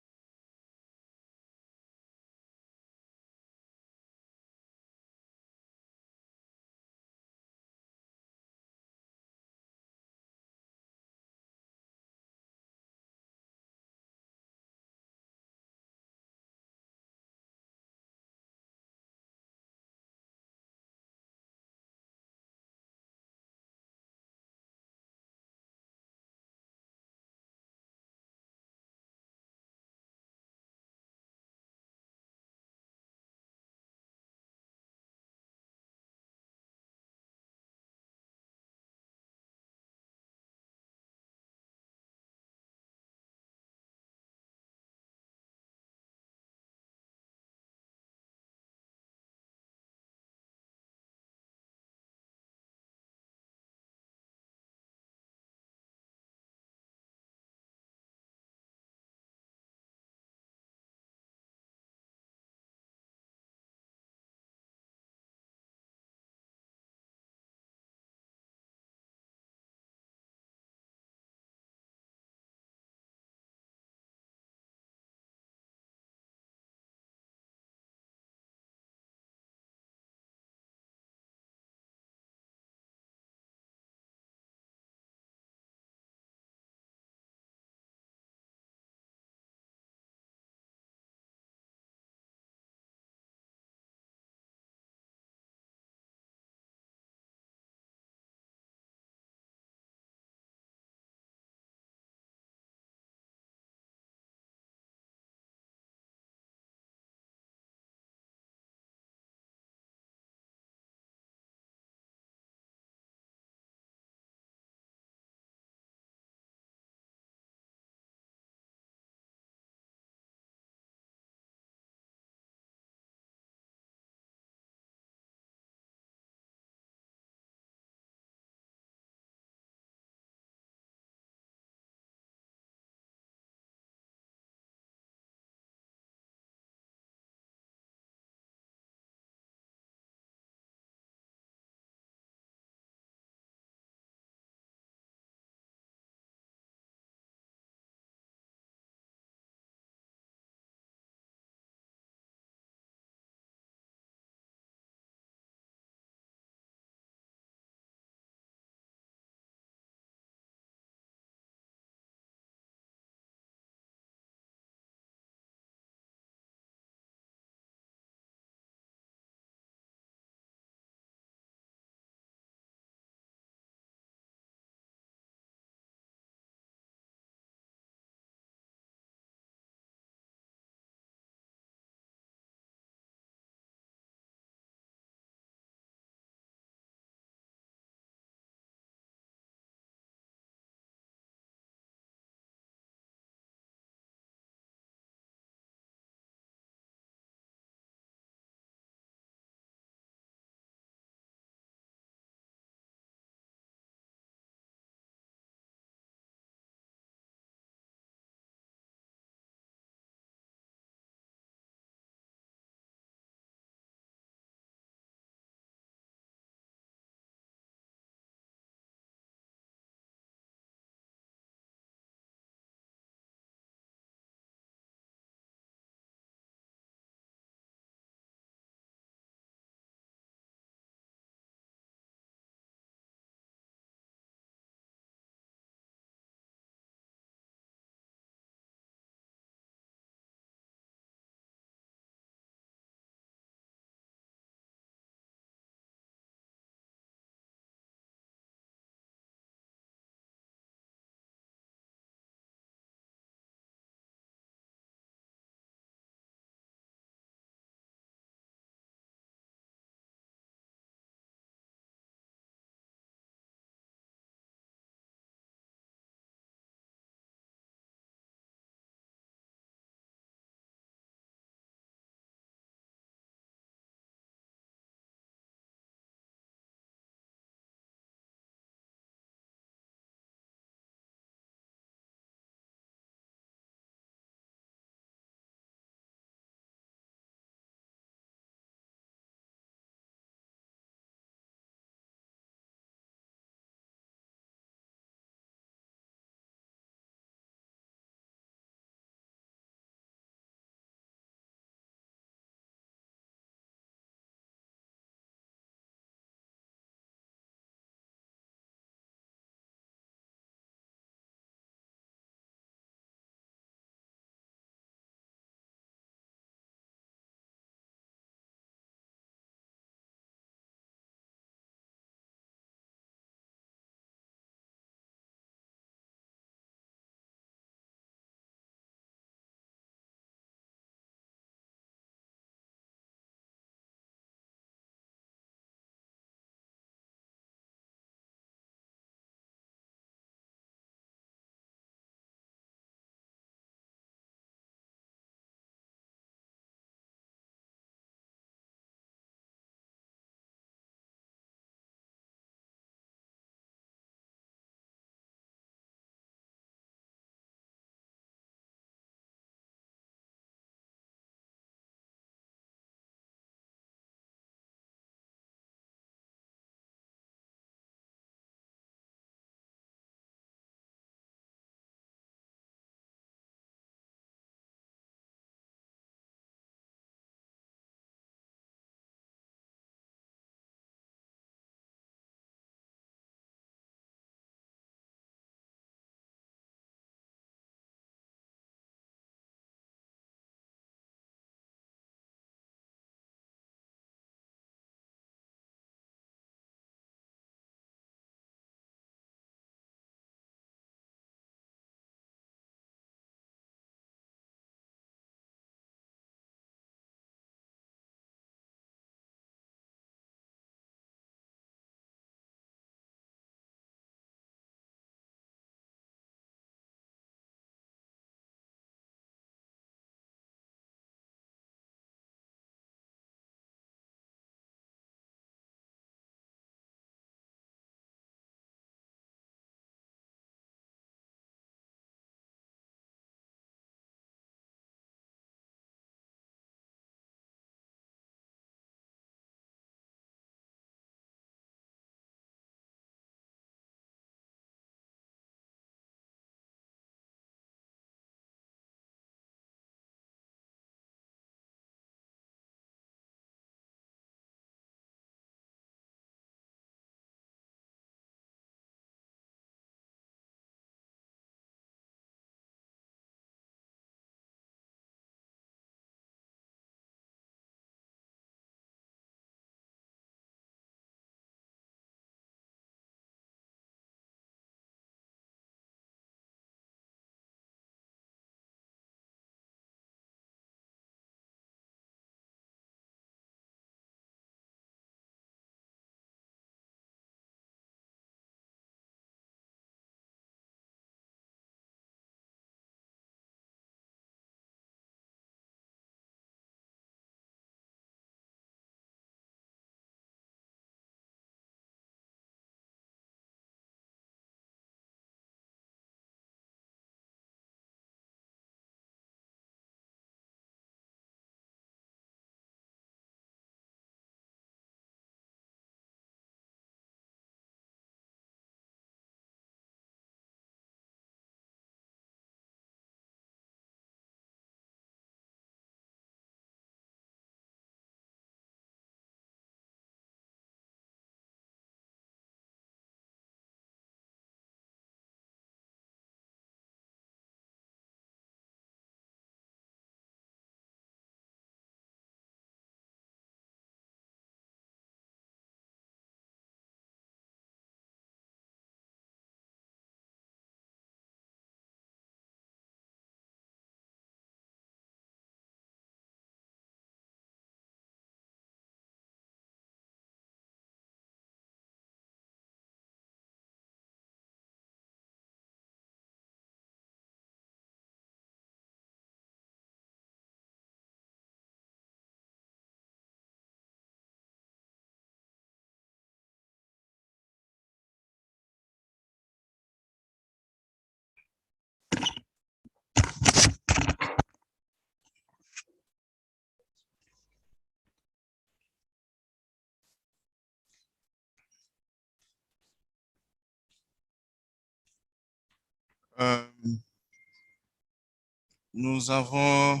Nous avons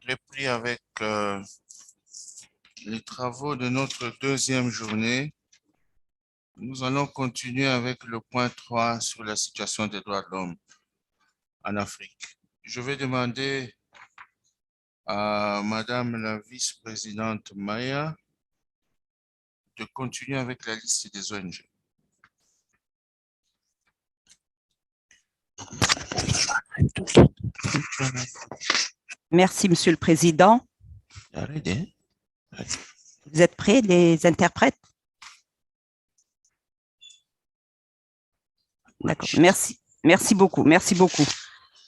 repris avec les travaux de notre deuxième journée. Nous allons continuer avec le point 3 sur la situation des droits de l'homme en Afrique. Je vais demander à Madame la vice-présidente Maya de continuer avec la liste des ONG. Merci, Monsieur le Président. Vous êtes prêts, les interprètes? D'accord, merci beaucoup, merci beaucoup.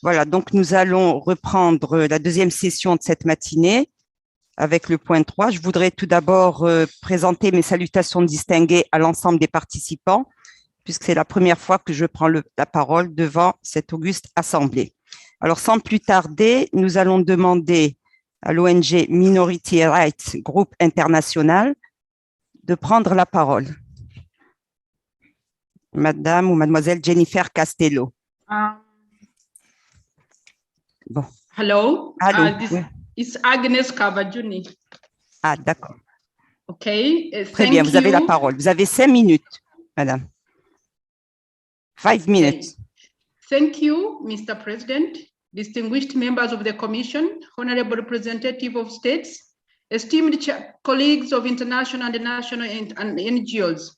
Voilà, donc nous allons reprendre la deuxième session de cette matinée avec le point 3. Je voudrais tout d'abord présenter mes salutations distinguées à l'ensemble des participants, puisque c'est la première fois que je prends la parole devant cette auguste assemblée. Alors, sans plus tarder, nous allons demander à l'ONG Minority Rights Group International de prendre la parole. Madame ou Mademoiselle Jennifer Castello. Bon. Hello. Allô. This is Agnes Cavajuni. Ah, d'accord. OK. Très bien, vous avez la parole. Vous avez 5 minutes, madame. 5 minutes. Thank you, Mr. President, distinguished members of the Commission, honorable representative of states, esteemed colleagues of international and national and NGOs.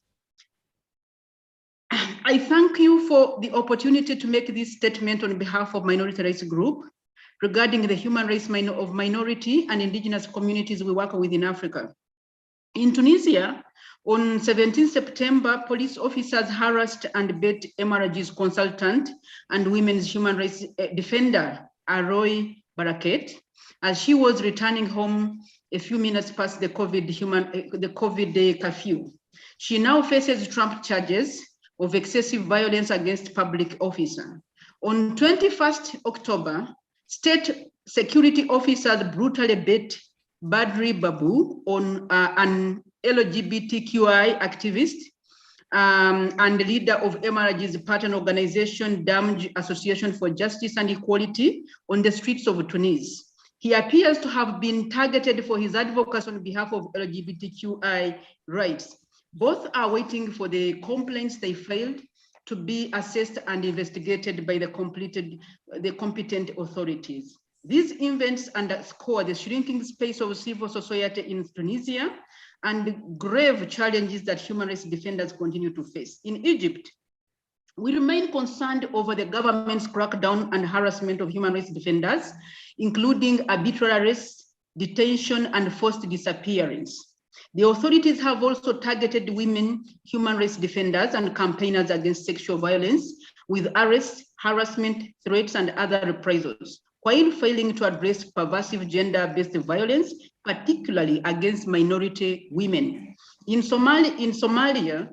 I thank you for the opportunity to make this statement on behalf of Minority Rights Group regarding the human rights of minority and indigenous communities we work with in Africa. In Tunisia, on 17 September, police officers harassed and beat MRG's consultant and women's human rights defender, Aroy Baraket, as she was returning home a few minutes past the COVID curfew. She now faces Trump charges of excessive violence against public officer. On 21st October, state security officers brutally beat Badri Babu, an LGBTQI activist and leader of MRG's partner organization, Damj Association for Justice and Equality, on the streets of Tunis. He appears to have been targeted for his advocacy on behalf of LGBTQI rights. Both are waiting for the complaints they filed to be assessed and investigated by the competent authorities. These events underscore the shrinking space of civil society in Tunisia and the grave challenges that human rights defenders continue to face. In Egypt, we remain concerned over the government's crackdown and harassment of human rights defenders, including arbitrary arrests, detention, and forced disappearance. The authorities have also targeted women, human rights defenders, and campaigners against sexual violence with arrests, harassment, threats, and other reprisals, while failing to address pervasive gender-based violence, particularly against minority women. In Somalia,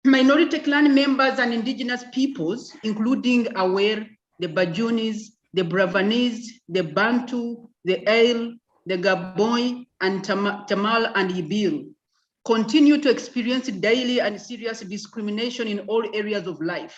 minority clan members and indigenous peoples, including Awer, the Bajunis, the Bravanese, the Bantu, the Ail, the Gaboy, and Tamal and Ibir, continue to experience daily and serious discrimination in all areas of life.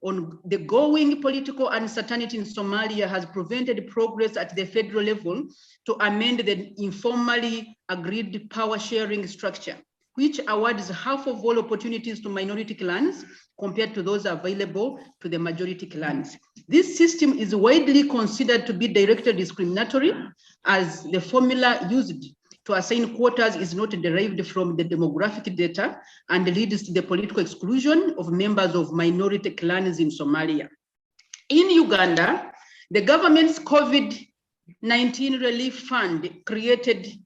The ongoing political uncertainty in Somalia has prevented progress at the federal level to amend the informally agreed power sharing structure, which awards half of all opportunities to minority clans compared to those available to the majority clans. This system is widely considered to be directly discriminatory, as the formula used to assign quotas is not derived from the demographic data and leads to the political exclusion of members of minority clans in Somalia. In Uganda, the government's COVID-19 relief fund created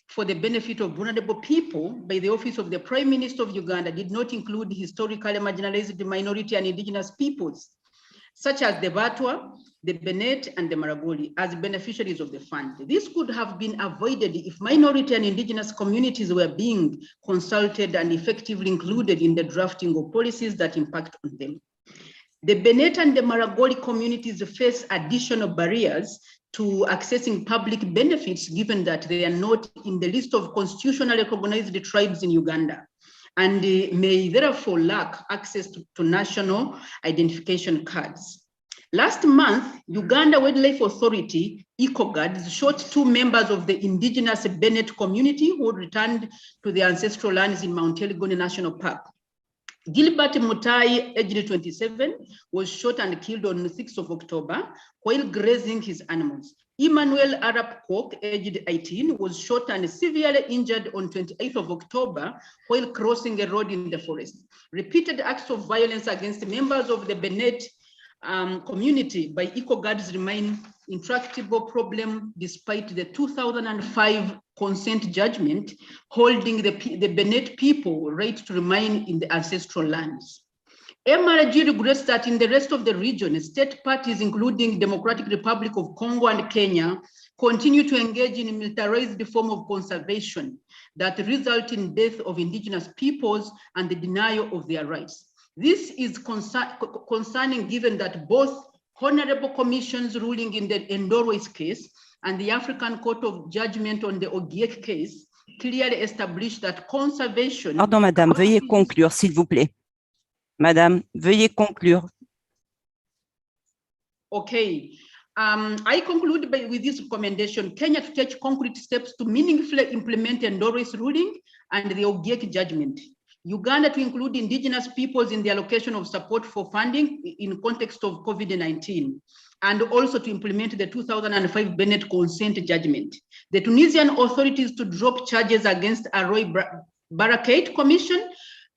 for the benefit of vulnerable people by the Office of the Prime Minister of Uganda did not include historically marginalized minority and indigenous peoples, such as the Batwa, the Benet, and the Maragoli as beneficiaries of the fund. This could have been avoided if minority and indigenous communities were being consulted and effectively included in the drafting of policies that impact on them. The Benet and the Maragoli communities face additional barriers to accessing public benefits, given that they are not in the list of constitutionally recognized tribes in Uganda, and may therefore lack access to national identification cards. Last month, Uganda Wildlife Authority, EcoGuards, shot 2 members of the indigenous Bennett community who returned to their ancestral lands in Mount Elgon National Park. Gilbert Mutai, aged 27, was shot and killed on the 6th of October while grazing his animals. Emmanuel Arap Kwok, aged 18, was shot and severely injured on 28th of October while crossing a road in the forest. Repeated acts of violence against members of the Bennett community by EcoGuards remain intractable problem despite the 2005 consent judgment holding the Bennett people right to remain in the ancestral lands. MRG regrets that in the rest of the region, state parties, including Democratic Republic of Congo and Kenya, continue to engage in a militarized form of conservation that result in death of indigenous peoples and the denial of their rights. This is concerning given that both honorable commissions ruling in the Ndoro's case and the African Court of Judgment on the Ogiek case clearly established that conservation... Pardon, madame, veuillez conclure, s'il vous plaît. Madame, veuillez conclure. Okay. I conclude with this recommendation: Kenya to take concrete steps to meaningfully implement Ndoro's ruling and the Ogiek judgment. Uganda to include indigenous peoples in the allocation of support for funding in context of COVID-19, and also to implement the 2005 Bennett consent judgment. The Tunisian authorities to drop charges against Aroy Barakate Commission,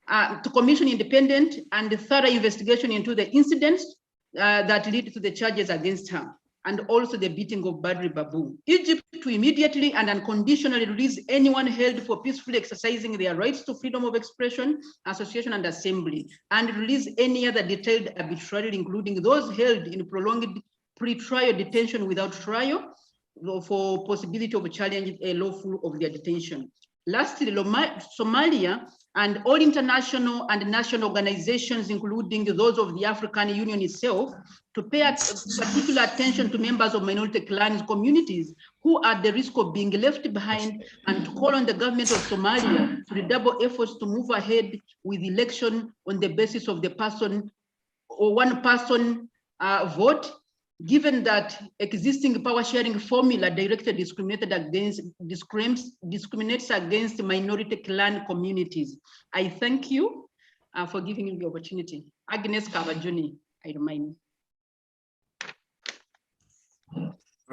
to commission independent and thorough investigation into the incidents that lead to the charges against her, and also the beating of Badri Babu. Egypt to immediately and unconditionally release anyone held for peacefully exercising their rights to freedom of expression, association, and assembly, and release any other detained arbitrarily, including those held in prolonged pre-trial detention without trial for possibility of challenging a lawful of their detention. Lastly, Somalia and all international and national organizations, including those of the African Union itself, to pay particular attention to members of minority clans communities who are at the risk of being left behind, and to call on the government of Somalia to redouble efforts to move ahead with election on the basis of the person or one person vote, given that existing power sharing formula directly discriminates against minority clan communities. I thank you for giving me the opportunity. Agnes Kavajuni, I remind.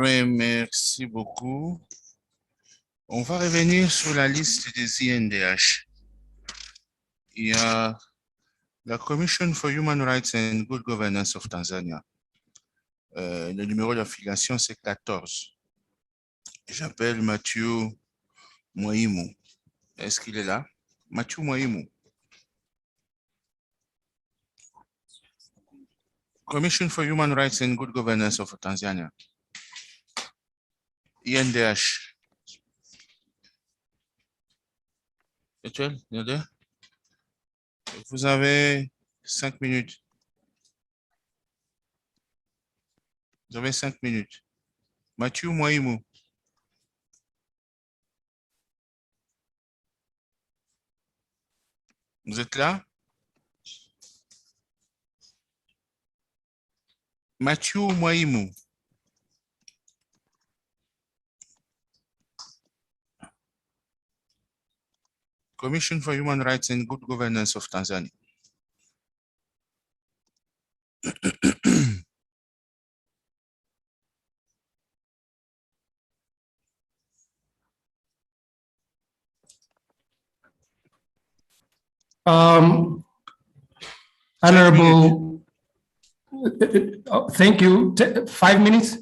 Oui, merci beaucoup. On va revenir sur la liste des INDH. Il y a la Commission for Human Rights and Good Governance of Tanzania. Le numéro d'affiliation, c'est 14. J'appelle Mathieu Mwaimu. Est-ce qu'il est là? Mathieu Mwaimu. Commission for Human Rights and Good Governance of Tanzania. INDH. Étienne, vous avez 5 minutes. Vous avez 5 minutes. Mathieu Mwaimu. Vous êtes là? Mathieu Mwaimu. Commission for Human Rights and Good Governance of Tanzania. Honorable, thank you. 5 minutes?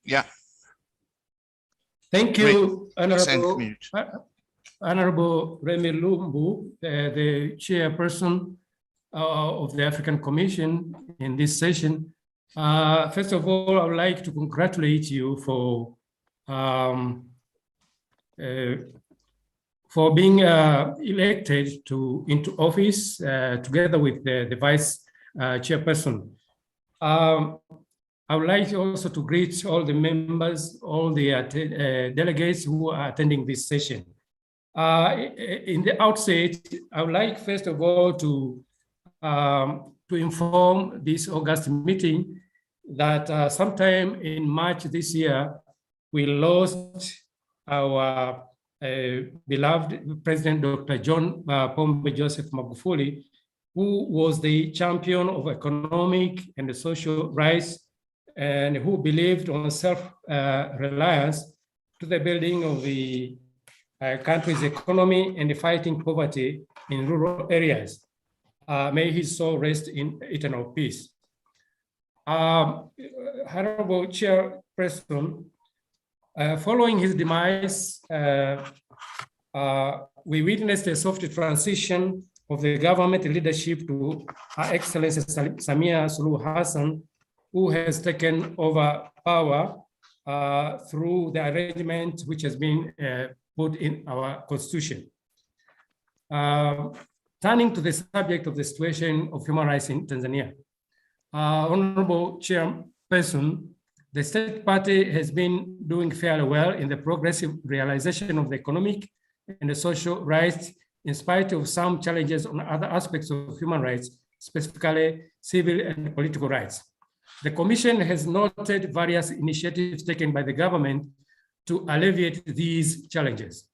Yeah. Thank you, Honorable. Honorable Remy Lumbu, the chairperson of the African Commission in this session. First of all, I would like to congratulate you for being elected into office together with the vice chairperson. I would like also to greet all the members, all the delegates who are attending this session. In the outset, I would like first of all to inform this August meeting that sometime in March this year, we lost our beloved President Dr. John Pombe Joseph Magufuli, who was the champion of economic and social rights and who believed on self-reliance to the building of the country's economy and fighting poverty in rural areas. May his soul rest in eternal peace. Honorable Chairperson, following his demise, we witnessed a soft transition of the government leadership to Her Excellency Samia Suluhu Hassan, who has taken over power through the arrangement which has been put in our constitution. Turning to the subject of the situation of human rights in Tanzania. Honorable Chairperson, the State Party has been doing fairly well in the progressive realization of the economic and the social rights in spite of some challenges on other aspects of human rights, specifically civil and political rights. The Commission has noted various initiatives taken by the government to alleviate these challenges.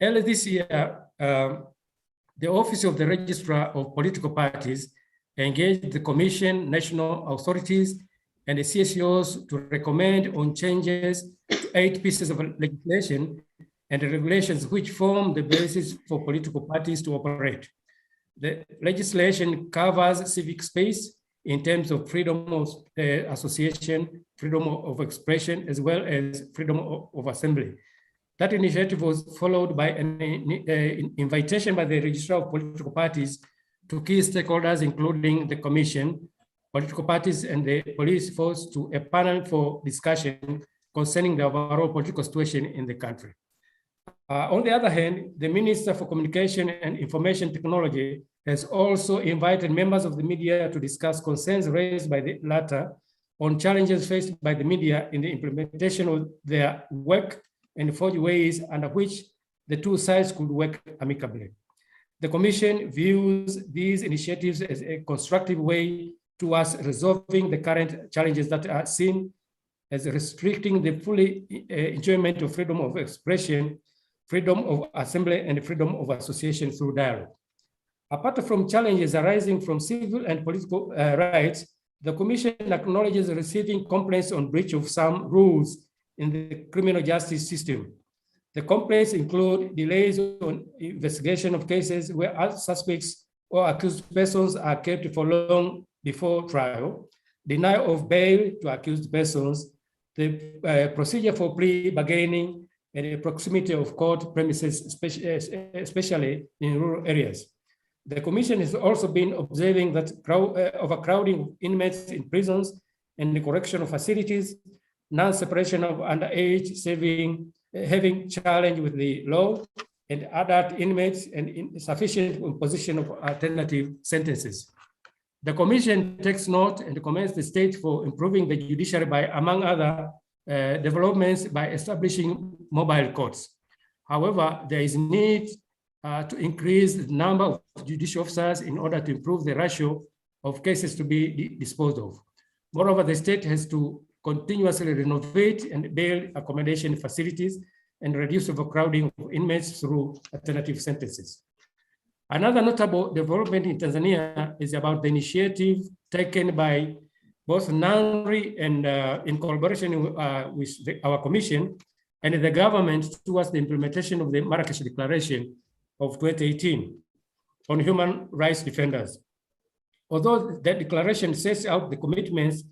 Early this year, the Office of the Registrar of Political Parties engaged the Commission, national authorities, and the CSOs to recommend on changes to 8 pieces of legislation and the regulations which form the basis for political parties to operate. The legislation covers civic space in terms of freedom of association, freedom of expression, as well as freedom of assembly. That initiative was followed by an invitation by the Registrar of Political Parties to key stakeholders, including the Commission, political parties, and the police force, to a panel for discussion concerning the overall political situation in the country. On the other hand, the Minister for Communication and Information Technology has also invited members of the media to discuss concerns raised by the latter on challenges faced by the media in the implementation of their work and forge ways under which the two sides could work amicably. The Commission views these initiatives as a constructive way towards resolving the current challenges that are seen as restricting the fully enjoyment of freedom of expression, freedom of assembly, and freedom of association through dialogue. Apart from challenges arising from civil and political rights, the Commission acknowledges receiving complaints on breach of some rules in the criminal justice system. The complaints include delays on investigation of cases where suspects or accused persons are kept for long before trial, denial of bail to accused persons, the procedure for plea bargaining, and the proximity of court premises, especially in rural areas. The Commission has also been observing that overcrowding of inmates in prisons and the correctional facilities, non-separation of underage, having challenge with the law, and adult inmates, and insufficient imposition of alternative sentences. The Commission takes note and commends the state for improving the judiciary by, among other developments, by establishing mobile courts. However, there is need to increase the number of judicial officers in order to improve the ratio of cases to be disposed of. Moreover, the state has to continuously renovate and build accommodation facilities and reduce overcrowding of inmates through alternative sentences. Another notable development in Tanzania is about the initiative taken by both NANRI and in collaboration with our Commission and the government towards the implementation of the Marrakesh Declaration of 2018 on human rights defenders. Although that declaration sets out the commitments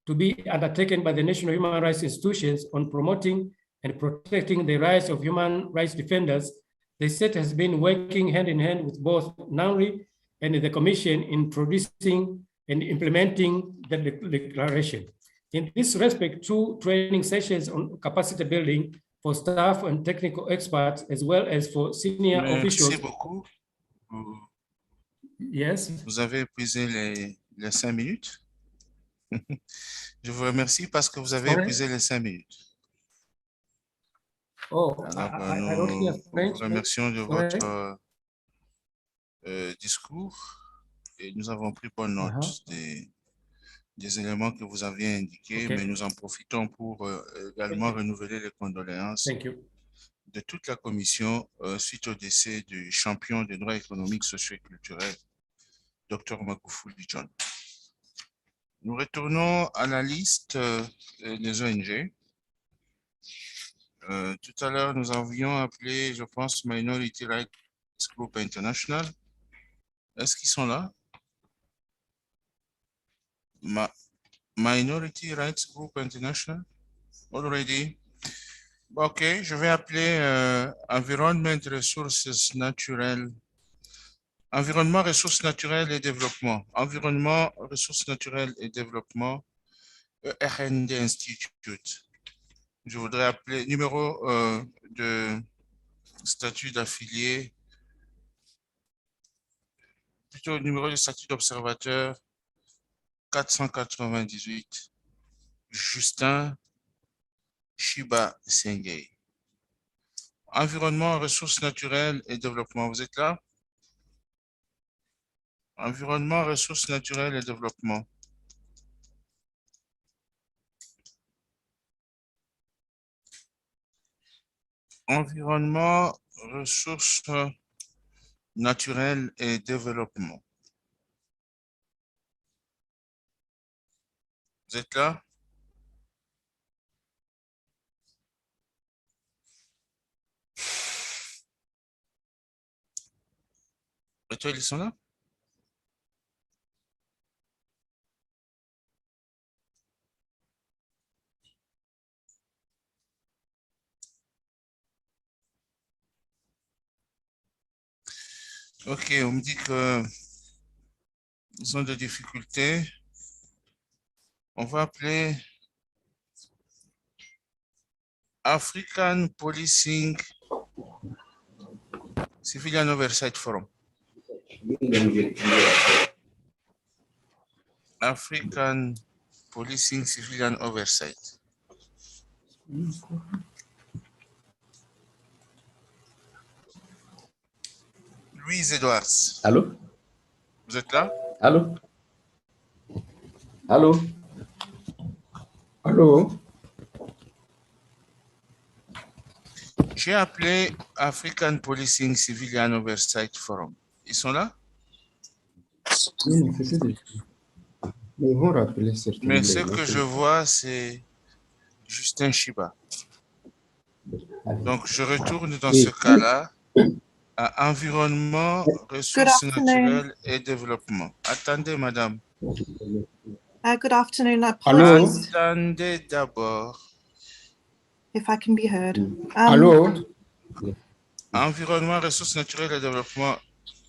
to be undertaken by the national human rights institutions on promoting and protecting the rights of human rights defenders, the state has been working hand in hand with both NANRI and the Commission in producing and implementing the declaration. In this respect, 2 training sessions on capacity building for staff and technical experts, as well as for senior officials. Merci beaucoup. Yes. Vous avez épuisé les 5 minutes. Je vous remercie parce que vous avez épuisé les 5 minutes. Oh, alors, nous vous remercions de votre discours et nous avons pris bonne note des éléments que vous aviez indiqués, mais nous en profitons pour également renouveler les condoléances de toute la commission suite au décès du champion des droits économiques, sociaux et culturels, Dr Magufuli John. Nous retournons à la liste des ONG. Tout à l'heure, nous avions appelé, je pense, Minority Rights Group International. Est-ce qu'ils sont là? Minority Rights Group International? Already? OK, je vais appeler Environment Resources Naturelles. Environnement, ressources naturelles et développement. Environnement, ressources naturelles et développement. RND Institute. Je voudrais appeler numéro de statut d'affilié, plutôt numéro de statut d'observateur 498, Justin Shiba Sengay. Environnement, ressources naturelles et développement. Vous êtes là? Environnement, ressources naturelles et développement. Environnement, ressources naturelles et développement. Vous êtes là? Et toi, ils sont là? Ok, on me dit que ils ont des difficultés. On va appeler African Policing Civilian Oversight Forum. African Policing Civilian Oversight. Louise Edwards. Allô? Vous êtes là? Allô? Allô? Allô? J'ai appelé African Policing Civilian Oversight Forum. Ils sont là? Oui, mais ils vont rappeler certainement. Mais ce que je vois, c'est Justin Shiba. Donc, je retourne dans ce cas-là à Environnement, Ressources naturelles et Développement. Attendez, madame. Good afternoon. Apologies Attendez d'abord. if I can be heard. Allô? Environnement, Ressources naturelles et Développement.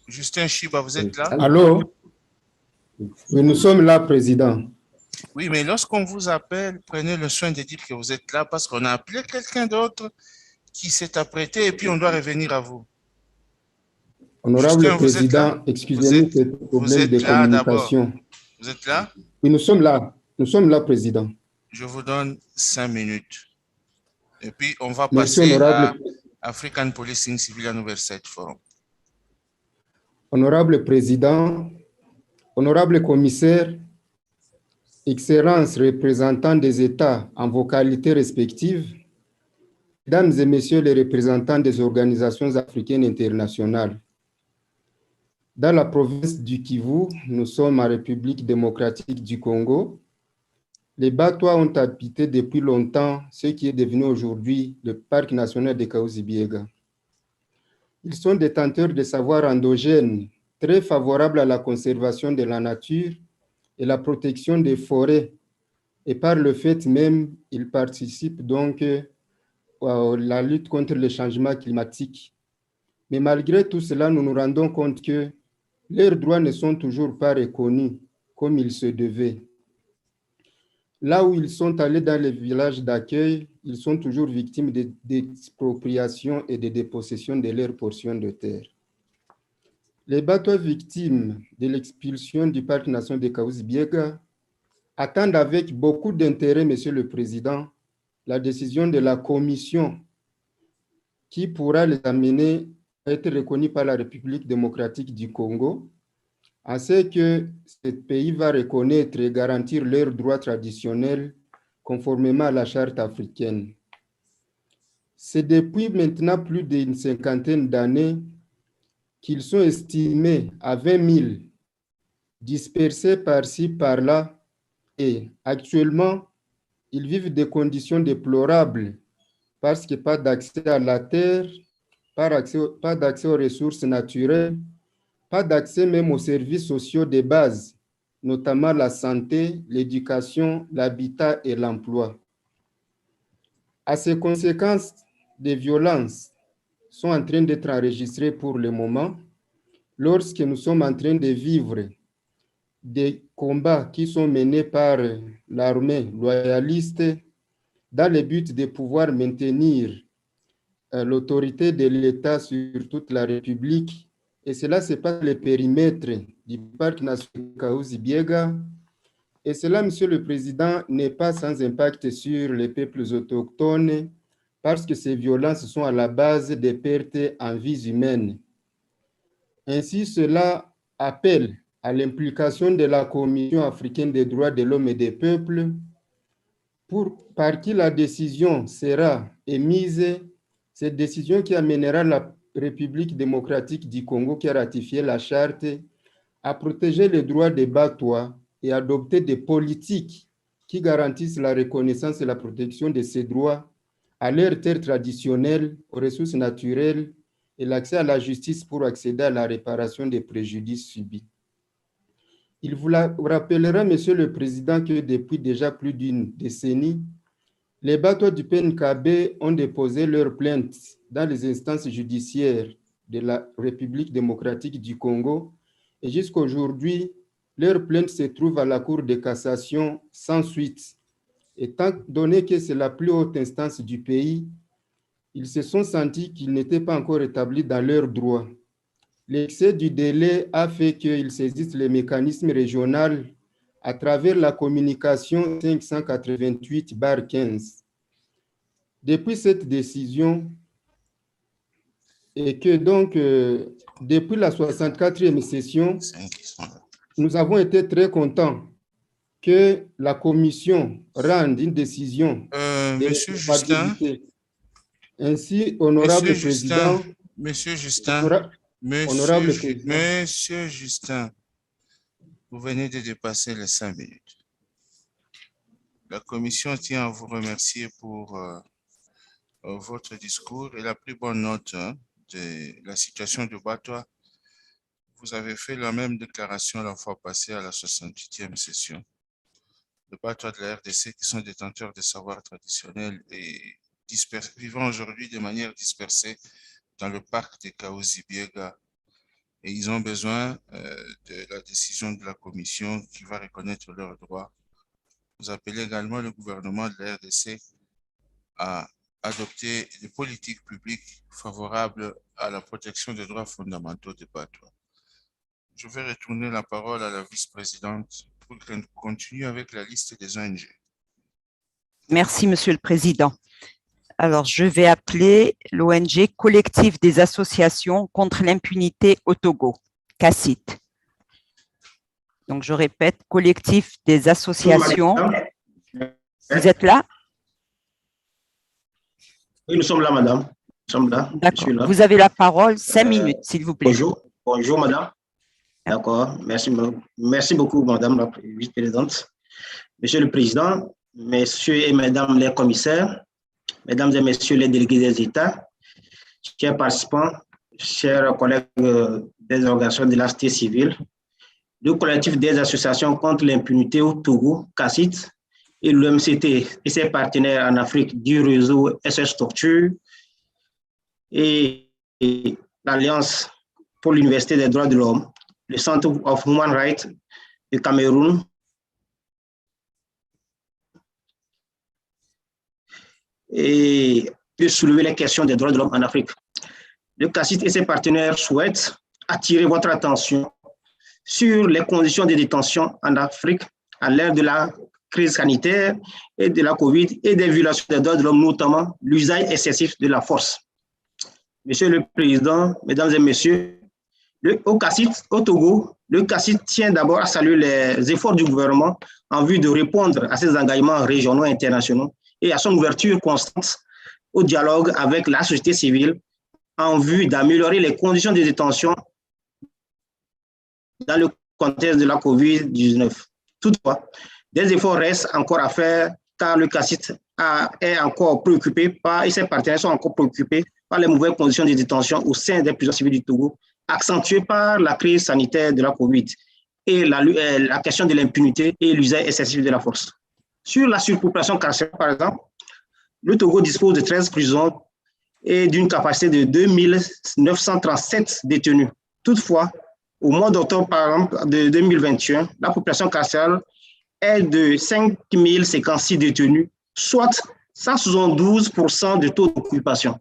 Justin Shiba, vous êtes là? Allô? Oui, nous sommes là, Président. Oui, mais lorsqu'on vous appelle, prenez le soin de dire que vous êtes là parce qu'on a appelé quelqu'un d'autre qui s'est apprêté et puis on doit revenir à vous. Honorable Justin, Président, excusez-nous pour le problème de communication. Vous êtes là? Oui, nous sommes là. Nous sommes là, Président. Je vous donne 5 minutes. Et puis, on va Merci, passer à honorable. African Policing Civilian Oversight Forum. Honorable Président, honorable commissaire, Excellences représentants des États en vos qualités respectives, Mesdames et Messieurs les représentants des organisations africaines internationales, dans la province du Kivu, nous sommes en République démocratique du Congo. Les Batois ont habité depuis longtemps ce qui est devenu aujourd'hui le parc national de Kahuzi-Biega. Ils sont détenteurs de savoirs endogènes très favorables à la conservation de la nature et la protection des forêts. Et par le fait même, ils participent donc à la lutte contre le changement climatique. Mais malgré tout cela, nous nous rendons compte que leurs droits ne sont toujours pas reconnus comme il se devait. Là où ils sont allés dans les villages d'accueil, ils sont toujours victimes d'expropriation et de dépossession de leurs portions de terre. Les Batois victimes de l'expulsion du parc national de Kahuzi-Biega attendent avec beaucoup d'intérêt, Monsieur le Président, la décision de la Commission qui pourra les amener à être reconnus par la République démocratique du Congo à ce que ce pays va reconnaître et garantir leurs droits traditionnels conformément à la charte africaine. C'est depuis maintenant plus d'une cinquantaine d'années qu'ils sont estimés à 20 000, dispersés par-ci, par-là, et actuellement, ils vivent des conditions déplorables parce qu'il n'y a pas d'accès à la terre, pas d'accès aux ressources naturelles, pas d'accès même aux services sociaux de base, notamment la santé, l'éducation, l'habitat et l'emploi. À ces conséquences, des violences sont en train d'être enregistrées pour le moment, lorsque nous sommes en train de vivre des combats qui sont menés par l'armée loyaliste dans le but de pouvoir maintenir l'autorité de l'État sur toute la République. Et cela, ce n'est pas le périmètre du parc national Kahuzi-Biega. Et cela, Monsieur le Président, n'est pas sans impact sur les peuples autochtones parce que ces violences sont à la base des pertes en vies humaines. Ainsi, cela appelle à l'implication de la Commission africaine des droits de l'homme et des peuples par qui la décision sera émise, cette décision qui amènera la République démocratique du Congo qui a ratifié la charte à protéger les droits des Batois et adopter des politiques qui garantissent la reconnaissance et la protection de ces droits à leurs terres traditionnelles, aux ressources naturelles et l'accès à la justice pour accéder à la réparation des préjudices subis. Il vous rappellera, Monsieur le Président, que depuis déjà plus d'une décennie, les Batois du PNKB ont déposé leurs plaintes dans les instances judiciaires de la République démocratique du Congo et jusqu'à aujourd'hui, leurs plaintes se trouvent à la Cour de cassation sans suite. Étant donné que c'est la plus haute instance du pays, ils se sont sentis qu'ils n'étaient pas encore établis dans leurs droits. L'excès du délai a fait qu'ils saisissent les mécanismes régionaux à travers la communication 588/15. Depuis cette décision, et que donc, depuis la 64e session, nous avons été très contents que la Commission rende une décision de Monsieur Justin, Ainsi, honorable président, Monsieur Justin, Monsieur Justin, vous venez de dépasser les 5 minutes. La Commission tient à vous remercier pour votre discours et la plus bonne note de la situation du Batois. Vous avez fait la même déclaration la fois passée à la 68e session. Les Batois de la RDC qui sont détenteurs de savoirs traditionnels et vivant aujourd'hui de manière dispersée dans le parc de Kahuzi-Biega. Et ils ont besoin de la décision de la Commission qui va reconnaître leurs droits. Vous appelez également le gouvernement de la RDC à adopter des politiques publiques favorables à la protection des droits fondamentaux des Batois. Je vais retourner la parole à la vice-présidente pour qu'elle continue avec la liste des ONG. Merci, Monsieur le Président. Alors, je vais appeler l'ONG Collectif des associations contre l'impunité au Togo, CACIT. Donc, je répète, Collectif des associations. Vous êtes là? Oui, nous sommes là, madame. Nous sommes là. D'accord. Vous avez la parole, 5 minutes, s'il vous plaît. Bonjour, madame. D'accord. Merci beaucoup, madame la vice-présidente. Monsieur le Président, messieurs et mesdames les commissaires, mesdames et messieurs les délégués des États, chers participants, chers collègues des organisations de la société civile, le collectif des associations contre l'impunité au Togo, CACIT, et l'OMCT et ses partenaires en Afrique du réseau SS Structure et l'Alliance pour l'Université des droits de l'homme, le Center of Human Rights du Cameroun, et de soulever les questions des droits de l'homme en Afrique. Le CACIT et ses partenaires souhaitent attirer votre attention sur les conditions de détention en Afrique à l'ère de la crise sanitaire et de la COVID et des violations des droits de l'homme, notamment l'usage excessif de la force. Monsieur le Président, Mesdames et Messieurs, au CACIT, au Togo, Le CACIT tient d'abord à saluer les efforts du gouvernement en vue de répondre à ses engagements régionaux et internationaux et à son ouverture constante au dialogue avec la société civile en vue d'améliorer les conditions de détention dans le contexte de la COVID-19. Toutefois, des efforts restent encore à faire car le CACIT est encore préoccupé par, et ses partenaires sont encore préoccupés par les mauvaises conditions de détention au sein des prisons civiles du Togo, accentuées par la crise sanitaire de la COVID et la question de l'impunité et l'usage excessif de la force. Sur la surpopulation carcérale, par exemple, le Togo dispose de 13 prisons et d'une capacité de 2937 détenus. Toutefois, au mois d'octobre, par exemple, de 2021, la population carcérale est de 5056 détenus, soit 172% de taux d'occupation.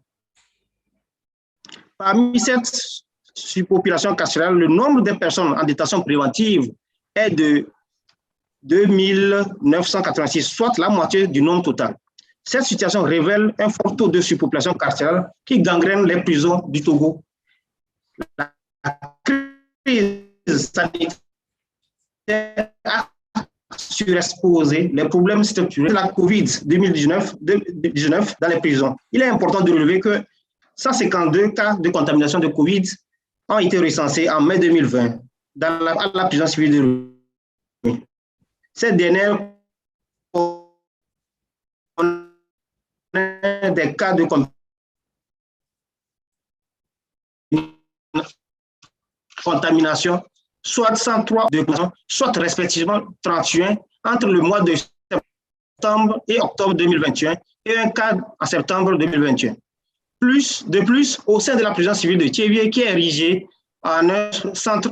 Parmi cette surpopulation carcérale, le nombre de personnes en détention préventive est de 2986, soit la moitié du nombre total. Cette situation révèle un fort taux de surpopulation carcérale qui gangrène les prisons du Togo. La crise sanitaire a surexposé les problèmes structurels de la COVID-19 dans les prisons. Il est important de relever que 152 cas de contamination de COVID ont été recensés en mai 2020 dans la prison civile de Lomé. Cette dernière des cas de contamination, soit 103 de soit respectivement 31 entre le mois de septembre et octobre 2021 et un cas en septembre 2021. De plus, au sein de la prison civile de Thiévié, qui est érigée en un centre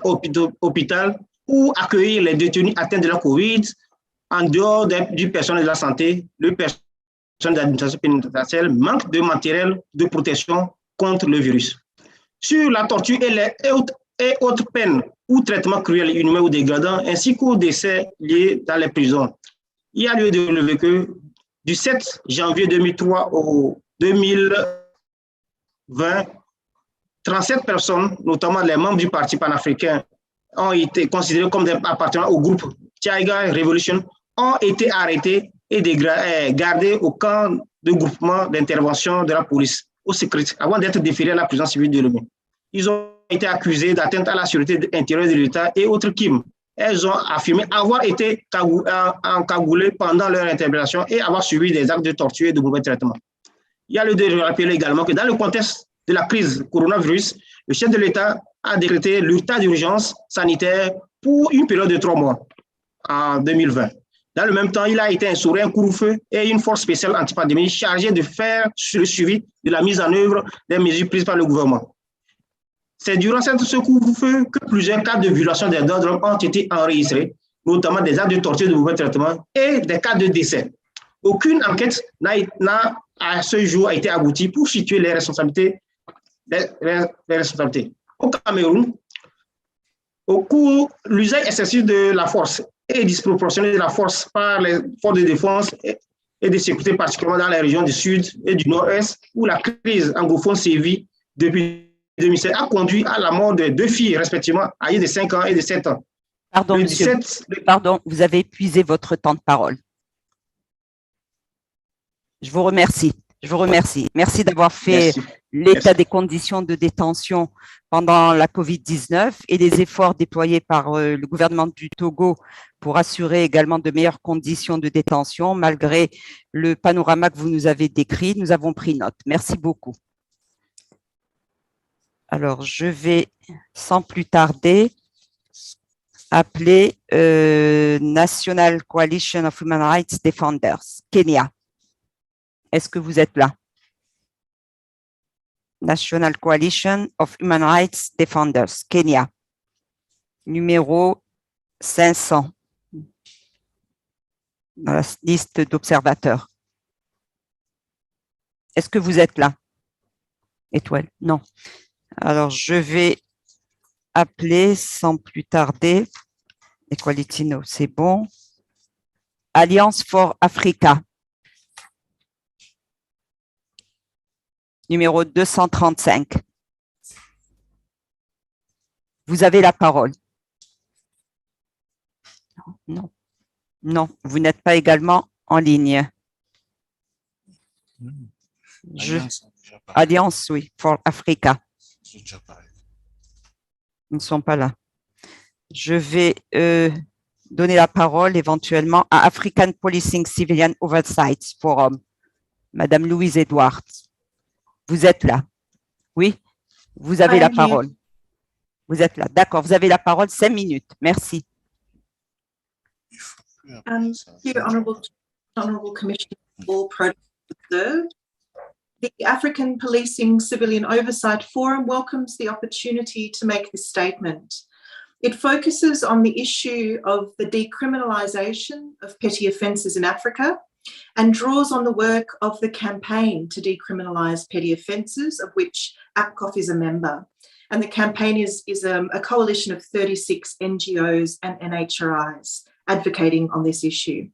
hôpital pour accueillir les détenus atteints de la COVID, en dehors du personnel de la santé, le personnel d'administration pénitentiaire manque de matériel de protection contre le virus. Sur la torture et autres peines ou traitements cruels, inhumains ou dégradants, ainsi qu'aux décès liés dans les prisons, il y a lieu de relever que du 7 janvier 2003 au 2020, 37 personnes, notamment les membres du Parti panafricain, ont été considérés comme appartenant au groupe Tiaga Revolution, ont été arrêtés et gardés au camp de groupement d'intervention de la police, au secret, avant d'être déférés à la prison civile de Lomé. Ils ont été accusés d'atteinte à la sûreté intérieure de l'État et autres crimes. Elles ont affirmé avoir été encagoulées pendant leur interpellation et avoir subi des actes de torture et de mauvais traitements. Il y a lieu de rappeler également que dans le contexte de la crise coronavirus, le chef de l'État a décrété l'état d'urgence sanitaire pour une période de 3 mois en 2020. Dans le même temps, il a été instauré un couvre-feu et une force spéciale antipandémie chargée de faire le suivi de la mise en œuvre des mesures prises par le gouvernement. C'est durant ce couvre-feu que plusieurs cas de violation des droits de l'homme ont été enregistrés, notamment des actes de torture, de mauvais traitement et des cas de décès. Aucune enquête n'a à ce jour été aboutie pour situer les responsabilités. Au Cameroun, l'usage excessif de la force et disproportionné de la force par les forces de défense et de sécurité, particulièrement dans les régions du Sud et du Nord-Est, où la crise anglophone sévit depuis 2007, a conduit à la mort de 2 filles, respectivement, âgées de 5 ans et de 7 ans. Pardon, monsieur. Pardon, vous avez épuisé votre temps de parole. Je vous remercie. Je vous remercie. Merci d'avoir fait l'état des conditions de détention pendant la COVID-19 et des efforts déployés par le gouvernement du Togo pour assurer également de meilleures conditions de détention. Malgré le panorama que vous nous avez décrit, nous avons pris note. Merci beaucoup. Alors, je vais sans plus tarder appeler National Coalition of Human Rights Defenders, Kenya. Est-ce que vous êtes là? National Coalition of Human Rights Defenders, Kenya, numéro 500 dans la liste d'observateurs. Est-ce que vous êtes là? Étoile, non. Alors, je vais appeler sans plus tarder. Equality, no, c'est bon. Alliance for Africa. Numéro 235. Vous avez la parole. non. Non, vous n'êtes pas également en ligne. Alliance, oui, for Africa. Ils ne sont pas là. Je vais donner la parole éventuellement à African Policing Civilian Oversight Forum. Madame Louise Edwards, vous êtes là. Oui, vous avez la parole. Vous êtes là. D'accord, vous avez la parole, 5 minutes. Merci. Thank you, Honourable Commissioner, all protocols observed. The African Policing Civilian Oversight Forum welcomes the opportunity to make this statement. It focuses on the issue of the decriminalisation of petty offences in Africa and draws on the work of the campaign to decriminalise petty offences, of which ACHPR is a member. And the campaign is a coalition of 36 NGOs and NHRIs advocating on this issue.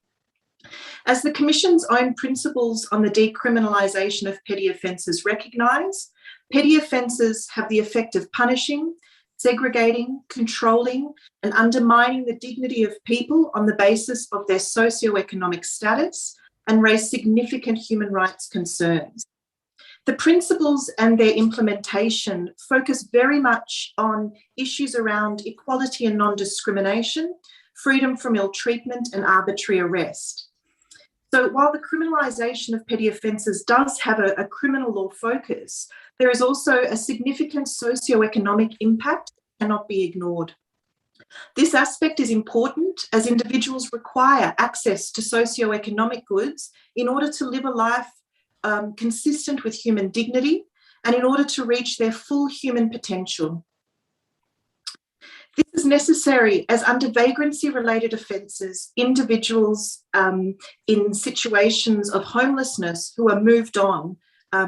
As the Commission's own principles on the decriminalisation of petty offences recognise, petty offences have the effect of punishing, segregating, controlling and undermining the dignity of people on the basis of their socio-economic status and raise significant human rights concerns. The principles and their implementation focus very much on issues around equality and non-discrimination, freedom from ill treatment and arbitrary arrest. So while the criminalisation of petty offences does have a criminal law focus, there is also a significant socio-economic impact that cannot be ignored. This aspect is important as individuals require access to socio-economic goods in order to live a life consistent with human dignity and in order to reach their full human potential. This is necessary as under vagrancy-related offences, individuals in situations of homelessness who are moved on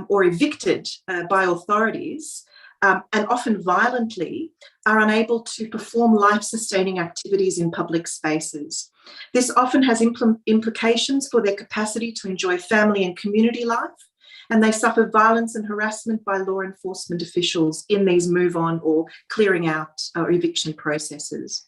or evicted by authorities and often violently are unable to perform life-sustaining activities in public spaces. This often has implications for their capacity to enjoy family and community life, and they suffer violence and harassment by law enforcement officials in these move on or clearing out or eviction processes.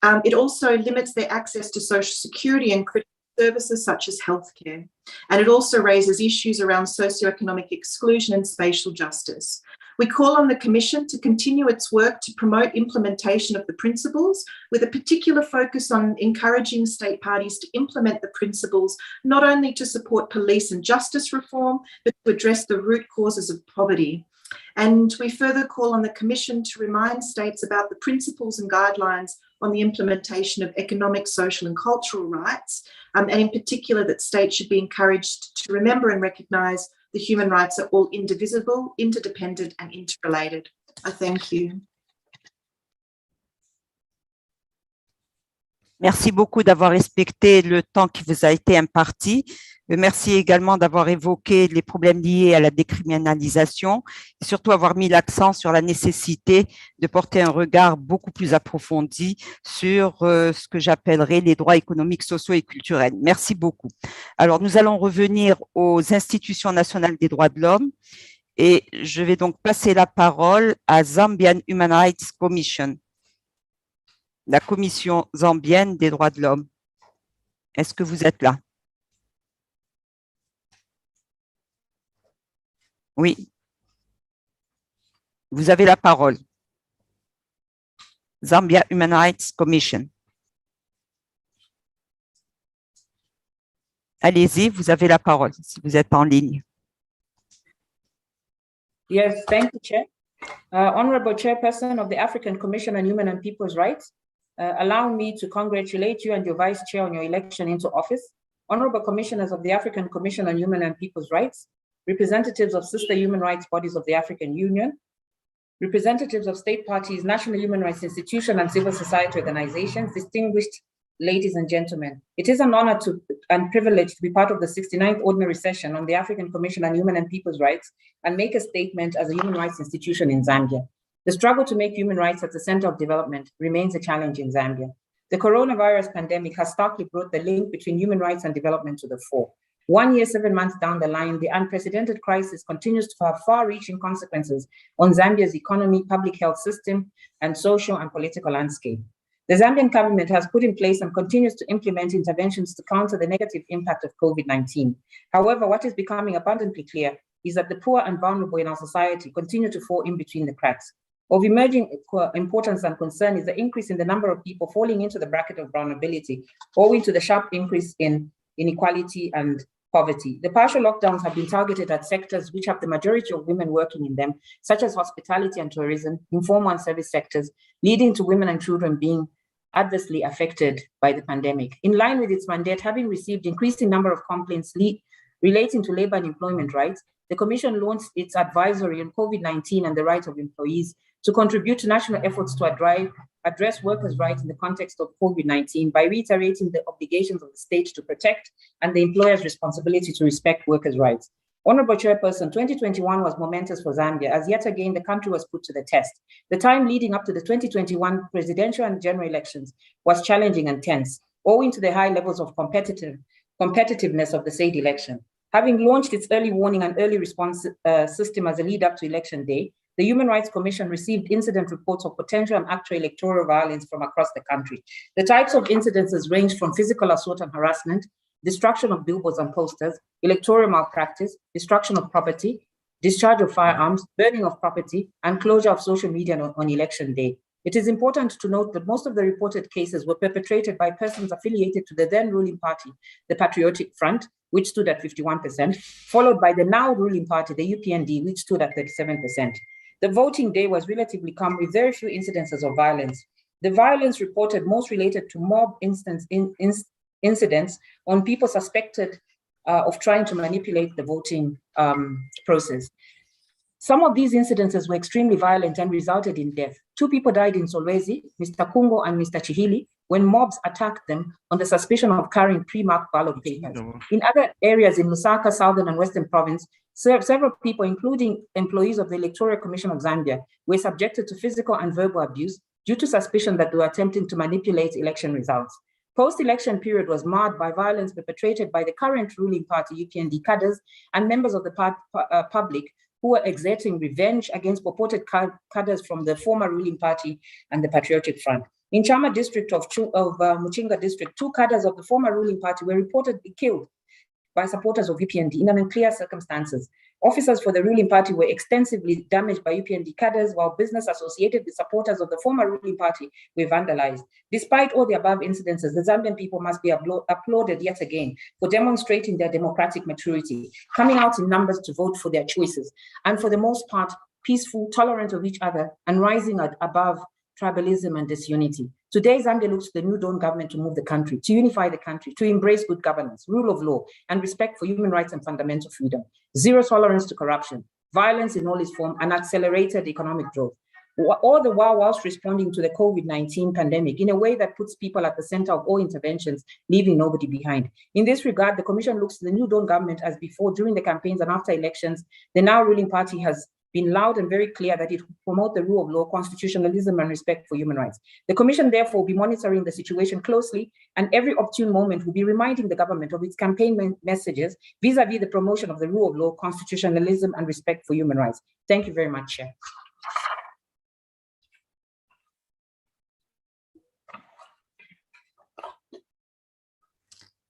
It also limits their access to social security and critical services such as healthcare. And it also raises issues around socioeconomic exclusion and spatial justice. We call on the Commission to continue its work to promote implementation of the principles with a particular focus on encouraging state parties to implement the principles, not only to support police and justice reform, but to address the root causes of poverty. And we further call on the Commission to remind states about the principles and guidelines on the implementation of economic, social and cultural rights, and in particular that states should be encouraged to remember and recognise the human rights are all indivisible, interdependent and interrelated. I thank you. Merci beaucoup d'avoir respecté le temps qui vous a été imparti. Merci également d'avoir évoqué les problèmes liés à la décriminalisation et surtout avoir mis l'accent sur la nécessité de porter un regard beaucoup plus approfondi sur ce que j'appellerais les droits économiques, sociaux et culturels. Merci beaucoup. Alors, nous allons revenir aux institutions nationales des droits de l'homme et je vais donc passer la parole à Zambian Human Rights Commission, la Commission zambienne des droits de l'homme. Est-ce que vous êtes là? Oui. Vous avez la parole. Zambia Human Rights Commission. Allez-y, vous avez la parole si vous êtes en ligne. Yes, thank you, Chair. Honorable Chairperson of the African Commission on Human and People's Rights, allow me to congratulate you and your Vice Chair on your election into office. Honorable Commissioners of the African Commission on Human and People's Rights, representatives of sister human rights bodies of the African Union, representatives of state parties, national human rights institutions, and civil society organizations, distinguished ladies and gentlemen. It is an honor and privilege to be part of the 69th Ordinary Session on the African Commission on Human and People's Rights and make a statement as a human rights institution in Zambia. The struggle to make human rights at the center of development remains a challenge in Zambia. The coronavirus pandemic has starkly brought the link between human rights and development to the fore. 1 year, 7 months down the line, the unprecedented crisis continues to have far-reaching consequences on Zambia's economy, public health system, and social and political landscape. The Zambian government has put in place and continues to implement interventions to counter the negative impact of COVID-19. However, what is becoming abundantly clear is that the poor and vulnerable in our society continue to fall in between the cracks. Of emerging importance and concern is the increase in the number of people falling into the bracket of vulnerability, owing to the sharp increase in inequality and poverty. The partial lockdowns have been targeted at sectors which have the majority of women working in them, such as hospitality and tourism, informal and service sectors, leading to women and children being adversely affected by the pandemic. In line with its mandate, having received increasing number of complaints relating to labor and employment rights, the Commission launched its advisory on COVID-19 and the rights of employees to contribute to national efforts to address workers' rights in the context of COVID-19 by reiterating the obligations of the state to protect and the employer's responsibility to respect workers' rights. Honorable Chairperson, 2021 was momentous for Zambia as yet again the country was put to the test. The time leading up to the 2021 presidential and general elections was challenging and tense, owing to the high levels of competitiveness of the said election. Having launched its early warning and early response system as a lead up to election day, the Human Rights Commission received incident reports of potential and actual electoral violence from across the country. The types of incidences ranged from physical assault and harassment, destruction of billboards and posters, electoral malpractice, destruction of property, discharge of firearms, burning of property, and closure of social media on election day. It is important to note that most of the reported cases were perpetrated by persons affiliated to the then ruling party, the Patriotic Front, which stood at 51%, followed by the now ruling party, the UPND, which stood at 37%. The voting day was relatively calm with very few incidences of violence. The violence reported most related to mob incidents on people suspected of trying to manipulate the voting process. Some of these incidences were extremely violent and resulted in death. 2 people died in Solwezi, Mr. Kungo and Mr. Chihili, when mobs attacked them on the suspicion of carrying pre-marked ballot papers. In other areas in Lusaka, Southern and Western Province, several people, including employees of the Electoral Commission of Zambia, were subjected to physical and verbal abuse due to suspicion that they were attempting to manipulate election results. Post-election period was marred by violence perpetrated by the current ruling party, UPND cadres, and members of the public who were exerting revenge against purported cadres from the former ruling party and the Patriotic Front. In Chama district of Muchinga district, 2 cadres of the former ruling party were reportedly killed by supporters of UPND in unclear circumstances. Officers for the ruling party were extensively damaged by UPND cadres, while business associated with supporters of the former ruling party were vandalized. Despite all the above incidences, the Zambian people must be applauded yet again for demonstrating their democratic maturity, coming out in numbers to vote for their choices, and for the most part, peaceful, tolerant of each other, and rising above tribalism and disunity. Today, Zambia looks to the new Dawn government to move the country, to unify the country, to embrace good governance, rule of law, and respect for human rights and fundamental freedom, zero tolerance to corruption, violence in all its forms, and accelerated economic growth. All the while whilst responding to the COVID-19 pandemic in a way that puts people at the center of all interventions, leaving nobody behind. In this regard, the Commission looks to the new Dawn government as before, during the campaigns and after elections. The now ruling party has been loud and very clear that it will promote the rule of law, constitutionalism, and respect for human rights. The Commission therefore will be monitoring the situation closely, and every opportune moment will be reminding the government of its campaign messages vis-a-vis the promotion of the rule of law, constitutionalism, and respect for human rights. Thank you very much, Chair.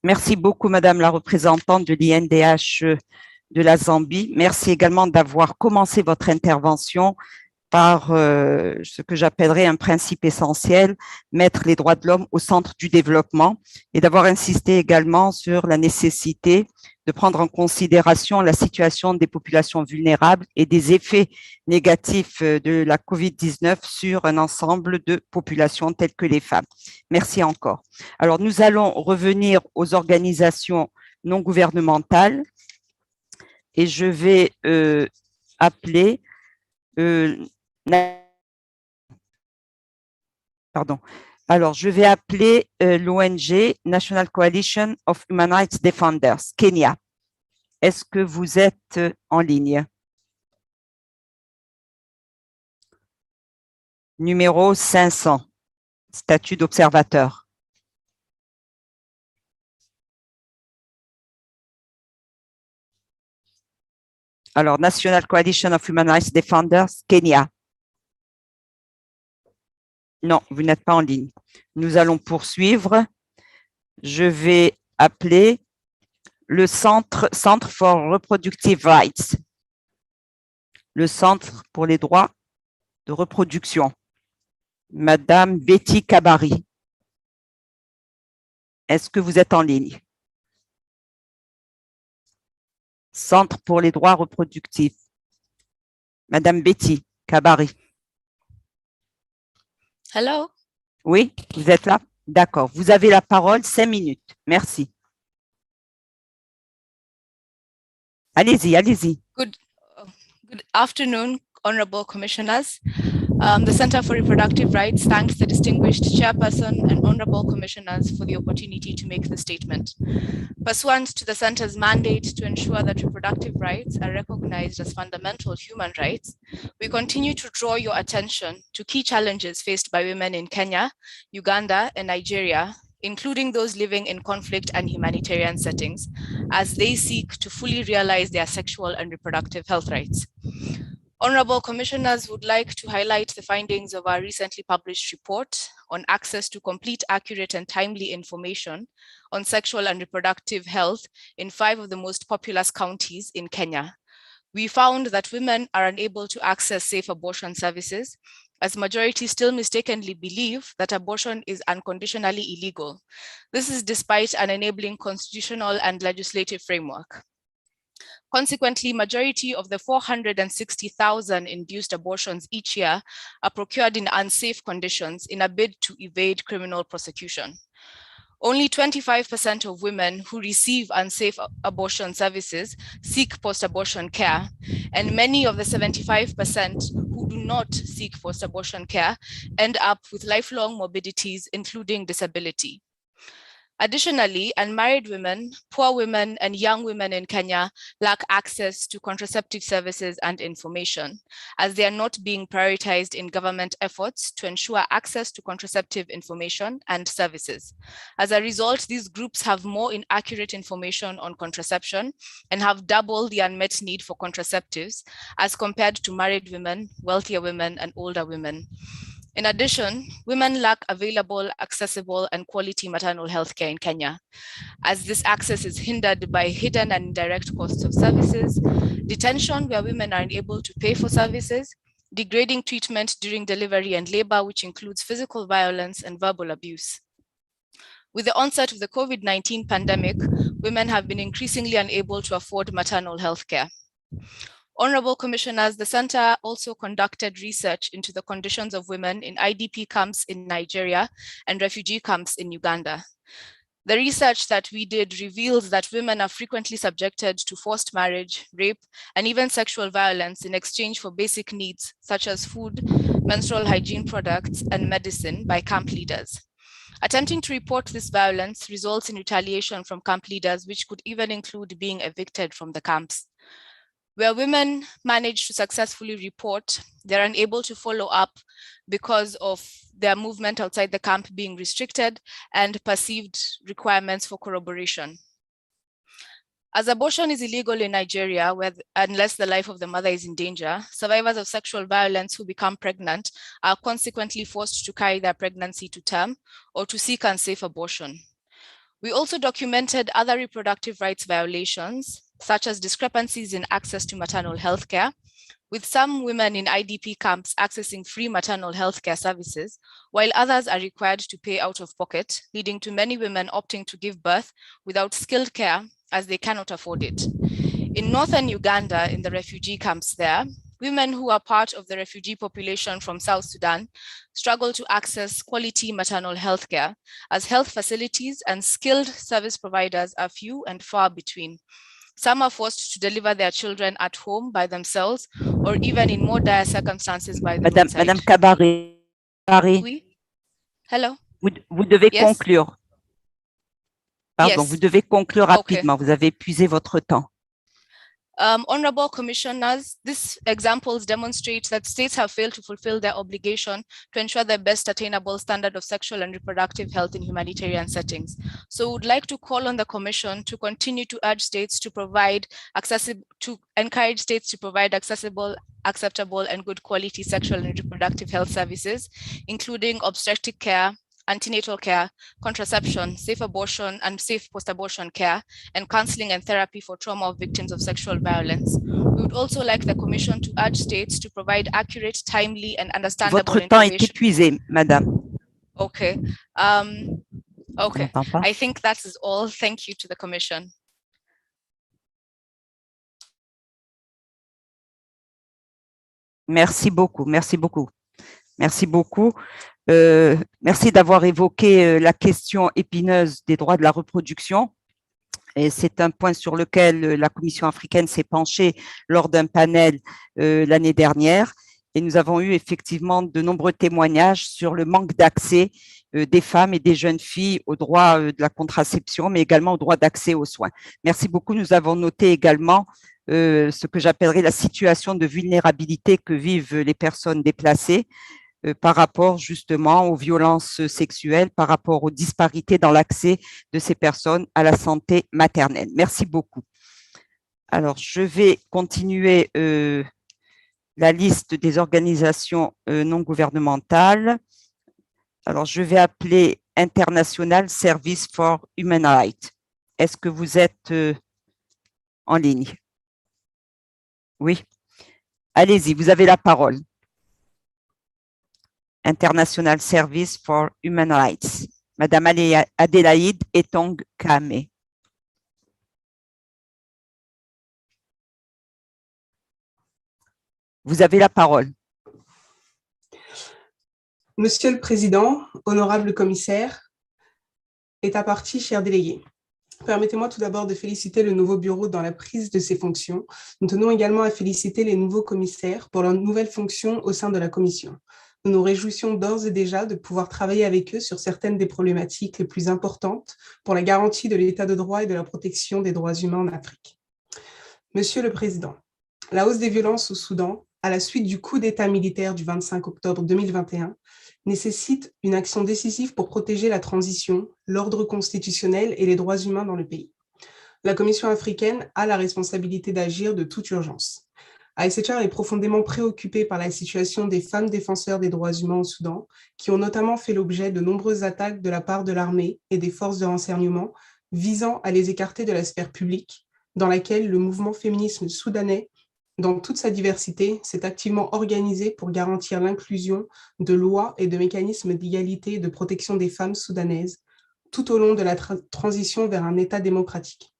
Merci beaucoup, Madame la représentante de l'INDH de la Zambie. Merci également d'avoir commencé votre intervention par ce que j'appellerais un principe essentiel, mettre les droits de l'homme au centre du développement, et d'avoir insisté également sur la nécessité de prendre en considération la situation des populations vulnérables et des effets négatifs de la COVID-19 sur un ensemble de populations telles que les femmes. Merci encore. Alors, nous allons revenir aux organisations non gouvernementales et je vais appeler l'ONG National Coalition of Human Rights Defenders, Kenya. Est-ce que vous êtes en ligne? Numéro 500, statut d'observateur. Alors, National Coalition of Human Rights Defenders, Kenya. Non, vous n'êtes pas en ligne. Nous allons poursuivre. Je vais appeler le Centre for Reproductive Rights, le Centre pour les droits de reproduction. Madame Betty Kabari. Est-ce que vous êtes en ligne? Centre pour les droits reproductifs. Madame Betty Kabari. Hello. Oui, vous êtes là? D'accord. Vous avez la parole, 5 minutes. Merci. Allez-y, allez-y. Good afternoon, honorable commissioners. The Center for Reproductive Rights thanks the distinguished chairperson and honorable commissioners for the opportunity to make the statement. Pursuant to the Center's mandate to ensure that reproductive rights are recognized as fundamental human rights, we continue to draw your attention to key challenges faced by women in Kenya, Uganda, and Nigeria, including those living in conflict and humanitarian settings, as they seek to fully realize their sexual and reproductive health rights. Honorable commissioners would like to highlight the findings of our recently published report on access to complete, accurate, and timely information on sexual and reproductive health in 5 of the most populous counties in Kenya. We found that women are unable to access safe abortion services, as majority still mistakenly believe that abortion is unconditionally illegal. This is despite an enabling constitutional and legislative framework. Consequently, majority of the 460,000 induced abortions each year are procured in unsafe conditions in a bid to evade criminal prosecution. Only 25% of women who receive unsafe abortion services seek post-abortion care, and many of the 75% who do not seek post-abortion care end up with lifelong morbidities, including disability. Additionally, unmarried women, poor women, and young women in Kenya lack access to contraceptive services and information, as they are not being prioritized in government efforts to ensure access to contraceptive information and services. As a result, these groups have more inaccurate information on contraception and have double the unmet need for contraceptives as compared to married women, wealthier women, and older women. In addition, women lack available, accessible, and quality maternal health care in Kenya, as this access is hindered by hidden and indirect costs of services, detention where women are unable to pay for services, degrading treatment during delivery and labor, which includes physical violence and verbal abuse. With the onset of the COVID-19 pandemic, women have been increasingly unable to afford maternal health care. Honorable commissioners, the Center also conducted research into the conditions of women in IDP camps in Nigeria and refugee camps in Uganda. The research that we did reveals that women are frequently subjected to forced marriage, rape, and even sexual violence in exchange for basic needs such as food, menstrual hygiene products, and medicine by camp leaders. Attempting to report this violence results in retaliation from camp leaders, which could even include being evicted from the camps. Where women manage to successfully report, they're unable to follow up because of their movement outside the camp being restricted and perceived requirements for corroboration. As abortion is illegal in Nigeria, unless the life of the mother is in danger, survivors of sexual violence who become pregnant are consequently forced to carry their pregnancy to term or to seek unsafe abortion. We also documented other reproductive rights violations, such as discrepancies in access to maternal health care, with some women in IDP camps accessing free maternal health care services, while others are required to pay out of pocket, leading to many women opting to give birth without skilled care as they cannot afford it. In northern Uganda, in the refugee camps there, women who are part of the refugee population from South Sudan struggle to access quality maternal health care, as health facilities and skilled service providers are few and far between. Some are forced to deliver their children at home by themselves, or even in more dire circumstances by the roadside. Madame Kabari. Oui. Hello. Vous devez Yes. conclure. Pardon, Yes. vous devez conclure Okay. rapidement. Vous avez épuisé votre temps. Honorable Commissioners, these examples demonstrate that states have failed to fulfill their obligation to ensure the best attainable standard of sexual and reproductive health in humanitarian settings. So we would like to call on the Commission to continue to urge states to provide encourage states to provide accessible, acceptable, and good quality sexual and reproductive health services, including obstetric care, antenatal care, contraception, safe abortion and safe post-abortion care, and counseling and therapy for trauma of victims of sexual violence. We would also like the Commission to urge states to provide accurate, timely, and understandable Votre temps est information. épuisé, madame. Okay. Okay. I think that is all. Thank you to the Commission. Merci beaucoup, merci beaucoup. Merci beaucoup. Merci d'avoir évoqué la question épineuse des droits de la reproduction. Et c'est un point sur lequel la Commission africaine s'est penchée lors d'un panel l'année dernière. Et nous avons eu effectivement de nombreux témoignages sur le manque d'accès des femmes et des jeunes filles aux droits de la contraception, mais également au droit d'accès aux soins. Merci beaucoup. Nous avons noté également ce que j'appellerais la situation de vulnérabilité que vivent les personnes déplacées par rapport justement aux violences sexuelles, par rapport aux disparités dans l'accès de ces personnes à la santé maternelle. Merci beaucoup. Alors, je vais continuer la liste des organisations non gouvernementales. Alors, je vais appeler International Service for Human Rights. Est-ce que vous êtes en ligne? Oui. Allez-y, vous avez la parole. International Service for Human Rights. Madame Adélaïde Etong Kame. Vous avez la parole. Monsieur le Président, honorable commissaire, État parti, chers délégués. Permettez-moi tout d'abord de féliciter le nouveau bureau dans la prise de ses fonctions. Nous tenons également à féliciter les nouveaux commissaires pour leurs nouvelles fonctions au sein de la Commission. Nous nous réjouissons d'ores et déjà de pouvoir travailler avec eux sur certaines des problématiques les plus importantes pour la garantie de l'état de droit et de la protection des droits humains en Afrique. Monsieur le Président, la hausse des violences au Soudan, à la suite du coup d'État militaire du 25 octobre 2021, nécessite une action décisive pour protéger la transition, l'ordre constitutionnel et les droits humains dans le pays. La Commission africaine a la responsabilité d'agir de toute urgence. ACHPR est profondément préoccupée par la situation des femmes défenseurs des droits humains au Soudan, qui ont notamment fait l'objet de nombreuses attaques de la part de l'armée et des forces de renseignement visant à les écarter de la sphère publique, dans laquelle le mouvement féminisme soudanais, dans toute sa diversité, s'est activement organisé pour garantir l'inclusion de lois et de mécanismes d'égalité et de protection des femmes soudanaises tout au long de la transition vers un État démocratique.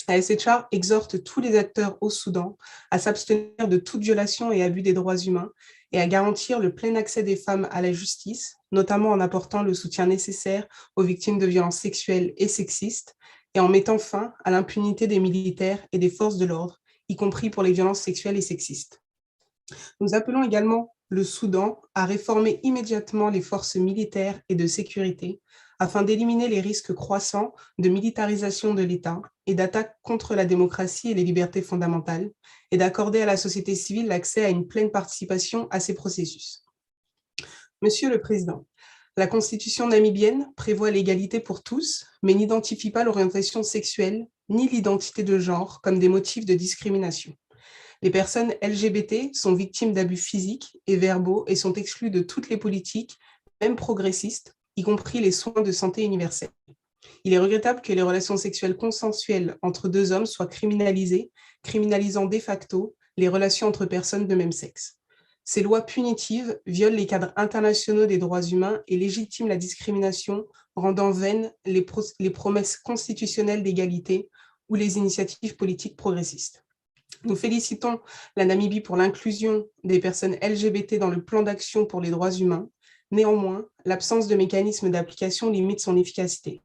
ACHPR exhorte tous les acteurs au Soudan à s'abstenir de toute violation et abus des droits humains et à garantir le plein accès des femmes à la justice, notamment en apportant le soutien nécessaire aux victimes de violences sexuelles et sexistes et en mettant fin à l'impunité des militaires et des forces de l'ordre, y compris pour les violences sexuelles et sexistes. Nous appelons également le Soudan à réformer immédiatement les forces militaires et de sécurité afin d'éliminer les risques croissants de militarisation de l'État et d'attaques contre la démocratie et les libertés fondamentales, et d'accorder à la société civile l'accès à une pleine participation à ces processus. Monsieur le Président, la Constitution namibienne prévoit l'égalité pour tous, mais n'identifie pas l'orientation sexuelle ni l'identité de genre comme des motifs de discrimination. Les personnes LGBT sont victimes d'abus physiques et verbaux et sont exclues de toutes les politiques, même progressistes, y compris les soins de santé universels. Il est regrettable que les relations sexuelles consensuelles entre deux hommes soient criminalisées, criminalisant de facto les relations entre personnes de même sexe. Ces lois punitives violent les cadres internationaux des droits humains et légitiment la discrimination, rendant vaines les promesses constitutionnelles d'égalité ou les initiatives politiques progressistes. Nous félicitons la Namibie pour l'inclusion des personnes LGBT dans le plan d'action pour les droits humains. Néanmoins, l'absence de mécanisme d'application limite son efficacité.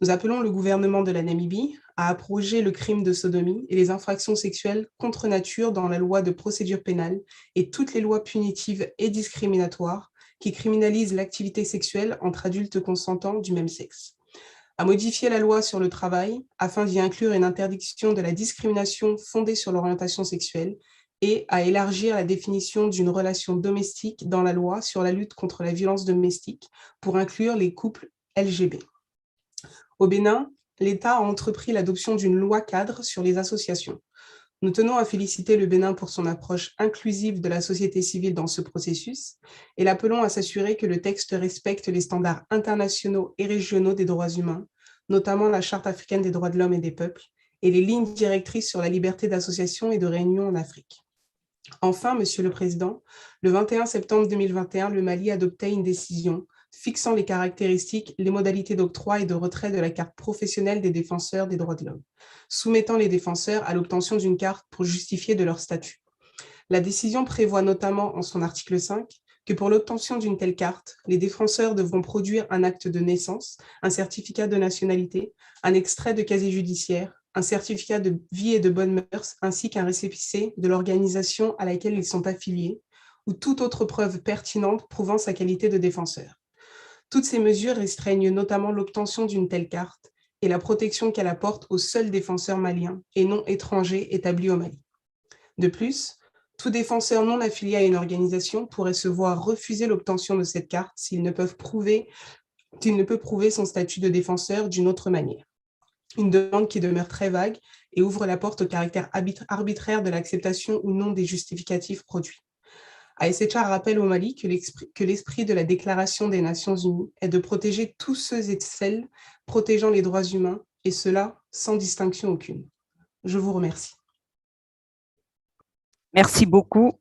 Nous appelons le gouvernement de la Namibie à abroger le crime de sodomie et les infractions sexuelles contre nature dans la loi de procédure pénale et toutes les lois punitives et discriminatoires qui criminalisent l'activité sexuelle entre adultes consentants du même sexe. à modifier la loi sur le travail afin d'y inclure une interdiction de la discrimination fondée sur l'orientation sexuelle et à élargir la définition d'une relation domestique dans la loi sur la lutte contre la violence domestique pour inclure les couples LGB. Au Bénin, l'État a entrepris l'adoption d'une loi cadre sur les associations. Nous tenons à féliciter le Bénin pour son approche inclusive de la société civile dans ce processus et l'appelons à s'assurer que le texte respecte les standards internationaux et régionaux des droits humains, notamment la Charte africaine des droits de l'homme et des peuples, et les lignes directrices sur la liberté d'association et de réunion en Afrique. Enfin, Monsieur le Président, le 21 septembre 2021, le Mali adoptait une décision fixant les caractéristiques, les modalités d'octroi et de retrait de la carte professionnelle des défenseurs des droits de l'homme, soumettant les défenseurs à l'obtention d'une carte pour justifier de leur statut. La décision prévoit notamment en son article 5 que pour l'obtention d'une telle carte, les défenseurs devront produire un acte de naissance, un certificat de nationalité, un extrait de casier judiciaire, un certificat de vie et de bonnes mœurs, ainsi qu'un récépissé de l'organisation à laquelle ils sont affiliés, ou toute autre preuve pertinente prouvant sa qualité de défenseur. Toutes ces mesures restreignent notamment l'obtention d'une telle carte et la protection qu'elle apporte aux seuls défenseurs maliens et non étrangers établis au Mali. De plus, tout défenseur non affilié à une organisation pourrait se voir refuser l'obtention de cette carte s'il ne peut prouver son statut de défenseur d'une autre manière. Une demande qui demeure très vague et ouvre la porte au caractère arbitraire de l'acceptation ou non des justificatifs produits. ACHPR rappelle au Mali que l'esprit de la Déclaration des Nations Unies est de protéger tous ceux et celles protégeant les droits humains, et cela sans distinction aucune. Je vous remercie. Merci beaucoup,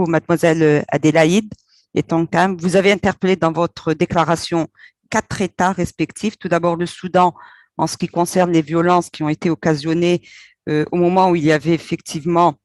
mademoiselle Adélaïde et Tonkam. Vous avez interpellé dans votre déclaration 4 États respectifs. Tout d'abord le Soudan, en ce qui concerne les violences qui ont été occasionnées au moment où il y avait effectivement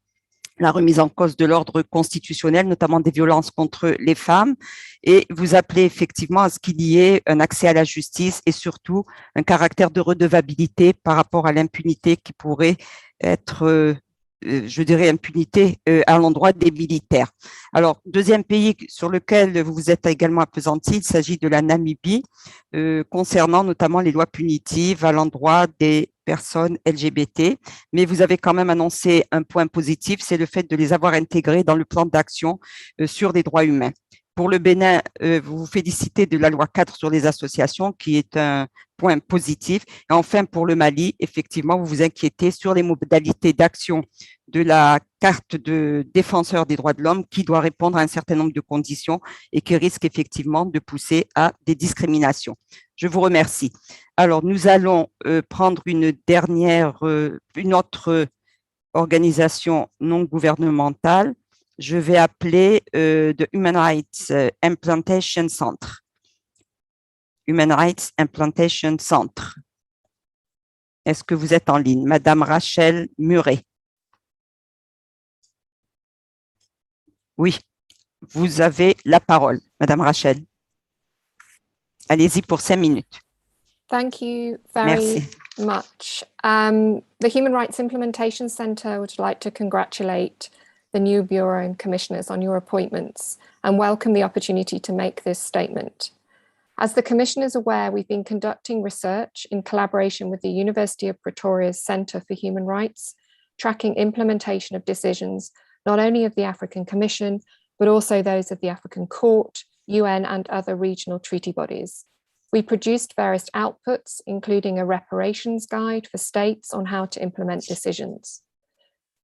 la remise en cause de l'ordre constitutionnel, notamment des violences contre les femmes, et vous appelez effectivement à ce qu'il y ait un accès à la justice et surtout un caractère de redevabilité par rapport à l'impunité qui pourrait être, je dirais, impunité à l'endroit des militaires. Alors, deuxième pays sur lequel vous vous êtes également appesanti, il s'agit de la Namibie, concernant notamment les lois punitives à l'endroit des personnes LGBT, mais vous avez quand même annoncé un point positif, c'est le fait de les avoir intégrés dans le plan d'action sur les droits humains. Pour le Bénin, vous vous félicitez de la loi 4 sur les associations, qui est un point positif. Et enfin, pour le Mali, effectivement, vous vous inquiétez sur les modalités d'action de la carte de défenseur des droits de l'homme qui doit répondre à un certain nombre de conditions et qui risque effectivement de pousser à des discriminations. Je vous remercie. Alors, nous allons prendre une autre organisation non gouvernementale. Je vais appeler the Human Rights Implantation Center. Human Rights Implantation Center. Est-ce que vous êtes en ligne? Madame Rachel Muret. Oui, vous avez la parole, Madame Rachel. Allez-y pour 5 minutes. Thank you very much. The Human Rights Implementation Centre would like to congratulate the new Bureau and Commissioners on your appointments and welcome the opportunity to make this statement. As the Commission is aware, we've been conducting research in collaboration with the University of Pretoria's Centre for Human Rights, tracking implementation of decisions not only of the African Commission, but also those of the African Court, UN and other regional treaty bodies. We produced various outputs, including a reparations guide for states on how to implement decisions.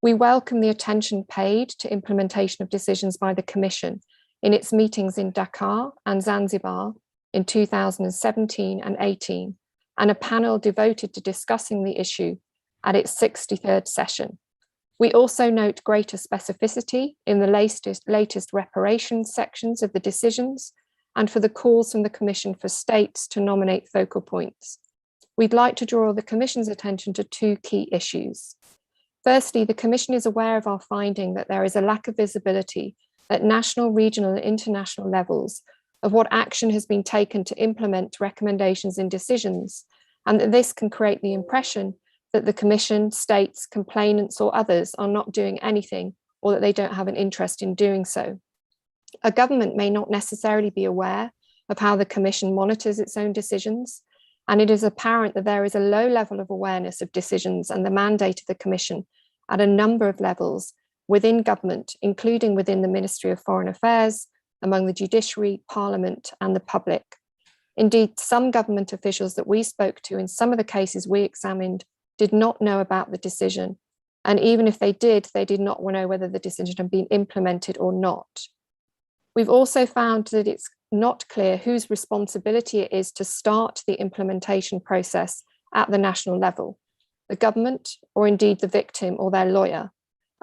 We welcome the attention paid to implementation of decisions by the Commission in its meetings in Dakar and Zanzibar in 2017 and 18, and a panel devoted to discussing the issue at its 63rd session. We also note greater specificity in the latest reparations sections of the decisions and for the calls from the Commission for states to nominate focal points. We'd like to draw the Commission's attention to 2 key issues. Firstly, the Commission is aware of our finding that there is a lack of visibility at national, regional and international levels of what action has been taken to implement recommendations in decisions, and that this can create the impression that the Commission, states, complainants or others are not doing anything or that they don't have an interest in doing so. A government may not necessarily be aware of how the Commission monitors its own decisions, and it is apparent that there is a low level of awareness of decisions and the mandate of the Commission at a number of levels within government, including within the Ministry of Foreign Affairs, among the judiciary, parliament, and the public. Indeed, some government officials that we spoke to in some of the cases we examined did not know about the decision. And even if they did not know whether the decision had been implemented or not. We've also found that it's not clear whose responsibility it is to start the implementation process at the national level, the government, or indeed the victim or their lawyer.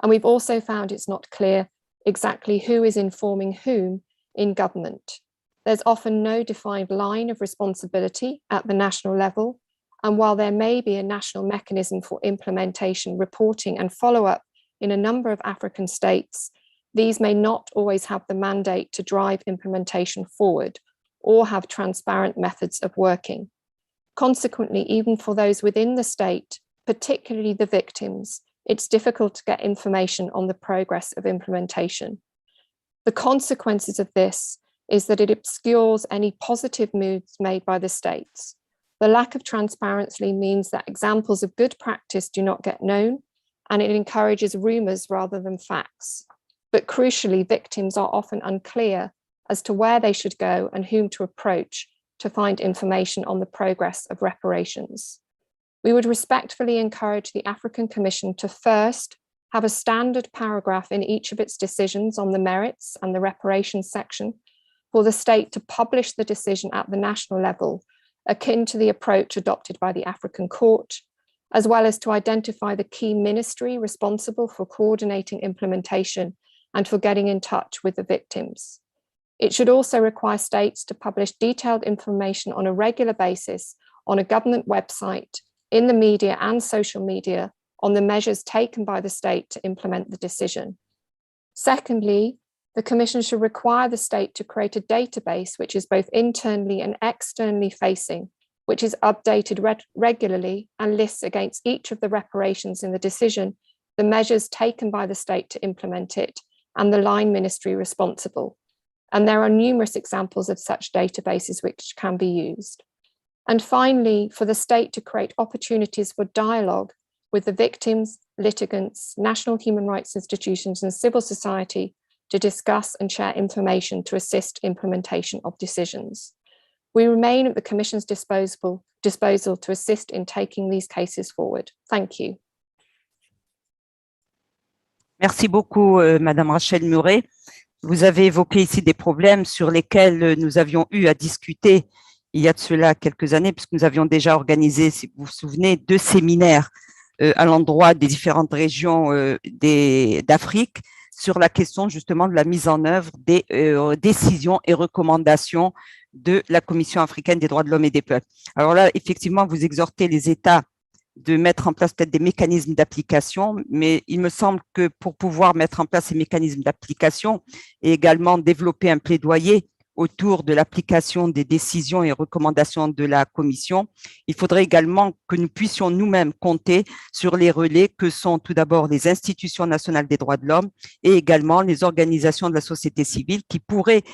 And we've also found it's not clear exactly who is informing whom in government. There's often no defined line of responsibility at the national level. And while there may be a national mechanism for implementation, reporting, and follow-up in a number of African states, these may not always have the mandate to drive implementation forward or have transparent methods of working. Consequently, even for those within the state, particularly the victims, it's difficult to get information on the progress of implementation. The consequences of this is that it obscures any positive moves made by the states. The lack of transparency means that examples of good practice do not get known, and it encourages rumors rather than facts. But crucially, victims are often unclear as to where they should go and whom to approach to find information on the progress of reparations. We would respectfully encourage the African Commission to first have a standard paragraph in each of its decisions on the merits and the reparations section for the state to publish the decision at the national level, akin to the approach adopted by the African Court, as well as to identify the key ministry responsible for coordinating implementation and for getting in touch with the victims. It should also require states to publish detailed information on a regular basis on a government website, in the media and social media on the measures taken by the state to implement the decision. Secondly, the Commission should require the state to create a database which is both internally and externally facing, which is updated regularly and lists against each of the reparations in the decision, the measures taken by the state to implement it, and the line ministry responsible. And there are numerous examples of such databases which can be used. And finally, for the state to create opportunities for dialogue with the victims, litigants, national human rights institutions, and civil society to discuss and share information to assist implementation of decisions. We remain at the Commission's disposal to assist in taking these cases forward. Thank you. Merci beaucoup, Madame Rachel Muret. Vous avez évoqué ici des problèmes sur lesquels nous avions eu à discuter il y a de cela quelques années, puisque nous avions déjà organisé, si vous vous souvenez, 2 séminaires à l'endroit des différentes régions d'Afrique sur la question justement de la mise en œuvre des décisions et recommandations de la Commission africaine des droits de l'homme et des peuples. Alors là, effectivement, vous exhortez les États de mettre en place peut-être des mécanismes d'application, mais il me semble que pour pouvoir mettre en place ces mécanismes d'application et également développer un plaidoyer autour de l'application des décisions et recommandations de la Commission, il faudrait également que nous puissions nous-mêmes compter sur les relais que sont tout d'abord les institutions nationales des droits de l'homme et également les organisations de la société civile qui pourraient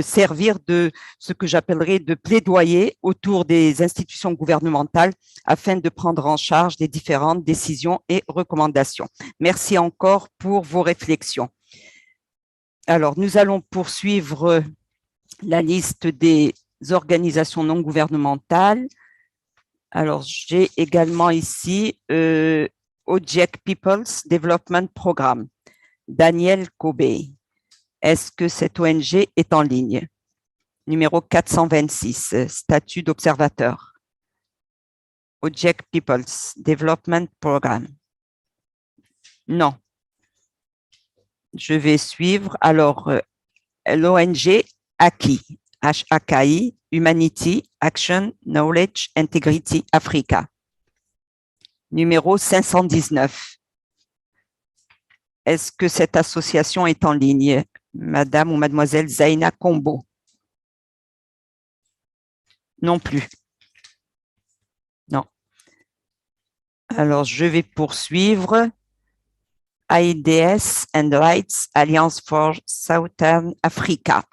servir de ce que j'appellerais de plaidoyer autour des institutions gouvernementales afin de prendre en charge les différentes décisions et recommandations. Merci encore pour vos réflexions. Alors, nous allons poursuivre la liste des organisations non gouvernementales. Alors, j'ai également ici ACHPR Development Programme, Daniel Kobe. Est-ce que cette ONG est en ligne? Numéro 426, statut d'observateur. ACHPR Development Programme. Non. Je vais suivre. Alors, l'ONG ACHI, HAKI, Humanity, Action, Knowledge, Integrity, Africa. Numéro 519. Est-ce que cette association est en ligne? Madame ou Mademoiselle Zaina Kombo? Non plus. Non. Alors, je vais poursuivre. AIDS and Rights Alliance for Southern Africa.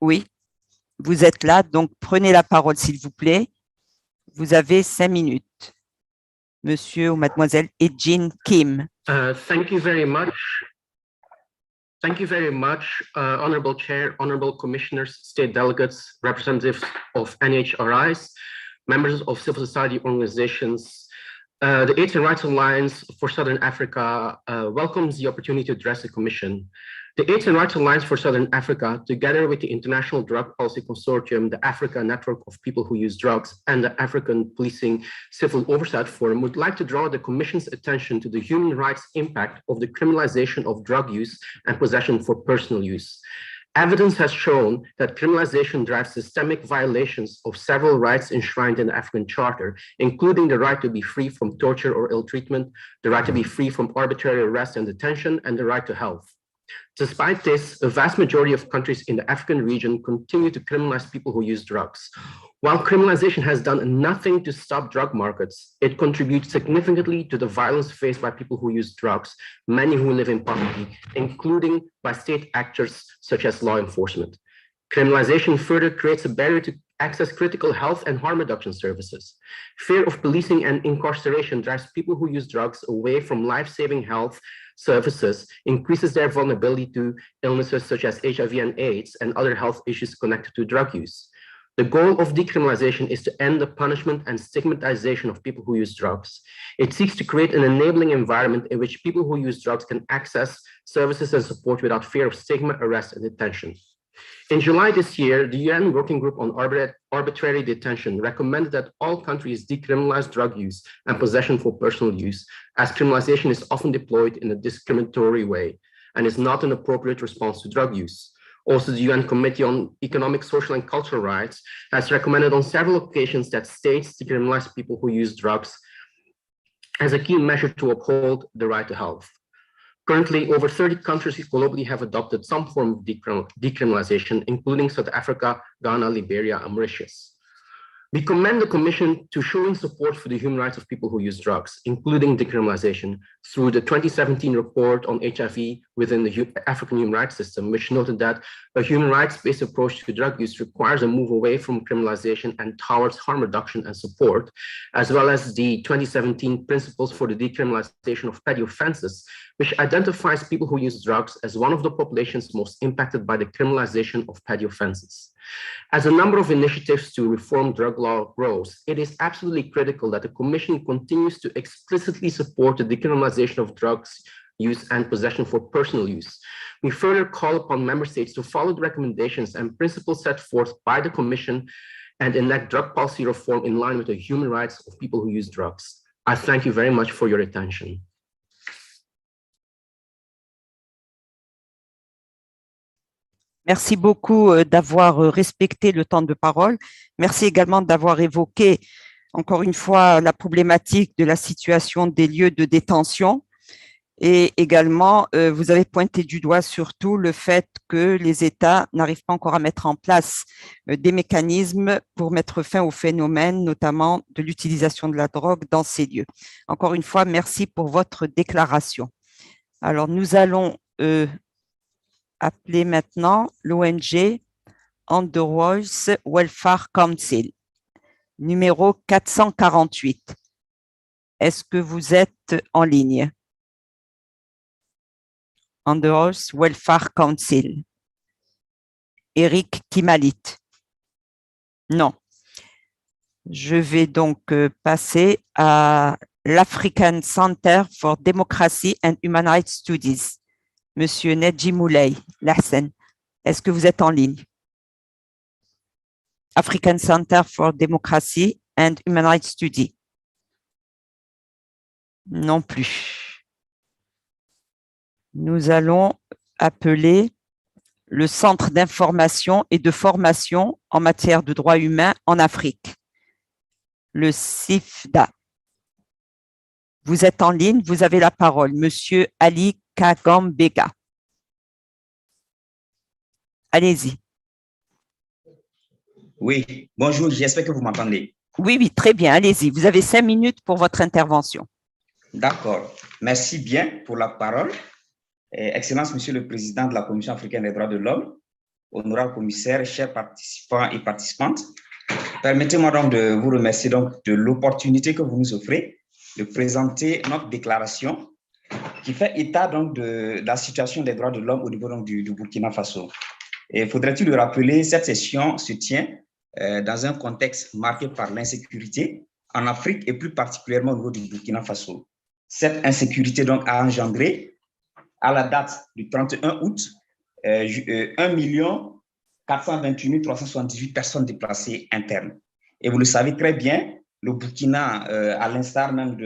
Oui. vous êtes là, donc prenez la parole, s'il vous plaît. Vous avez 5 minutes. Monsieur ou mademoiselle Ejin Kim. Thank you very much. Thank you very much, Honorable Chair, Honorable Commissioners, State Delegates, representatives of NHRIs, members of civil society organizations. The AIDS and Rights Alliance for Southern Africa welcomes the opportunity to address the Commission. The AIDS and Rights Alliance for Southern Africa, together with the International Drug Policy Consortium, the Africa Network of People Who Use Drugs, and the African Policing Civil Oversight Forum, would like to draw the Commission's attention to the human rights impact of the criminalization of drug use and possession for personal use. Evidence has shown that criminalization drives systemic violations of several rights enshrined in the African Charter, including the right to be free from torture or ill treatment, the right to be free from arbitrary arrest and detention, and the right to health. Despite this, a vast majority of countries in the African region continue to criminalize people who use drugs. While criminalization has done nothing to stop drug markets, it contributes significantly to the violence faced by people who use drugs, many who live in poverty, including by state actors such as law enforcement. Criminalization further creates a barrier to access critical health and harm reduction services. Fear of policing and incarceration drives people who use drugs away from life-saving health services, increases their vulnerability to illnesses such as HIV and AIDS and other health issues connected to drug use. The goal of decriminalization is to end the punishment and stigmatization of people who use drugs. It seeks to create an enabling environment in which people who use drugs can access services and support without fear of stigma, arrest, and detention. In July this year, the UN Working Group on Arbitrary Detention recommended that all countries decriminalize drug use and possession for personal use, as criminalization is often deployed in a discriminatory way and is not an appropriate response to drug use. Also, the UN Committee on Economic, Social, and Cultural Rights has recommended on several occasions that states decriminalize people who use drugs as a key measure to uphold the right to health. Currently, over 30 countries globally have adopted some form of decriminalization, including South Africa, Ghana, Liberia, and Mauritius. We commend the Commission to showing support for the human rights of people who use drugs, including decriminalization, through the 2017 report on HIV within the African human rights system, which noted that a human rights-based approach to drug use requires a move away from criminalization and towards harm reduction and support, as well as the 2017 Principles for the Decriminalization of Petty Offenses, which identifies people who use drugs as one of the populations most impacted by the criminalization of petty offenses. As a number of initiatives to reform drug law grows, it is absolutely critical that the Commission continues to explicitly support the decriminalization of drugs use and possession for personal use. We further call upon member states to follow the recommendations and principles set forth by the Commission and enact drug policy reform in line with the human rights of people who use drugs. I thank you very much for your attention. Merci beaucoup d'avoir respecté le temps de parole. Merci également d'avoir évoqué, encore une fois, la problématique de la situation des lieux de détention. Et également, vous avez pointé du doigt surtout le fait que les États n'arrivent pas encore à mettre en place des mécanismes pour mettre fin au phénomène, notamment de l'utilisation de la drogue dans ces lieux. Encore une fois, merci pour votre déclaration. Alors, nous allons appeler maintenant l'ONG Underworld's Welfare Council, numéro 448. Est-ce que vous êtes en ligne? Underworld's Welfare Council. Eric Kimalit. Non. Je vais donc passer à l'African Center for Democracy and Human Rights Studies. Monsieur Nedji Moulay Lassen, est-ce que vous êtes en ligne? African Center for Democracy and Human Rights Studies. Non plus. Nous allons appeler le Centre d'information et de formation en matière de droits humains en Afrique, le CIFDA. Vous êtes en ligne, vous avez la parole. Monsieur Ali Kagambega. Allez-y. Oui, bonjour, j'espère que vous m'entendez. Oui, oui, très bien, allez-y. Vous avez 5 minutes pour votre intervention. D'accord, merci bien pour la parole. Excellence, Monsieur le Président de la Commission africaine des droits de l'homme, honorable commissaire, chers participants et participantes. Permettez-moi donc de vous remercier donc de l'opportunité que vous nous offrez de présenter notre déclaration qui fait état donc de la situation des droits de l'homme au niveau donc du Burkina Faso. Et faudrait-il le rappeler, cette session se tient dans un contexte marqué par l'insécurité en Afrique et plus particulièrement au niveau du Burkina Faso. Cette insécurité donc a engendré, à la date du 31 août, 1 428 378 personnes déplacées internes. Et vous le savez très bien, le Burkina, à l'instar même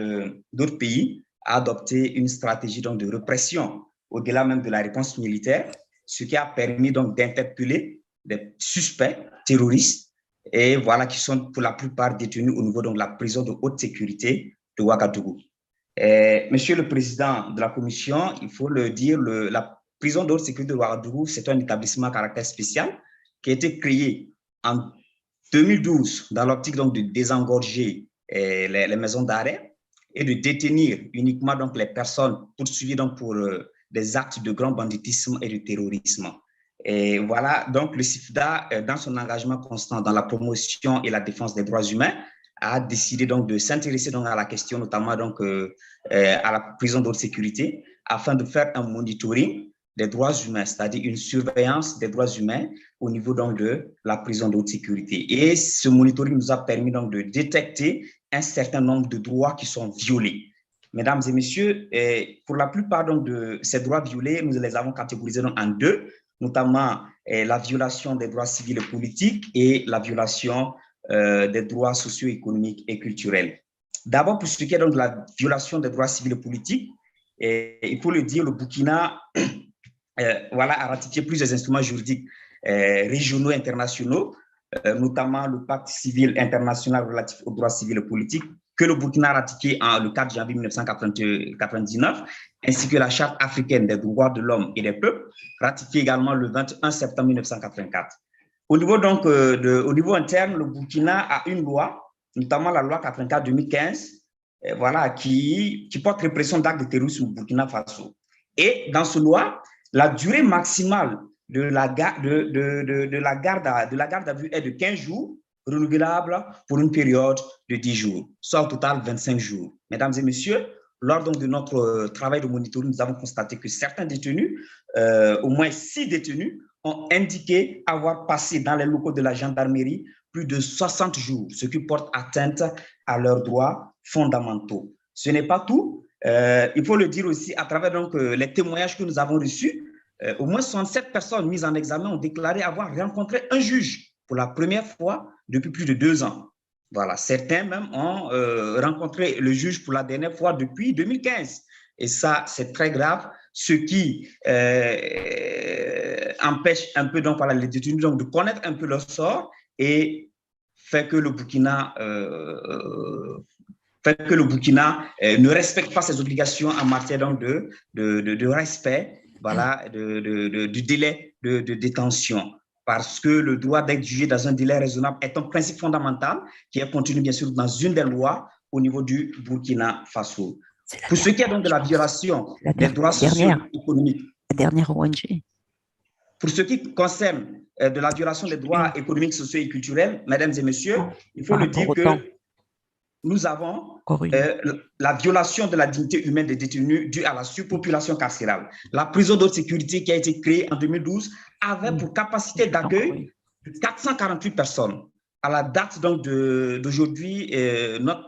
d'autres pays, a adopté une stratégie donc de répression au-delà même de la réponse militaire, ce qui a permis donc d'interpeller des suspects terroristes et voilà qui sont pour la plupart détenus au niveau donc de la prison de haute sécurité de Ouagadougou. Monsieur le Président de la Commission, il faut le dire, la prison de haute sécurité de Ouagadougou, c'est un établissement à caractère spécial qui a été créé en 2012 dans l'optique donc de désengorger les maisons d'arrêt et de détenir uniquement donc les personnes poursuivies donc pour des actes de grand banditisme et de terrorisme. Et voilà, donc le CIFDA, dans son engagement constant dans la promotion et la défense des droits humains, a décidé donc de s'intéresser donc à la question, notamment donc à la prison de haute sécurité, afin de faire un monitoring des droits humains, c'est-à-dire une surveillance des droits humains au niveau donc de la prison de haute sécurité. Et ce monitoring nous a permis donc de détecter un certain nombre de droits qui sont violés. Mesdames et messieurs, pour la plupart donc de ces droits violés, nous les avons catégorisés donc en deux, notamment la violation des droits civils et politiques et la violation des droits socio-économiques et culturels. D'abord, pour ce qui est donc de la violation des droits civils et politiques, il faut le dire, le Burkina a ratifié plusieurs instruments juridiques régionaux et internationaux, notamment le pacte civil international relatif aux droits civils et politiques, que le Burkina a ratifié le 4 janvier 1999, ainsi que la Charte africaine des droits de l'homme et des peuples, ratifiée également le 21 septembre 1984. Au niveau, donc, au niveau interne, le Burkina a une loi, notamment la loi 84-2015, qui porte répression d'actes de terrorisme au Burkina Faso. Et dans cette loi, la durée maximale de la garde à vue est de 15 jours, renouvelable pour une période de 10 jours, soit au total 25 jours. Mesdames et messieurs, lors donc de notre travail de monitoring, nous avons constaté que certains détenus, au moins 6 détenus, ont indiqué avoir passé dans les locaux de la gendarmerie plus de 60 jours, ce qui porte atteinte à leurs droits fondamentaux. Ce n'est pas tout. Il faut le dire aussi à travers donc, les témoignages que nous avons reçus. Au moins 67 personnes mises en examen ont déclaré avoir rencontré un juge pour la première fois depuis plus de 2 ans. Voilà, certains même ont rencontré le juge pour la dernière fois depuis 2015. Et ça, c'est très grave, ce qui empêche un peu donc, les détenus donc, de connaître un peu leur sort et fait que le Burkina ne respecte pas ses obligations en matière donc, de respect du délai de détention. Parce que le droit d'être jugé dans un délai raisonnable est un principe fondamental qui est contenu bien sûr dans une des lois au niveau du Burkina Faso. Pour ce qui est donc de la violation des droits socio-économiques. La dernière ONG. Pour ce qui concerne de la violation des droits économiques, sociaux et culturels, mesdames et messieurs, il faut le dire que nous avons la violation de la dignité humaine des détenus due à la surpopulation carcérale. La prison de haute sécurité qui a été créée en 2012 avait pour capacité d'accueil 448 personnes. À la date d'aujourd'hui,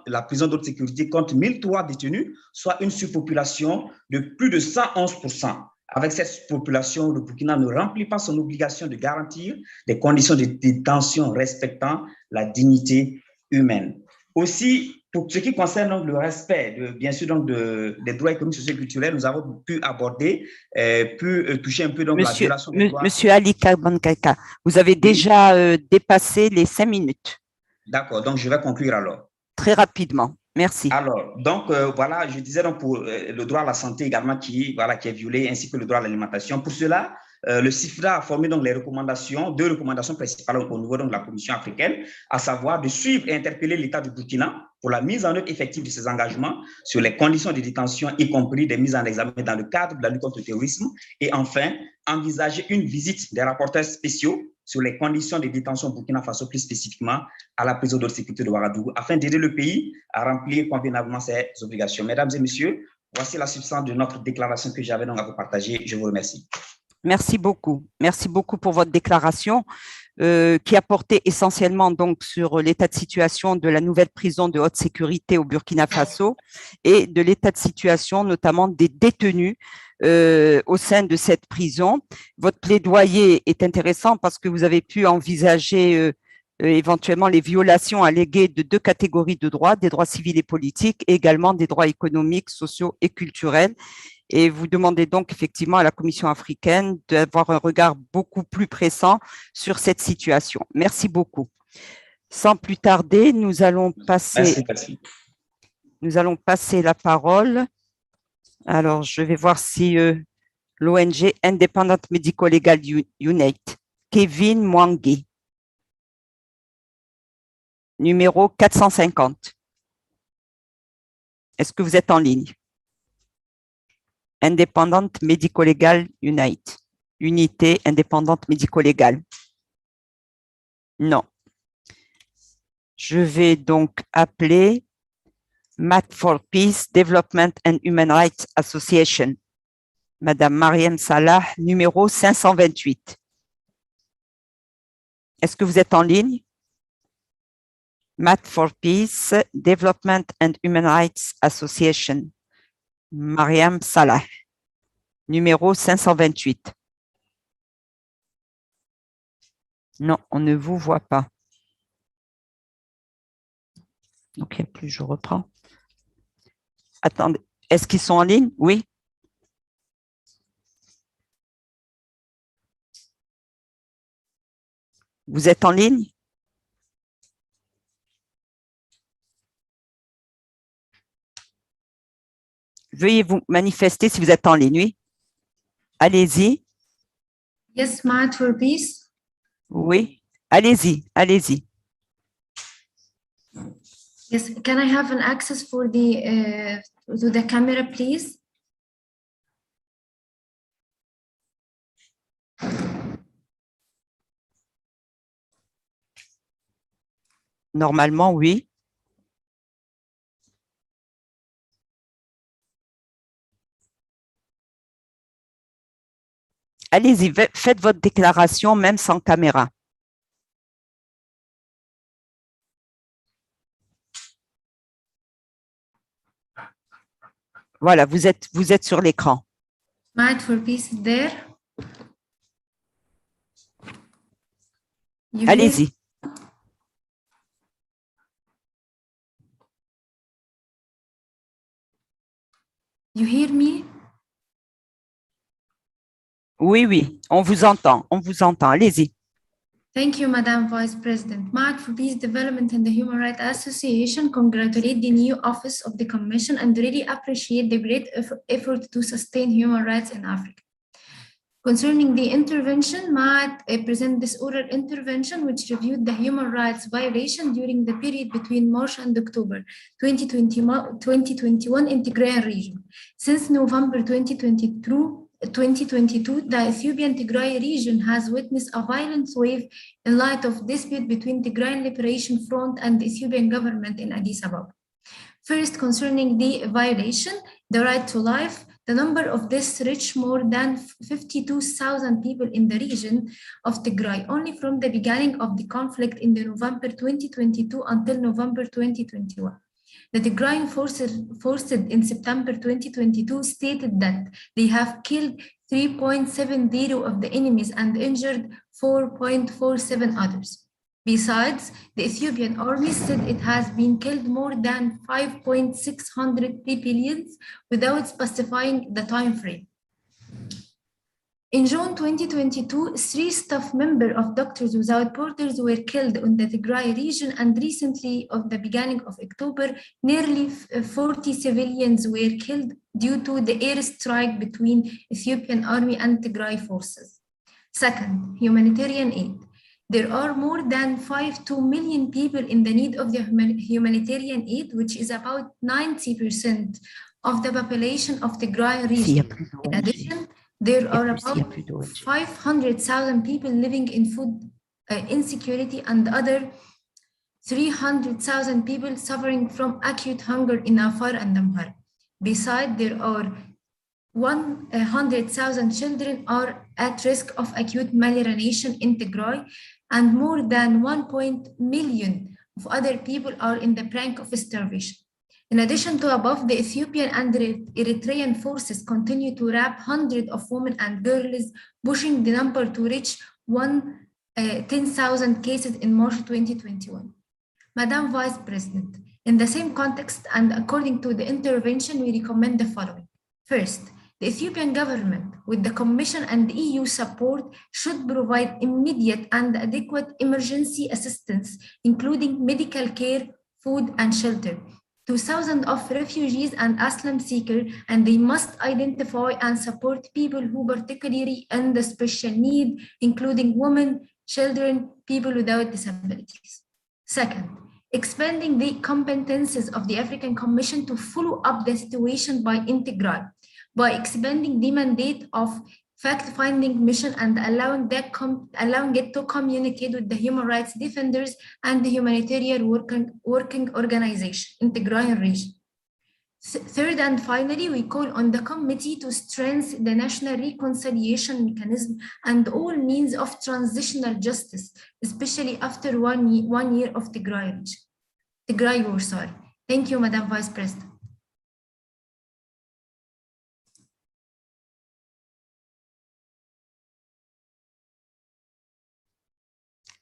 la prison de haute sécurité compte 1003 détenus, soit une surpopulation de plus de 111%. Avec cette surpopulation, le Burkina ne remplit pas son obligation de garantir des conditions de détention respectant la dignité humaine. Aussi, pour ce qui concerne donc, le respect, bien sûr, donc, des droits économiques, sociaux et culturels, nous avons pu aborder, toucher un peu donc, la violation des droits. Monsieur Ali Kabankaka, vous avez déjà dépassé les 5 minutes. D'accord, donc je vais conclure alors. Très rapidement, merci. Alors, donc voilà, je disais donc pour le droit à la santé également qui est violé, ainsi que le droit à l'alimentation. Pour cela, le CIFRA a formé donc les recommandations, 2 recommandations principales au niveau donc, de la Commission africaine, à savoir de suivre et interpeller l'État du Burkina pour la mise en œuvre effective de ses engagements sur les conditions de détention, y compris des mises en examen dans le cadre de la lutte contre le terrorisme, et enfin, envisager une visite des rapporteurs spéciaux sur les conditions de détention au Burkina Faso, plus spécifiquement à la prison de sécurité de Ouagadougou, afin d'aider le pays à remplir convenablement ses obligations. Mesdames et messieurs, voici la substance de notre déclaration que j'avais donc à vous partager. Je vous remercie. Merci beaucoup. Merci beaucoup pour votre déclaration qui a porté essentiellement donc sur l'état de situation de la nouvelle prison de haute sécurité au Burkina Faso et de l'état de situation notamment des détenus au sein de cette prison. Votre plaidoyer est intéressant parce que vous avez pu envisager éventuellement les violations alléguées de 2 catégories de droits, des droits civils et politiques et également des droits économiques, sociaux et culturels. Et vous demandez donc effectivement à la Commission africaine d'avoir un regard beaucoup plus pressant sur cette situation. Merci beaucoup. Sans plus tarder, nous allons passer la parole. Alors, je vais voir si l'ONG Independent Medical Legal Unite, Kevin Mwangi, numéro 450. Est-ce que vous êtes en ligne? Independent Medical Legal Unite. Unité indépendante médico-légale. Non. Je vais donc appeler Mat for Peace Development and Human Rights Association. Madame Mariam Salah, numéro 528. Est-ce que vous êtes en ligne? Mat for Peace Development and Human Rights Association. Mariam Salah, numéro 528. Non, on ne vous voit pas. Donc, il n'y a plus, je reprends. Attendez, est-ce qu'ils sont en ligne? Oui. Vous êtes en ligne? Veuillez vous manifester si vous êtes en ligne, oui. Allez-y. Yes, Matt for Peace. Oui, allez-y, allez-y. Yes, can I have an access for the to the camera, please? Normalement, oui. Allez-y, faites votre déclaration même sans caméra. Voilà, vous êtes sur l'écran. Matt for Peace is there. Allez-y. You hear me? Oui, oui, on vous entend, allez-y. Thank you, Madam Vice President. Matt for Peace Development and the Human Rights Association congratulate the new office of the Commission and really appreciate the great effort to sustain human rights in Africa. Concerning the intervention, Matt present this oral intervention which reviewed the human rights violation during the period between March and October 2021 in Tigray region. Since November 2022, the Ethiopian Tigray region has witnessed a violent wave in light of dispute between Tigray Liberation Front and the Ethiopian government in Addis Ababa. First, concerning the violation, the right to life, the number of deaths reached more than 52,000 people in the region of Tigray only from the beginning of the conflict in the November 2022 until November 2021. The Tigrayan forces in September 2022 stated that they have killed 3.70 of the enemies and injured 4.47 others. Besides, the Ethiopian army said it has been killed more than 5.600 civilians without specifying the time frame. In June 2022, 3 staff members of Doctors Without Borders were killed in the Tigray region, and recently, at the beginning of October, nearly 40 civilians were killed due to the airstrike between Ethiopian army and Tigray forces. Second, humanitarian aid. There are more than 2 million people in the need of the humanitarian aid, which is about 90% of the population of the Tigray region. In addition, there are about 500,000 people living in food insecurity and other 300,000 people suffering from acute hunger in Afar and Amhara. Besides, there are 100,000 children are at risk of acute malnutrition in Tigray, and more than 1 million of other people are in the brink of starvation. In addition to above, the Ethiopian and Eritrean forces continue to rape hundreds of women and girls, pushing the number to reach 10,000 cases in March 2021. Madam Vice President, in the same context and according to the intervention, we recommend the following. First, the Ethiopian government, with the Commission and EU support, should provide immediate and adequate emergency assistance, including medical care, food, and shelter, to thousands of refugees and asylum seekers, and they must identify and support people who particularly in the special need, including women, children, people without disabilities. Second, expanding the competences of the African Commission to follow up the situation by Tigray, by expanding the mandate of fact-finding mission and allowing it to communicate with the human rights defenders and the humanitarian working organization in the Tigray region. Third and finally, we call on the committee to strengthen the national reconciliation mechanism and all means of transitional justice, especially after one year of Tigray war. Thank you, Madam Vice President.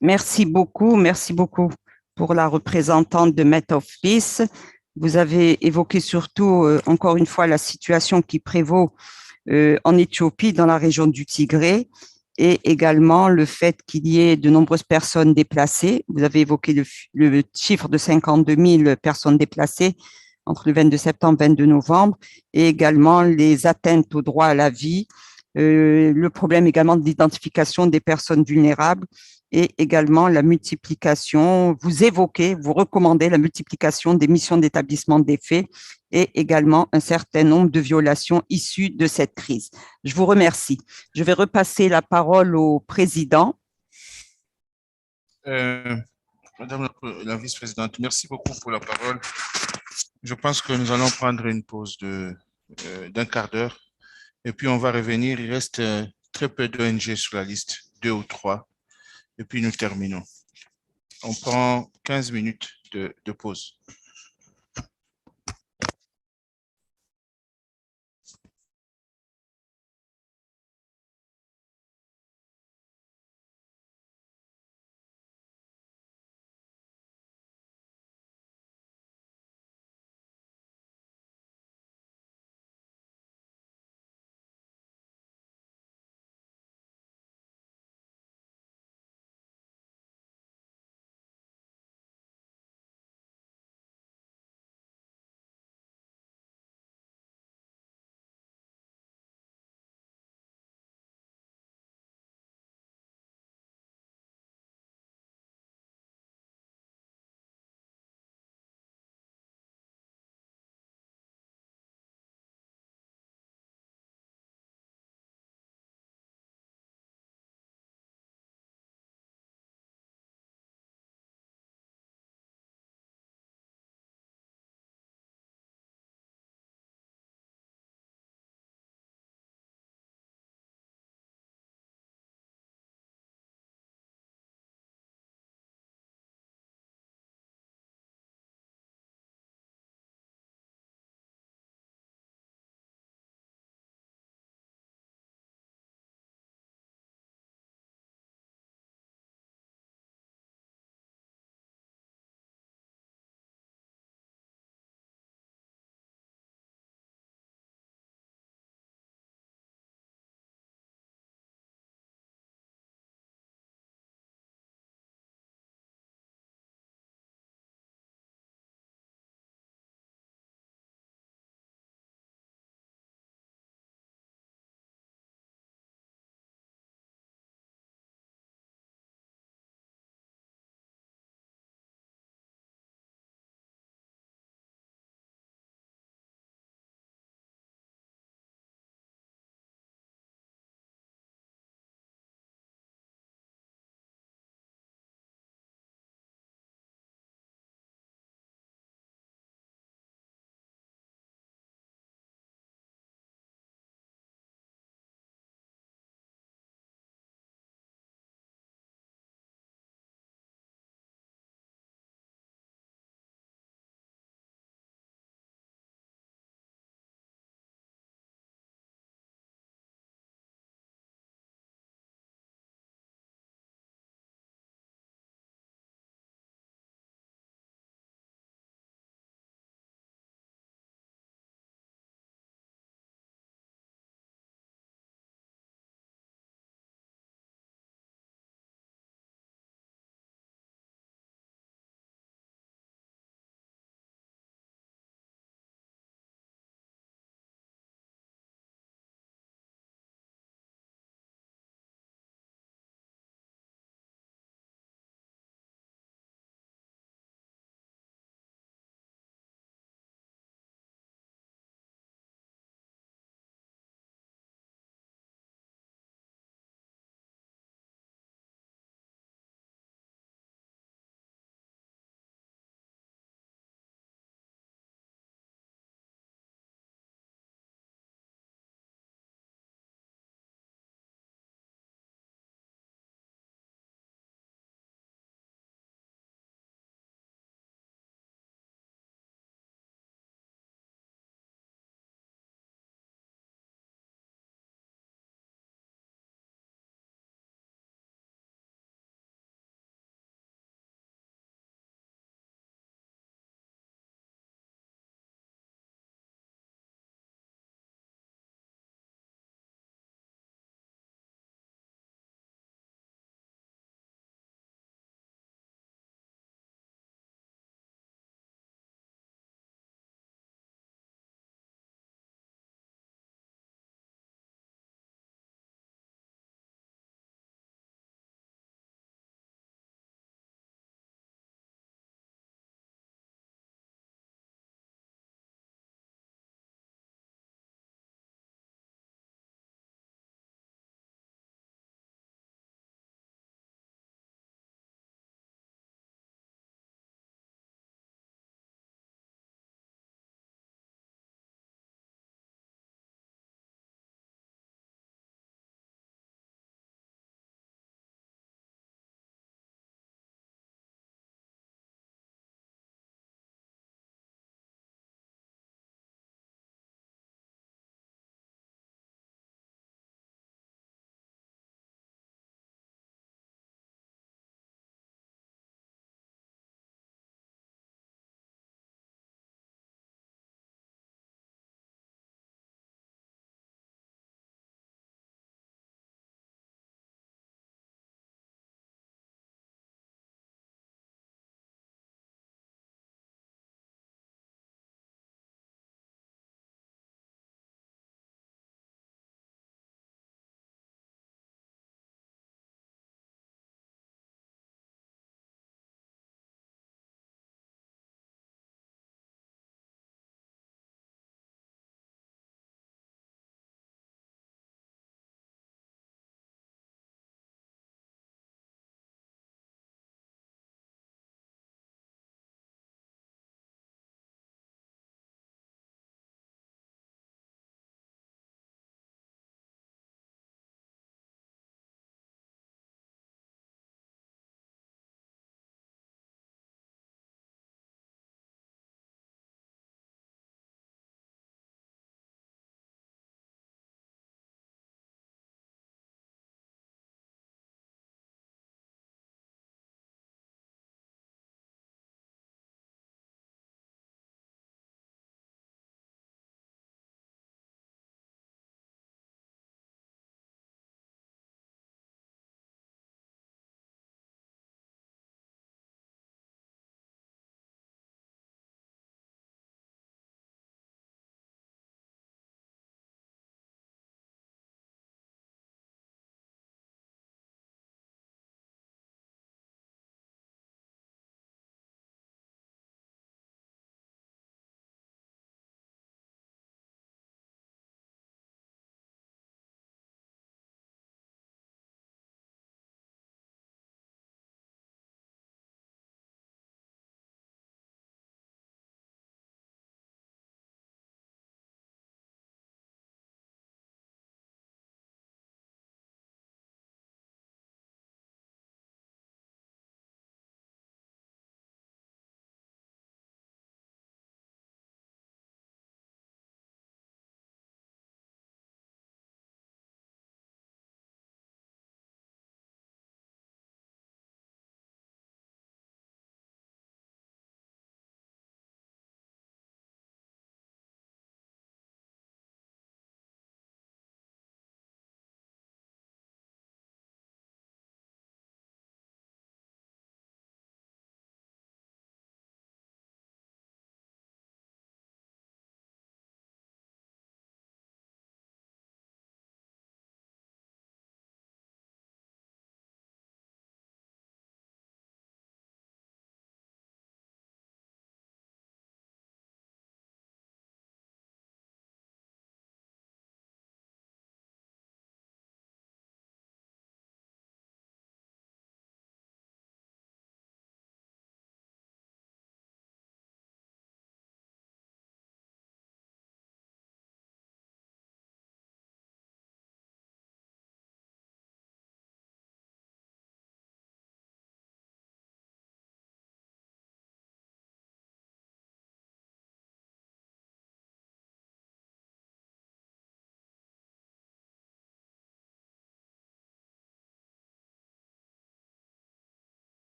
Merci beaucoup pour la représentante de Met of Peace. Vous avez évoqué surtout, encore une fois, la situation qui prévaut en Éthiopie, dans la région du Tigré, et également le fait qu'il y ait de nombreuses personnes déplacées. Vous avez évoqué le chiffre de 52 000 personnes déplacées entre le 22 septembre et le 22 novembre, et également les atteintes au droit à la vie, le problème également de l'identification des personnes vulnérables, et également la multiplication, vous recommandez la multiplication des missions d'établissement des faits et également un certain nombre de violations issues de cette crise. Je vous remercie. Je vais repasser la parole au président. Madame la vice-présidente, merci beaucoup pour la parole. Je pense que nous allons prendre une pause d'un quart d'heure et puis on va revenir. Il reste très peu d'ONG sur la liste, 2 ou 3. Et puis nous terminons. On prend 15 minutes de pause.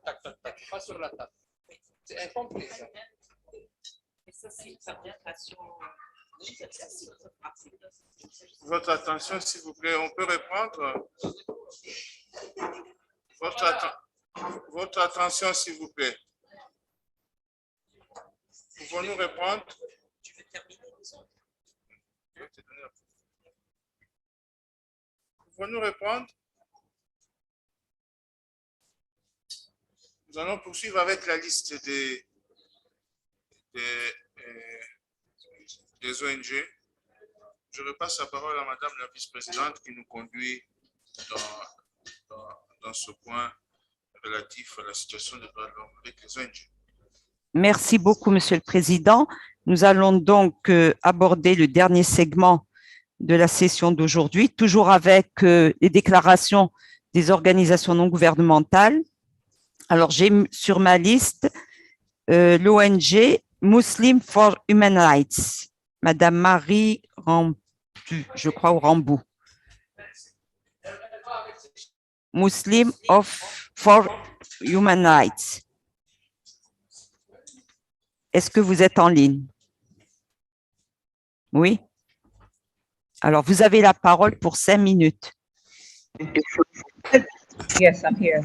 Tac, tac, tac, pas sur la table. C'est incomplet, ça. Votre attention, s'il vous plaît, on peut répondre. Votre attention, s'il vous plaît. Pouvons-nous répondre? Pouvons-nous répondre? Nous allons poursuivre avec la liste des ONG. Je repasse la parole à Madame la vice-présidente qui nous conduit dans ce point relatif à la situation des droits de l'homme avec les ONG. Merci beaucoup, Monsieur le Président. Nous allons donc aborder le dernier segment de la session d'aujourd'hui, toujours avec les déclarations des organisations non gouvernementales. Alors, j'ai sur ma liste l'ONG Muslim for Human Rights, Madame Marie Rambu, je crois, ou Rambou. Muslim for Human Rights. Est-ce que vous êtes en ligne? Oui. Alors, vous avez la parole pour 5 minutes. Yes, I'm here.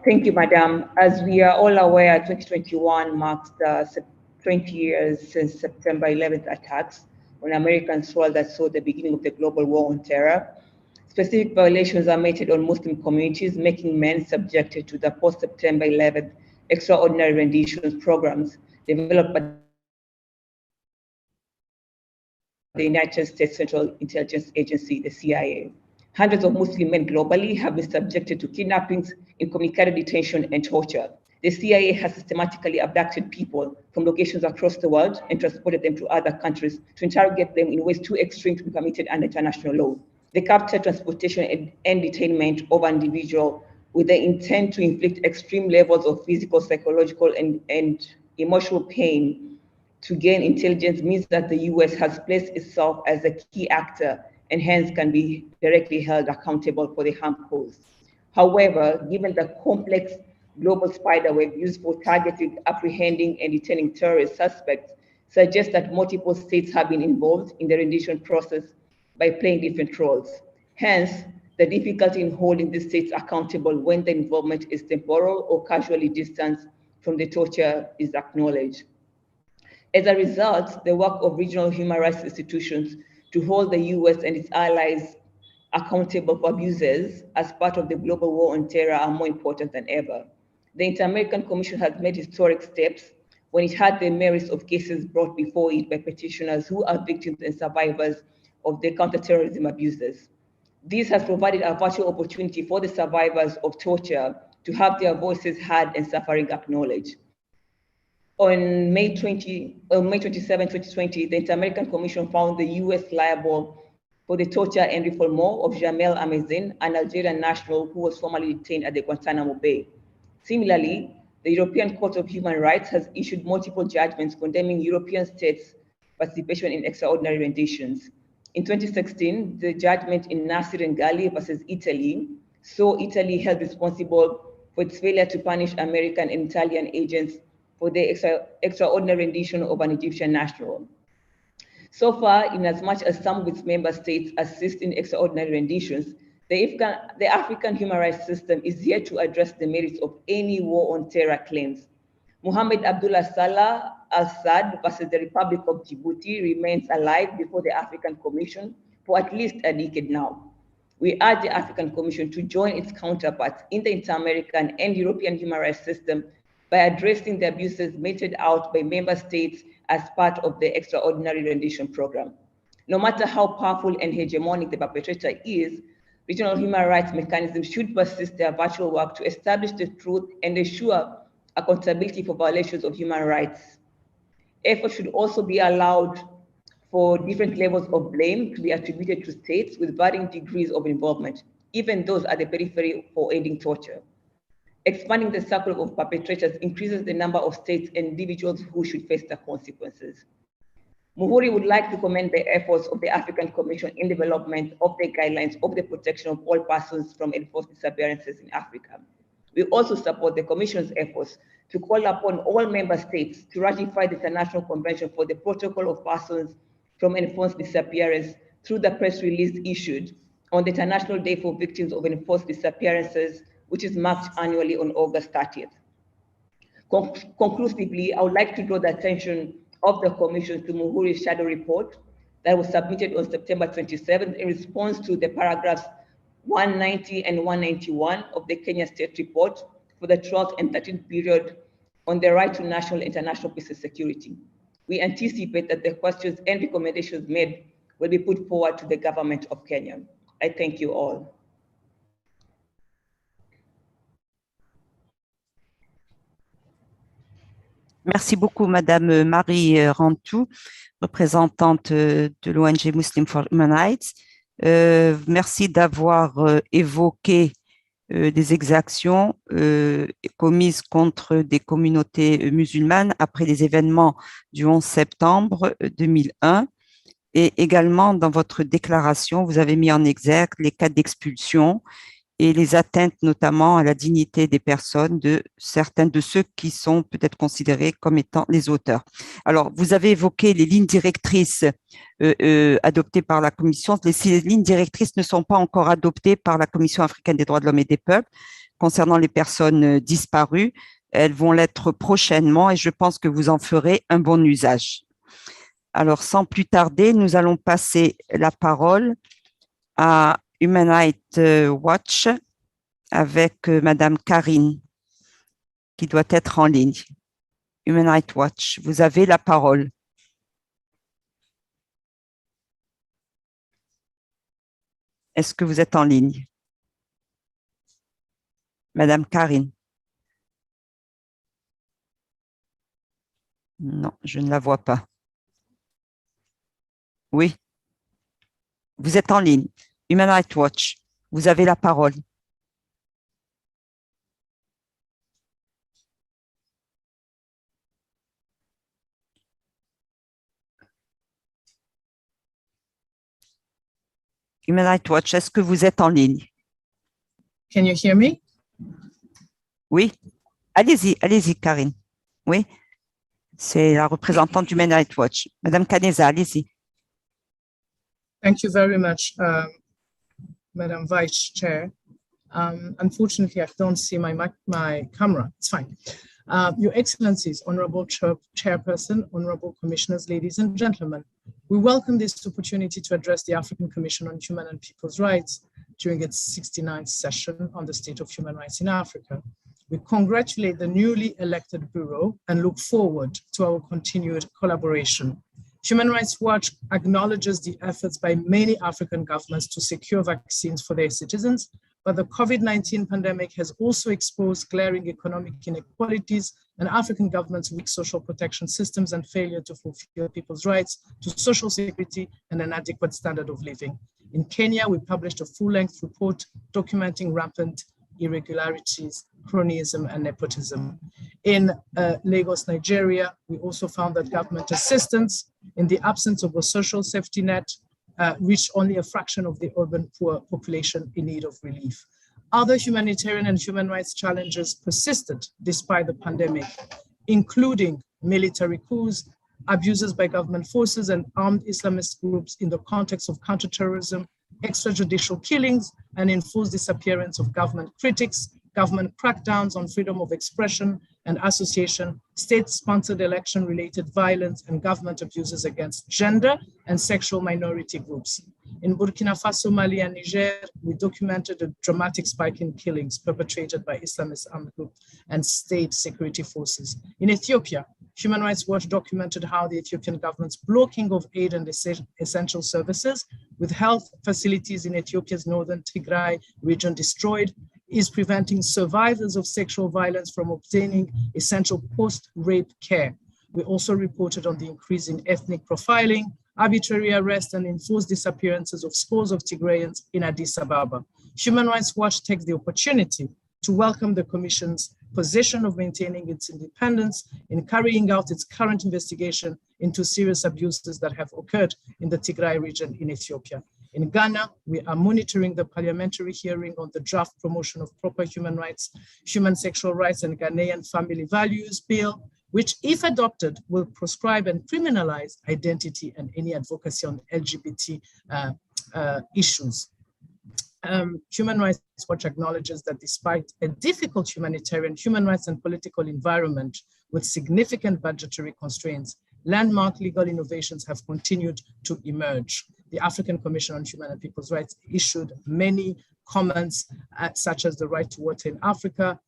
Thank you, Madam. As we are all aware, 2021 marks the 20 years since September 11th attacks on American soil that saw the beginning of the global war on terror. Specific violations are meted on Muslim communities, making men subjected to the post-September 11th extraordinary renditions programs developed by the United States Central Intelligence Agency, the CIA. Hundreds of Muslim men globally have been subjected to kidnappings, incommunicado detention, and torture. The CIA has systematically abducted people from locations across the world and transported them to other countries to interrogate them in ways too extreme to be permitted under international law. They capture, transportation, and detainment of an individual with the intent to inflict extreme levels of physical, psychological, and emotional pain to gain intelligence means that the US has placed itself as a key actor and hence can be directly held accountable for the harm caused. However, given the complex global spiderweb used for targeting, apprehending, and detaining terrorist suspects suggests that multiple states have been involved in the rendition process by playing different roles. Hence, the difficulty in holding the states accountable when the involvement is temporal or casually distanced from the torture is acknowledged. As a result, the work of regional human rights institutions to hold the US and its allies accountable for abuses as part of the global war on terror are more important than ever. The Inter-American Commission has made historic steps when it had the merits of cases brought before it by petitioners who are victims and survivors of the counterterrorism abuses. This has provided a virtual opportunity for the survivors of torture to have their voices heard and suffering acknowledged. On May 27, 2020, the Inter-American Commission found the US liable for the torture and refoulement of Jamel Amezin, an Algerian national who was formerly detained at the Guantanamo Bay. Similarly, the European Court of Human Rights has issued multiple judgments condemning European states' participation in extraordinary renditions. In 2016, the judgment in Nasir and Gali versus Italy saw Italy held responsible for its failure to punish American and Italian agents for the extraordinary rendition of an Egyptian national. So far, in as much as some of its member states assist in extraordinary renditions, the African human rights system is yet to address the merits of any war on terror claims. Mohamed Abdullah Salah al-Assad versus the Republic of Djibouti remains alive before the African Commission for at least a decade now. We urge the African Commission to join its counterparts in the Inter-American and European human rights system by addressing the abuses meted out by member states as part of the extraordinary rendition program. No matter how powerful and hegemonic the perpetrator is, regional human rights mechanisms should persist their virtual work to establish the truth and ensure accountability for violations of human rights. Efforts should also be allowed for different levels of blame to be attributed to states with varying degrees of involvement, even those at the periphery for aiding torture. Expanding the circle of perpetrators increases the number of states and individuals who should face the consequences. Muhuri would like to commend the efforts of the African Commission in development of the guidelines of the protection of all persons from enforced disappearances in Africa. We also support the Commission's efforts to call upon all member states to ratify the International Convention for the Protocol of Persons from Enforced Disappearance through the press release issued on the International Day for Victims of Enforced Disappearances, which is marked annually on August 30th. Conclusively, I would like to draw the attention of the Commission to Muhuri's shadow report that was submitted on September 27th in response to the paragraphs 190 and 191 of the Kenya State Report for the 12th and 13th period on the right to national and international peace and security. We anticipate that the questions and recommendations made will be put forward to the government of Kenya. I thank you all. Merci beaucoup, Madame Marie Rantou, représentante de l'ONG Muslim for Human Rights. Merci d'avoir évoqué des exactions commises contre des communautés musulmanes après les événements du 11 septembre 2001. Et également, dans votre déclaration, vous avez mis en exergue les cas d'expulsion et les atteintes notamment à la dignité des personnes de certains de ceux qui sont peut-être considérés comme étant les auteurs. Alors, vous avez évoqué les lignes directrices adoptées par la Commission. Ces lignes directrices ne sont pas encore adoptées par la Commission africaine des droits de l'homme et des peuples concernant les personnes disparues. Elles vont l'être prochainement et je pense que vous en ferez un bon usage. Alors, sans plus tarder, nous allons passer la parole à Human Rights Watch avec Madame Karine, qui doit être en ligne. Human Rights Watch, vous avez la parole. Est-ce que vous êtes en ligne? Madame Karine. Non, je ne la vois pas. Oui. Vous êtes en ligne. Human Rights Watch, vous avez la parole. Human Rights Watch, est-ce que vous êtes en ligne? Can you hear me? Oui. Allez-y, Karine. Oui. C'est la représentante du Human Rights Watch. Madame Kaneza, allez-y. Thank you very much, Madam Vice Chair. Unfortunately, I don't see my camera. It's fine. Your Excellencies, Honorable Chairperson, Honorable Commissioners, ladies and gentlemen, we welcome this opportunity to address the African Commission on Human and People's Rights during its 69th session on the state of human rights in Africa. We congratulate the newly elected Bureau and look forward to our continued collaboration. Human Rights Watch acknowledges the efforts by many African governments to secure vaccines for their citizens, but the COVID-19 pandemic has also exposed glaring economic inequalities and African governments' weak social protection systems and failure to fulfill people's rights to social security and an adequate standard of living. In Kenya, we published a full-length report documenting rampant irregularities, cronyism, and nepotism. In Lagos, Nigeria, we also found that government assistance, in the absence of a social safety net, reached only a fraction of the urban poor population in need of relief. Other humanitarian and human rights challenges persisted despite the pandemic, including military coups, abuses by government forces and armed Islamist groups in the context of counterterrorism, extrajudicial killings, and enforced disappearance of government critics, government crackdowns on freedom of expression and association, state-sponsored election-related violence, and government abuses against gender and sexual minority groups. In Burkina Faso, Mali, and Niger, we documented a dramatic spike in killings perpetrated by Islamist armed groups and state security forces. In Ethiopia, Human Rights Watch documented how the Ethiopian government's blocking of aid and essential services, with health facilities in Ethiopia's northern Tigray region destroyed, is preventing survivors of sexual violence from obtaining essential post-rape care. We also reported on the increase in ethnic profiling, arbitrary arrest, and enforced disappearances of scores of Tigrayans in Addis Ababa. Human Rights Watch takes the opportunity to welcome the Commission's position of maintaining its independence in carrying out its current investigation into serious abuses that have occurred in the Tigray region in Ethiopia. In Ghana, we are monitoring the parliamentary hearing on the draft promotion of proper human rights, human sexual rights, and Ghanaian family values bill, which, if adopted, will proscribe and criminalize identity and any advocacy on LGBT issues. Human Rights Watch acknowledges that despite a difficult humanitarian, human rights, and political environment with significant budgetary constraints, landmark legal innovations have continued to emerge. The African Commission on Human and People's Rights issued many comments, such as the right to water in Africa,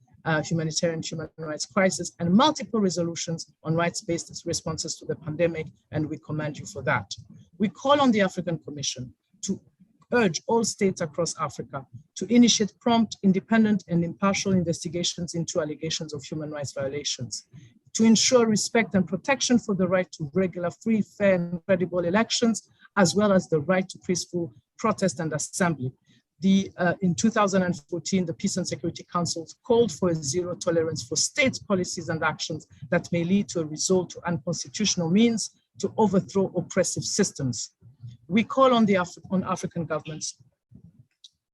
humanitarian human rights crisis, and multiple resolutions on rights-based responses to the pandemic, and we commend you for that. We call on the African Commission to urge all states across Africa to initiate prompt, independent, and impartial investigations into allegations of human rights violations, to ensure respect and protection for the right to regular, free, fair, and credible elections, as well as the right to peaceful protest and assembly. In 2014, the Peace and Security Council called for a zero tolerance for state policies and actions that may lead to a resort to unconstitutional means to overthrow oppressive systems. We call on African governments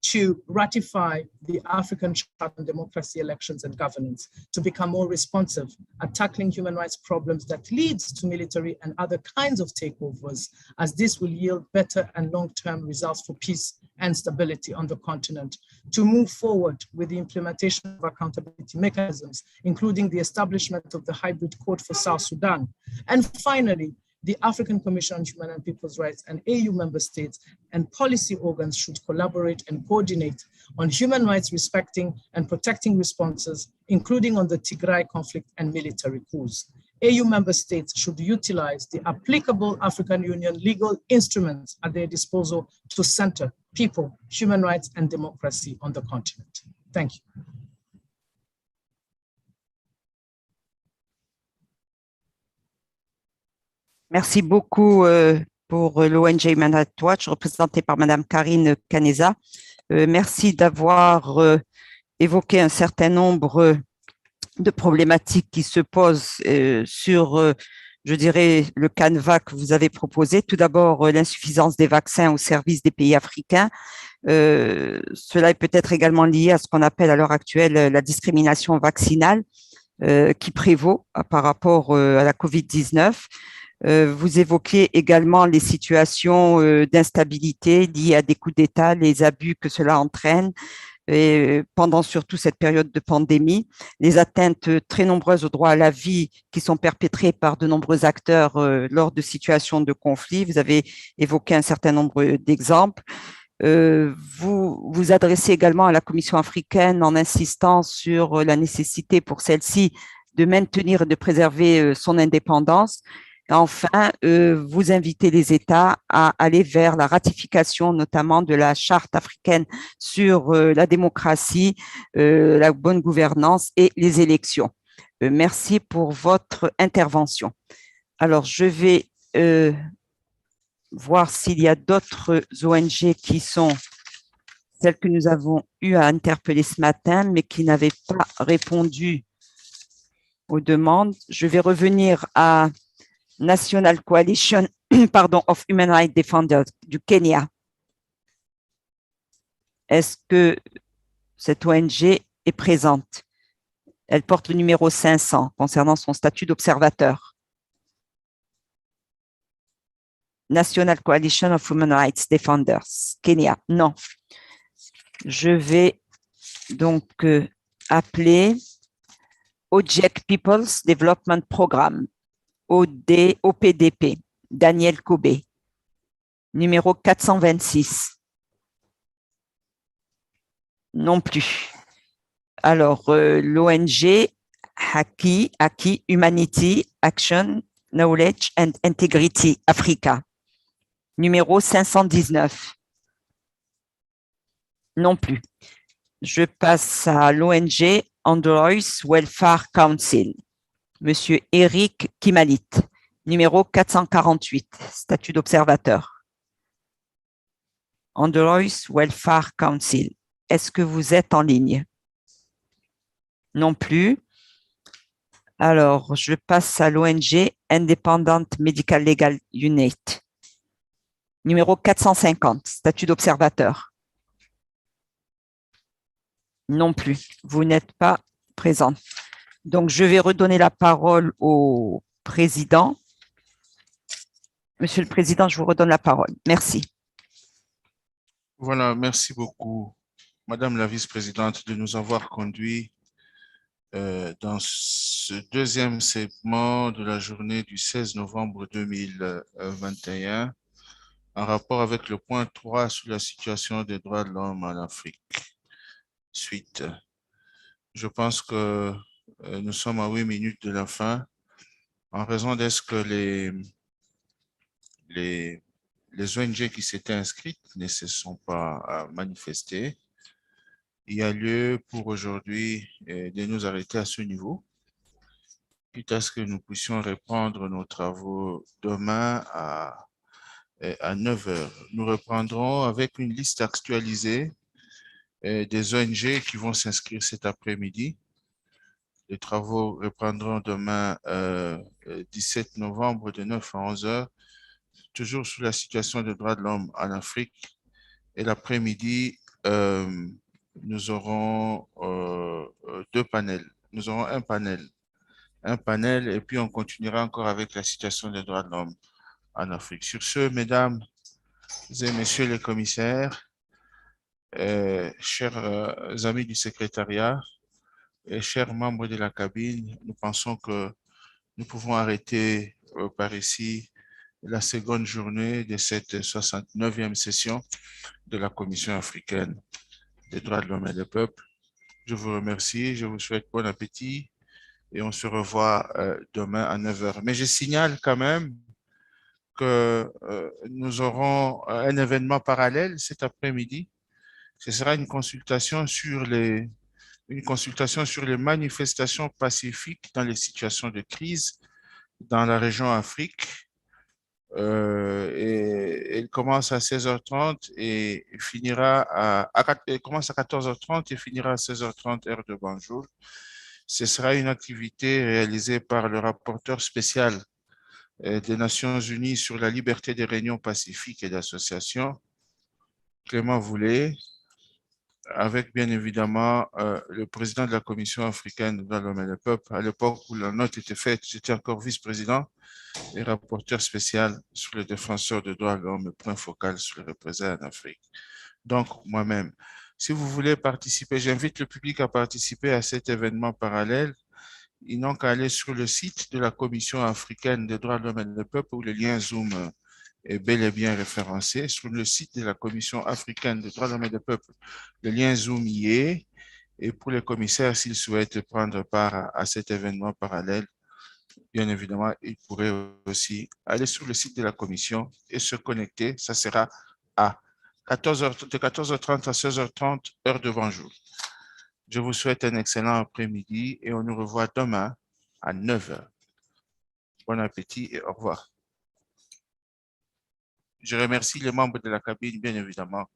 to ratify the African Charter on Democracy, Elections, and Governance, to become more responsive at tackling human rights problems that leads to military and other kinds of takeovers, as this will yield better and long-term results for peace and stability on the continent, to move forward with the implementation of accountability mechanisms, including the establishment of the hybrid court for South Sudan. And finally, the African Commission on Human and People's Rights and AU member states and policy organs should collaborate and coordinate on human rights respecting and protecting responses, including on the Tigray conflict and military coups. AU member states should utilize the applicable African Union legal instruments at their disposal to center people, human rights, and democracy on the continent. Thank you. Merci beaucoup pour l'ONG Human Rights Watch, représentée par Madame Karine Caneza. Merci d'avoir évoqué un certain nombre de problématiques qui se posent sur, je dirais, le canevas que vous avez proposé. Tout d'abord, l'insuffisance des vaccins au service des pays africains. Cela est peut-être également lié à ce qu'on appelle à l'heure actuelle la discrimination vaccinale qui prévaut par rapport à la COVID-19. Vous évoquiez également les situations d'instabilité liées à des coups d'État, les abus que cela entraîne, et pendant surtout cette période de pandémie, les atteintes très nombreuses aux droits à la vie qui sont perpétrées par de nombreux acteurs lors de situations de conflit. Vous avez évoqué un certain nombre d'exemples. Vous vous adressez également à la Commission africaine en insistant sur la nécessité pour celle-ci de maintenir et de préserver son indépendance. Enfin, vous invitez les États à aller vers la ratification notamment de la Charte africaine sur la démocratie, la bonne gouvernance et les élections. Merci pour votre intervention. Alors, je vais voir s'il y a d'autres ONG qui sont celles que nous avons eu à interpeller ce matin, mais qui n'avaient pas répondu aux demandes. Je vais revenir à National Coalition of Human Rights Defenders du Kenya. Est-ce que cette ONG est présente? Elle porte le numéro 500 concernant son statut d'observateur. National Coalition of Human Rights Defenders, Kenya. Non. Je vais donc appeler Ojek People's Development Programme. OPDP, Daniel Kobe, numéro 426. Non plus. Alors, l'ONG Haki, Humanity, Action, Knowledge and Integrity Africa, numéro 519. Non plus. Je passe à l'ONG Android Welfare Council. Monsieur Eric Kimalit, numéro 448, statut d'observateur. Android Welfare Council. Est-ce que vous êtes en ligne? Non plus. Alors, je passe à l'ONG Independent Medical Legal Unit. Numéro 450, statut d'observateur. Non plus, vous n'êtes pas présent. Donc, je vais redonner la parole au président. Monsieur le Président, je vous redonne la parole. Merci. Voilà, merci beaucoup, Madame la vice-présidente, de nous avoir conduits dans ce deuxième segment de la journée du 16 novembre 2021 en rapport avec le point 3 sur la situation des droits de l'homme en Afrique. Suite. Je pense que nous sommes à 8 minutes de la fin en raison de ce que les ONG qui s'étaient inscrites ne se sont pas manifestées. Il y a lieu pour aujourd'hui de nous arrêter à ce niveau, quitte à ce que nous puissions reprendre nos travaux demain à 9 heures. Nous reprendrons avec une liste actualisée des ONG qui vont s'inscrire cet après-midi. Les travaux reprendront demain 17 novembre de 9 à 11 heures, toujours sur la situation des droits de l'homme en Afrique. Et l'après-midi, nous aurons deux panels. Nous aurons un panel, et puis on continuera encore avec la situation des droits de l'homme en Afrique. Sur ce, mesdames et messieurs les commissaires, chers amis du secrétariat et chers membres de la cabine, nous pensons que nous pouvons arrêter par ici la seconde journée de cette 69e session de la Commission africaine des droits de l'homme et des peuples. Je vous remercie, je vous souhaite bon appétit et on se revoit demain à 9 heures. Mais je signale quand même que nous aurons un événement parallèle cet après-midi. Ce sera une consultation sur les manifestations pacifiques dans les situations de crise dans la région Afrique. Et elle commence à 16h30 et finira elle commence à 14h30 et finira à 16h30 heure de Banjul. Ce sera une activité réalisée par le rapporteur spécial des Nations Unies sur la liberté des réunions pacifiques et d'association, Clément Voulet, avec bien évidemment le président de la Commission africaine des droits de l'homme et des peuples. À l'époque où la note était faite, j'étais encore vice-président et rapporteur spécial sur les défenseurs des droits de l'homme et point focal sur les représailles en Afrique. Donc, moi-même, si vous voulez participer, j'invite le public à participer à cet événement parallèle. Ils n'ont qu'à aller sur le site de la Commission africaine des droits de l'homme et des peuples où le lien Zoom est bel et bien référencé. Sur le site de la Commission africaine des droits de l'homme et des peuples, le lien Zoom y est. Et pour les commissaires, s'ils souhaitent prendre part à cet événement parallèle, bien évidemment, ils pourraient aussi aller sur le site de la commission et se connecter. Ça sera à 14h, de 14h30 à 16h30, heure de Banjul. Je vous souhaite un excellent après-midi et on nous revoit demain à 9h. Bon appétit et au revoir. Je remercie les membres de la cabine, bien évidemment,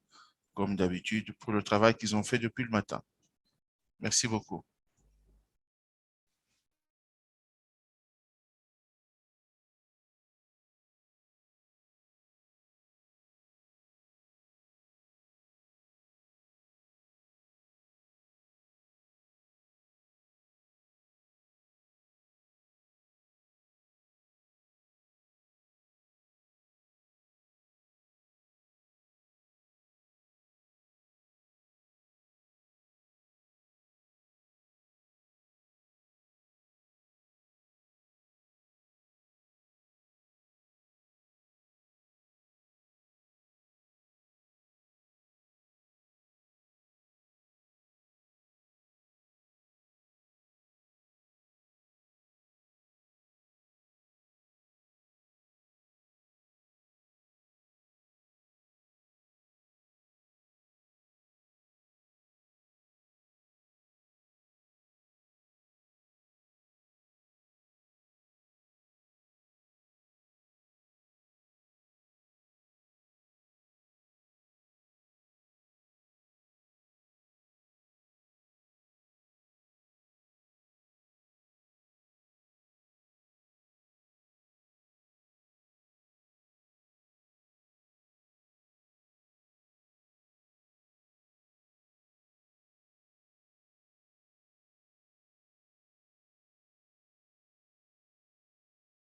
comme d'habitude, pour le travail qu'ils ont fait depuis le matin. Merci beaucoup.